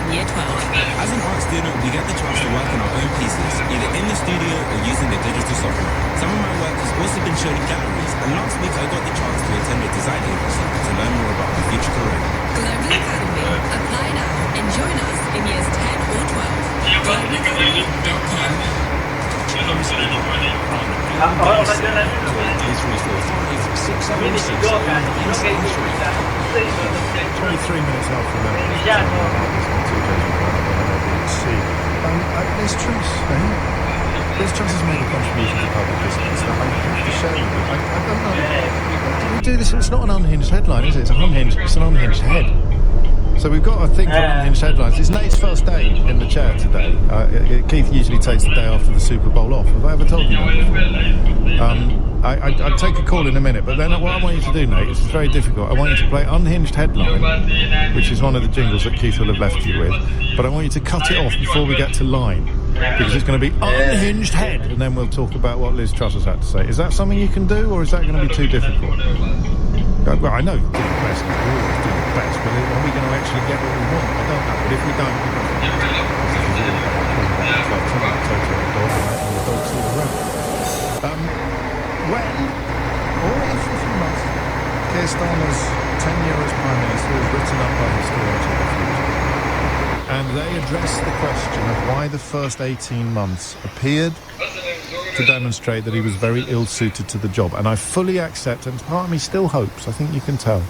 Year 12. As an art student, we get the chance to work on our own pieces, either in the studio or using the digital software. Some of my work has also been shown in galleries, and last week I got the chance to attend a design agency to learn more about my future career. Global Academy. Apply now and join us in years 10 or 12. globalacademy.com. 23 minutes after that. Liz Truss, Liz Truss has made a contribution to public business that I have to share with you. I don't know. We do this, it's not an unhinged headline, is it? It's an unhinged head. So we've got a thing for unhinged headlines. It's Nate's first day in the chair today. Keith usually takes the day after the Super Bowl off. Have I ever told you that before? I'd take a call in a minute, but then what I want you to do, Nate, is very difficult. I want you to play Unhinged Headline, which is one of the jingles that Keith will have left you with, but I want you to cut it off before we get to line, because it's going to be Unhinged Head, and then we'll talk about what Liz Truss has had to say. Is that something you can do, or is that going to be too difficult? Well, I know you're doing the best, we're always doing the best, but are we going to actually get what we want? I don't know, but if we don't, we're going to when, or if a few months, Keir Starmer's tenure as Prime Minister is written up by historians of the future. And they address the question of why the first 18 months appeared to demonstrate that he was very ill-suited to the job. And I fully accept, and part of me still hopes, I think you can tell,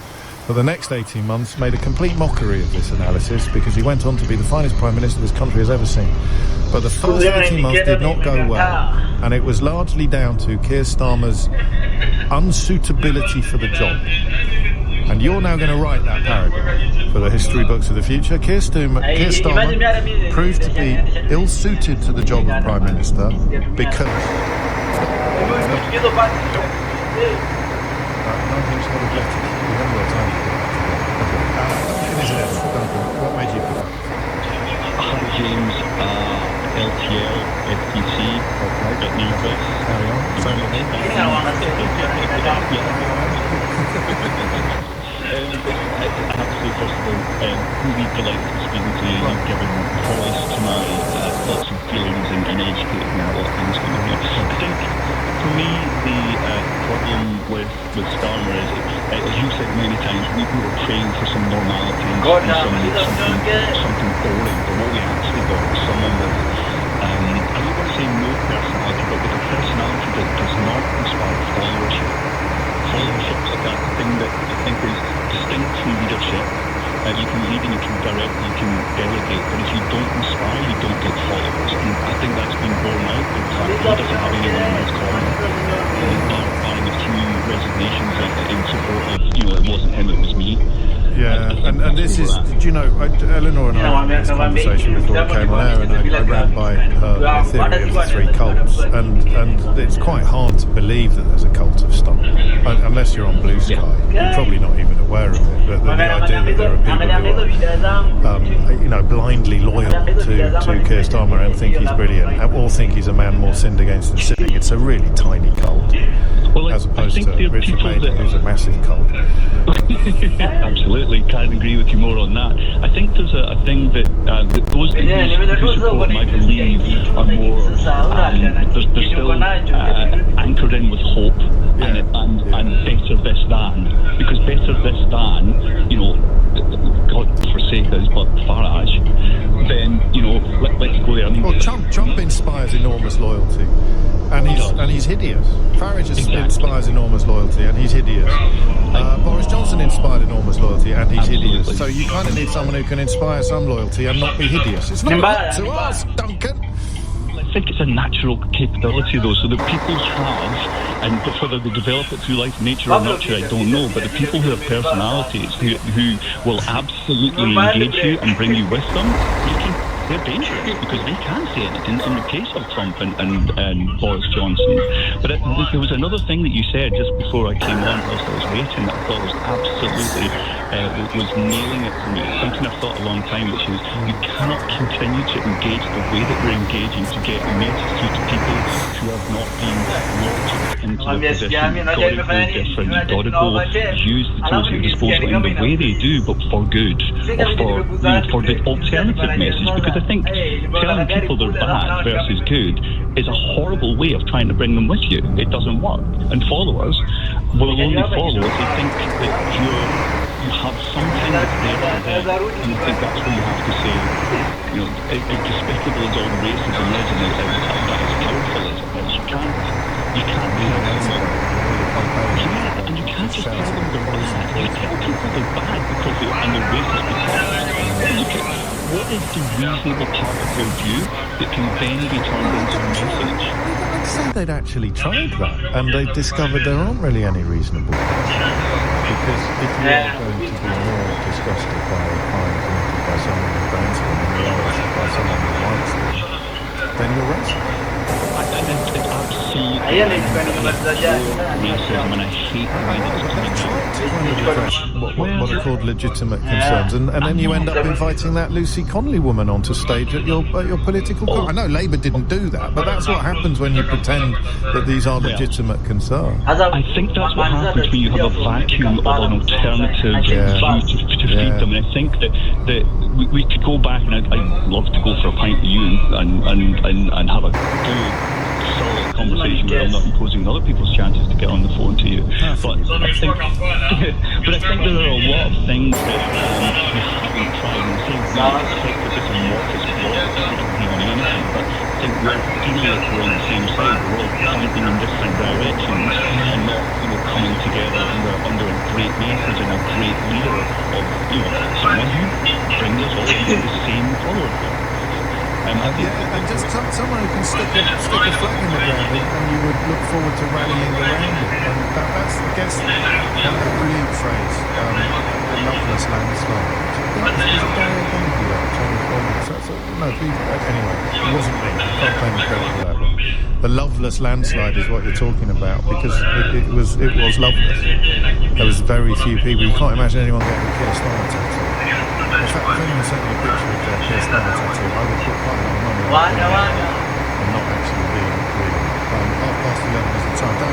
that the next 18 months made a complete mockery of this analysis, because he went on to be the finest Prime Minister this country has ever seen. But the first 18 months did not go well, and it was largely down to Keir Starmer's unsuitability for the job. And you're now going to write that paragraph for the history books of the future. Keir Starmer proved to be ill-suited to the job of Prime Minister because... What made you put that? Hi James, LTL, FTC, at Newbus. Carry on. I have to say, first of all, really delighted to speak to you. You've given voice to my thoughts and feelings and educated me on a lot of things coming here. I think, for me, the problem with Starmer is, as you said many times, we were praying for some normality and something boring, but what we actually got was someone with, I don't want to say no personality, but with a personality that does not inspire followership. Followership is like a thing that I think is distinct from leadership. You can lead and you can direct, you can delegate, but if you don't inspire, you don't get followers. And I think that's been borne out in the fact that he doesn't have anyone in his corner. Barring a few resignations in support of, it wasn't him, it was me. Yeah, and this is, do you know, Eleanor and I had this conversation before we came on air, and I ran by her theory of the three cults, and it's quite hard to believe that there's a cult of Starmer, unless you're on Blue Sky. You're probably not even aware of it, but the idea that there are people who are, blindly loyal to Keir Starmer and think he's brilliant, or think he's a man more sinned against than sinning, it's a really tiny cult. Well, as opposed to Richard Maiden, who's a massive cult. Absolutely, can't agree with you more on that. I think there's a thing that those who support my belief are more, they're still anchored in with hope and better this than, because better this than, God forsake us, but Farage, then, let's go there. Well, Trump inspires enormous loyalty. And he's hideous. Farage inspires enormous loyalty, and he's hideous. Boris Johnson inspired enormous loyalty, and he's hideous. So you kind of need someone who can inspire some loyalty and not be hideous. It's not up to us, Duncan. I think it's a natural capability, though, so that people have, and whether they develop it through life, nature or nurture, I don't know, but the people who have personalities, who will absolutely engage you and bring you with them, they're dangerous because they can't say anything in the case of Trump and Boris Johnson. But there was another thing that you said just before I came on whilst I was waiting that I thought was absolutely was nailing it for me. It's something I've thought a long time, which is you cannot continue to engage the way that we're engaging to get a message through to people who have not been launched into the position. You've got to go different. You've got to go use the tools at your disposal in the way they do, but for good, or for the alternative message. Because I think telling people they're bad versus good is a horrible way of trying to bring them with you. It doesn't work. And followers will only follow if they think that you have something that's there for them. And I think that's where you have to say, as despicable as all the racism is, and that as powerful as it is, you can't tell them. And you can't just tell them they're bad. You tell people they're bad because they're racist because what is the reasonable part of their view that can then be turned into a message? I'd say they'd actually tried that, and they discovered there aren't really any reasonable ones. Because if you are going to be more disgusted by a crime committed by someone who owns them than you are by someone who likes them, then you're racist. Racism, and I hate the way that it's coming out. What are called legitimate concerns, and then you end up inviting that Lucy Connolly woman onto stage at your political. I know Labour didn't do that, but that's what happens when you pretend that these are legitimate concerns. I think that's what happens when you have a vacuum of an alternative view to feed them. And I think that we could go back, and I'd love to go for a pint with you and have a good solid conversation where I'm not imposing other people's chances to get on the phone to you. But I think there are a lot of things that we haven't tried. And I think that this amorphous block doesn't even mean anything, but I think we're feeling like we're on the same side. We're all pointing in different directions and not coming together under a great message and a great leader of someone who brings us all into the same follower. And just someone who can stick a flag in the ground, and you would look forward to rallying around it. And that's, I guess, a brilliant phrase, a loveless landslide. Anyway, it wasn't me. I can't claim the credit for that one. The loveless landslide is what you're talking about, because it was loveless. There was very few people. You can't imagine anyone getting a Keir Starmer tattoo. In fact, if anyone sent me a picture of their Keir Starmer tattoo, I would put quite a lot of money on it and not actually being real. 11:30 is the time. That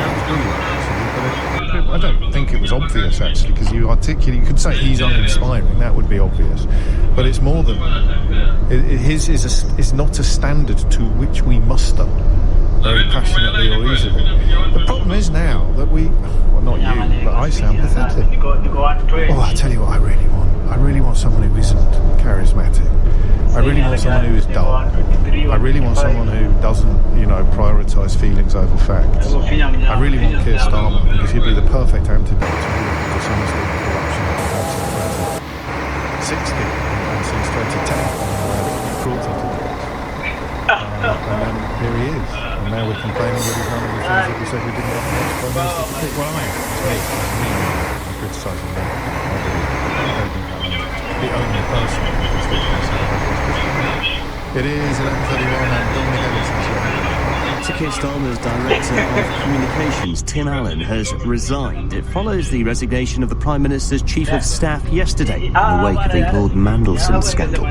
was brilliant, actually. But I don't think it was obvious, actually, because you could say he's uninspiring. That would be obvious. But it's more than his is not a standard to which we muster very passionately or easily. The problem is now that not you, but I sound pathetic. Oh, I tell you what I really want. I really want someone who isn't charismatic. I really want someone who is dull. I really want someone who doesn't, prioritise feelings over facts. I really want Keir Starmer, because he'd be the perfect antidote to some of the corruption that we've had since 2060 and since 2010, cruelty to the and then here he is. And now we're complaining that he's one of the things that we said we didn't want the next Prime Minister to pick. Well, I'm criticising that. The only person in the constituency that has this criticism. It is 11:31 and Dominic Ellison's Sir Keir Starmer's Director of Communications, Tim Allen, has resigned. It follows the resignation of the Prime Minister's Chief of Staff yesterday in the wake of the Lord Mandelson scandal.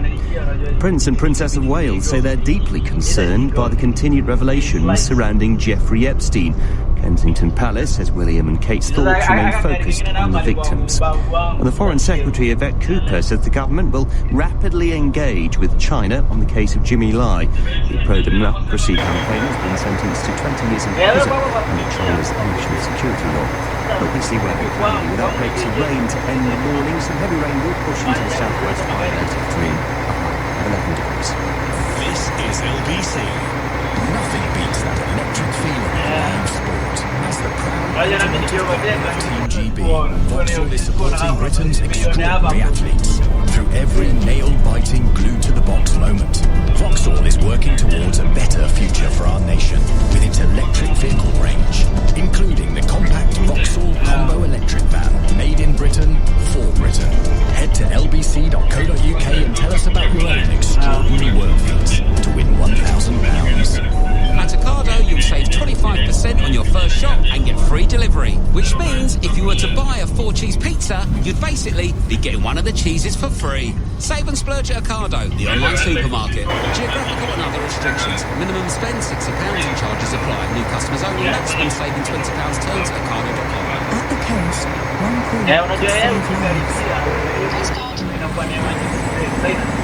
Prince and Princess of Wales say they're deeply concerned by the continued revelations surrounding Jeffrey Epstein. Kensington Palace says William and Kate's thoughts remain focused on the victims. And the Foreign Secretary, Yvette Cooper, says the government will rapidly engage with China on the case of Jimmy Lai. The pro-democracy campaign has been sentenced to 20 years in prison under China's national security law. But we see weather cloudy with outbreaks of rain to end the morning. Some heavy rain will push into the southwest by late afternoon, a high of 11 degrees. This is LBC. Nothing beats that electric feeling of live sport. As the proud automotive partner of Team GB, Vauxhall is supporting Britain's extraordinary athletes through every nail-biting, glued-to-the-box moment. Vauxhall is working towards a better future for our nation with its electric vehicle range, including the compact Vauxhall Combo electric van, made in Britain for Britain. Head to lbc.co.uk and tell us about your own extraordinary work feats to win £1,000. At Ocado, you'll save 25% on your first shop and get free delivery, which means If you were to buy a 4-cheese pizza, you'd basically be getting one of the cheeses for free. Save and splurge at Ocado, the online supermarket. Geographical and other restrictions. Minimum spend £60 and charges apply. New customers only. Maximum saving £20. Terms at ocado.com. At the coast, one call could save lives.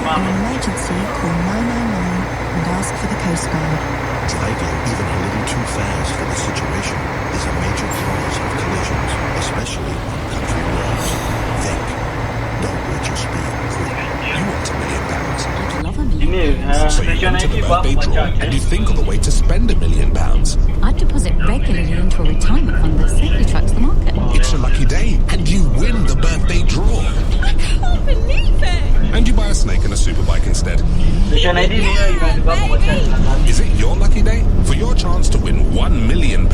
An emergency, call 999 and ask for the Coast Guard. Driving even a little too fast for the situation is a major cause of collisions, especially on country roads. Think. Don't let your speed creep. You want £1 million. I'd love $1 million. So you enter the birthday draw and you think of the way to spend £1 million. I'd deposit regularly into a retirement fund that safely tracks the market. It's a lucky day and you win the birthday draw. I can't believe it! And you buy a snake and a superbike instead. Is it your lucky day? For your chance to win £1 million,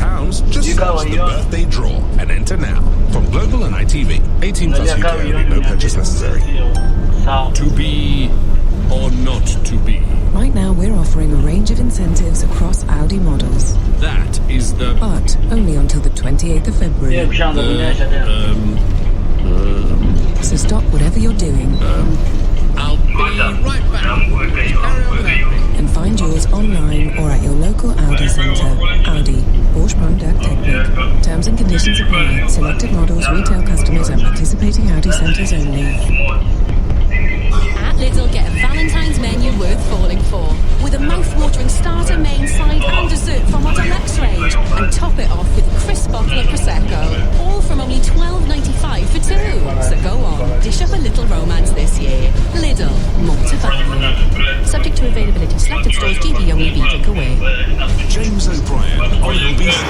just search the birthday draw and enter now. From Global and ITV. 18 plus UK only, no purchase necessary. To be or not to be? Right now we're offering a range of incentives across Audi models. That is the... But only until the 28th of February. So stop whatever you're doing. I'll be right back. And find yours online or at your local Audi centre. Audi. Mpanda Technic. Terms and conditions apply. Selected models, retail customers and participating Audi centres only. At Lidl, get a Valentine's menu worth falling for. With a mouth-watering starter, main, side and dessert from our deluxe range. And top it off with a crisp bottle of Prosecco. All from only $12.95 for two. So go on, dish up a little romance this year. Lidl, more to value. Subject to availability. Selected stores, GB only, be drink away. James O'Brien on LBC.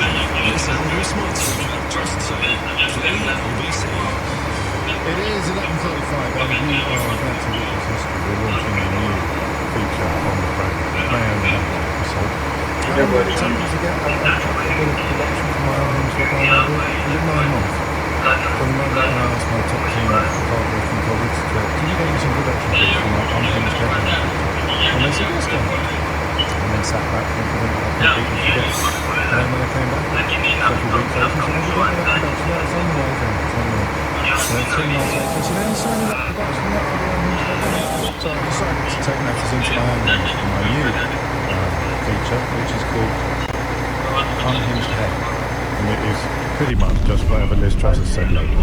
Listen on your smart speaker. Just say, play LBC. It is 11:35 and you are about to witness history. We're launching a new feature on the program. It may only have one episode. How long did it take you to get a bit of production from my own into a bible? Was it 9 months? From the moment I asked my top team of hard-working colleagues to, can you get me some production please from my unfinished headline? And they said, yes, go on. And then sat back confident that I completely forget. And then when I came back, several weeks later, I said, have you got that production? Yeah, it's on the way, it's on the way. And then 3 months later, I said, I'm signing up production yet for the unhinged. So I decided to take matters into my own hands for my new feature, which is called Unhinged Head. And it is pretty much just whatever Liz Truss has said lately.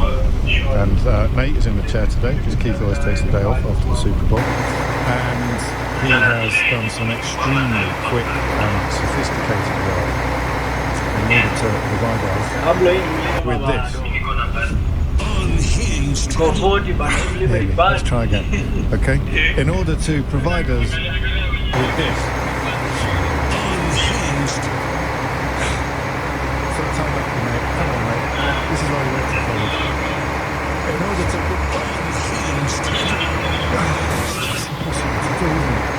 And Nate is in the chair today, because Keith always takes the day off after the Super Bowl. And he has done some extremely quick and sophisticated work in order to provide us with this. Let's try again. Okay? In order to provide us with this. Come on, mate. This is why you went to college. In order to provide us. It's impossible to do, isn't it?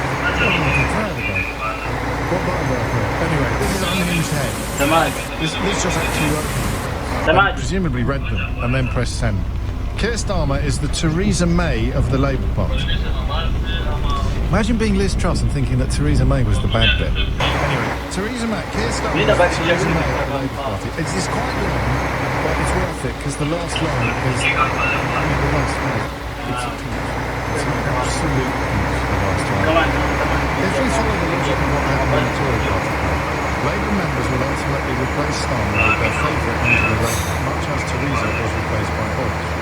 What button do I put? Anyway, this is Unhinged Head. This just actually worked. Presumably read them and then pressed send. Keir Starmer is the Theresa May of the Labour Party. Imagine being Liz Truss and thinking that Theresa May was the bad bit. Anyway, Theresa May, Keir Starmer is the Theresa May of the Labour Party. It's quite long, but it's worth it because the last line is... the last line. It's an absolute pinch, the last line. If we follow the logic of what happened in the Tory party, Labour members will ultimately replace Starmer with their favourite Angela Rayner, much as Theresa was replaced by Boris.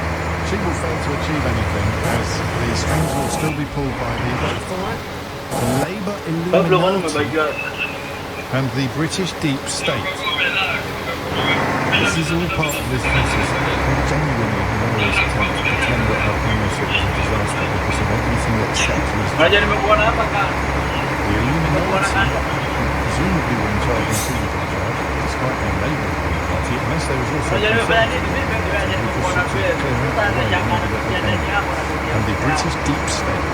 She will fail to achieve anything, as the strings will still be pulled by the Labour Illuminati and the British Deep State. This is all part of this process. We genuinely have always attempt to pretend that our premiership is a disaster because of everything that settles the Illuminati, presumably were in charge and still in charge, despite being Labour Party, unless there was also and the British Deep State.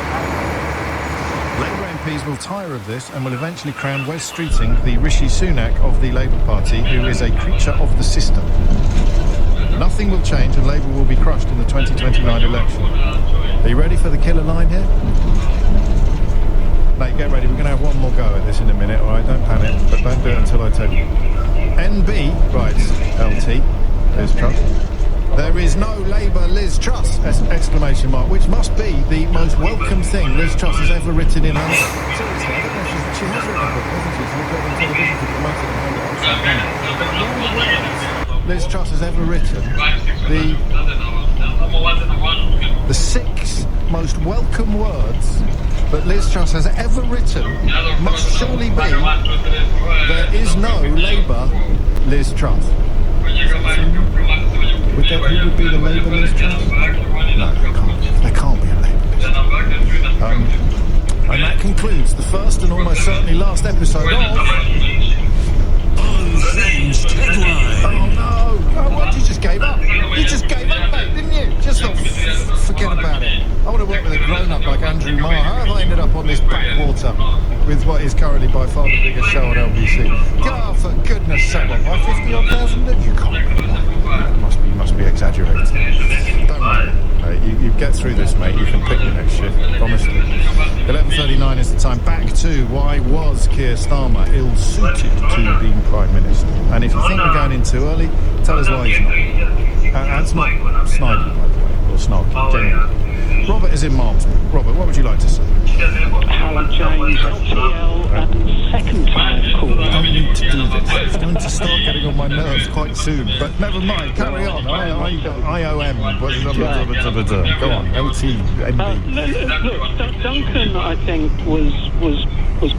Labour MPs will tire of this and will eventually crown Wes Streeting the Rishi Sunak of the Labour Party, who is a creature of the system. Nothing will change and Labour will be crushed in the 2029 election. Are you ready for the killer line here? Mate, get ready. We're going to have one more go at this in a minute, alright? Don't panic, but don't do it until I tell you. NB writes LT, Liz Truss. There is no Labour Liz Truss! Exclamation mark, which must be the most welcome thing Liz Truss has ever written in her life. Seriously, I don't know if she has written a book, hasn't she? She's got on television to promote it and hand it upside down. But all the words Liz Truss has ever written, the 6 most welcome words that Liz Truss has ever written must surely be, there is no Labour Liz Truss. Who would be the Labour Liz Truss? No, there can't be a Labour Liz Truss. And that concludes the first and almost certainly last episode of... Unhinged Headline. Oh no! Oh, what? You just gave up. You just gave up, mate, didn't you? Just thought, forget about it. I want to work with a grown-up like Andrew Marr. How have I ended up on this backwater with what is currently by far the biggest show on LBC? God, for goodness sake, by 50-odd thousand? You can't. You must be exaggerating. Don't worry. You get through this, mate. You can pick your next shift, honestly. 11:39 is the time. Back to why was Keir Starmer ill-suited to being Prime Minister? And if you think we're going in too early, tell us why he's not. That's not snidey, by the way, or snarky, genuinely. Robert is in Malmesbury. Robert, what would you like to say? Hello, James. LTL and second time call. I don't need to do this. It's going to start getting on my nerves quite soon. But never mind. Carry on. IOM. Go on. LTNB. Look, Duncan, I think, was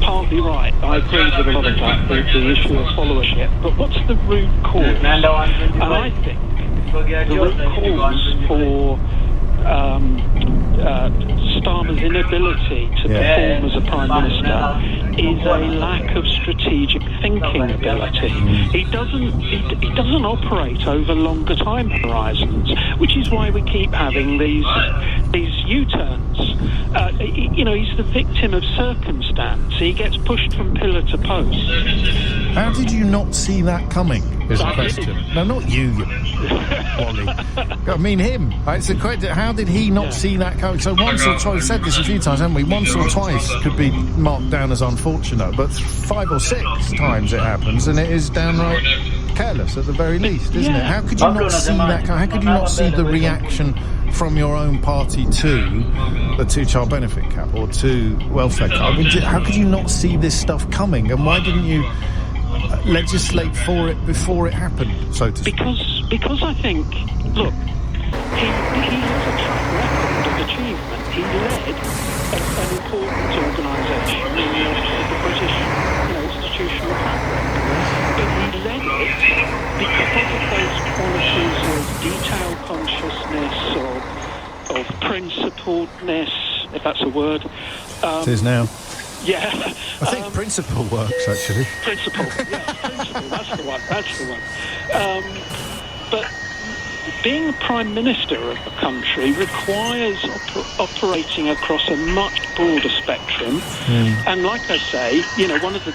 partly right. I agree with a lot of that, the issue of followership. But what's the root cause? And I think the root cause for Starmer's inability to perform as a Prime Minister is a lack of strategic thinking ability. He doesn't operate over longer time horizons, which is why we keep having these U-turns. He's the victim of circumstance. He gets pushed from pillar to post. How did you not see that coming? Is the question. No, not you Wally. I mean him. It's a question. How did he not see that coming? So once or twice, we've said this a few times, haven't we? Once or twice could be marked down as unfortunate, but 5 or 6 times it happens, and it is downright careless at the very least, isn't it? How could you not see that? How could you not see the reaction from your own party to the 2-child benefit cap or to welfare cap? I mean, how could you not see this stuff coming? And why didn't you legislate for it before it happened, so to speak? Because I think, look, he has a track record of achievement. He led an important organisation in the British institutional fabric. But he led it because of those qualities of detail consciousness, of principledness, if that's a word. It is now. Yeah. I think principle works, actually. Principle, that's the one. But being a Prime Minister of a country requires operating across a much broader spectrum. And like I say, one of the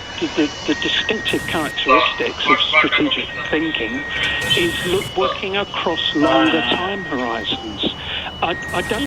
distinctive characteristics of strategic thinking is working across longer time horizons. I don't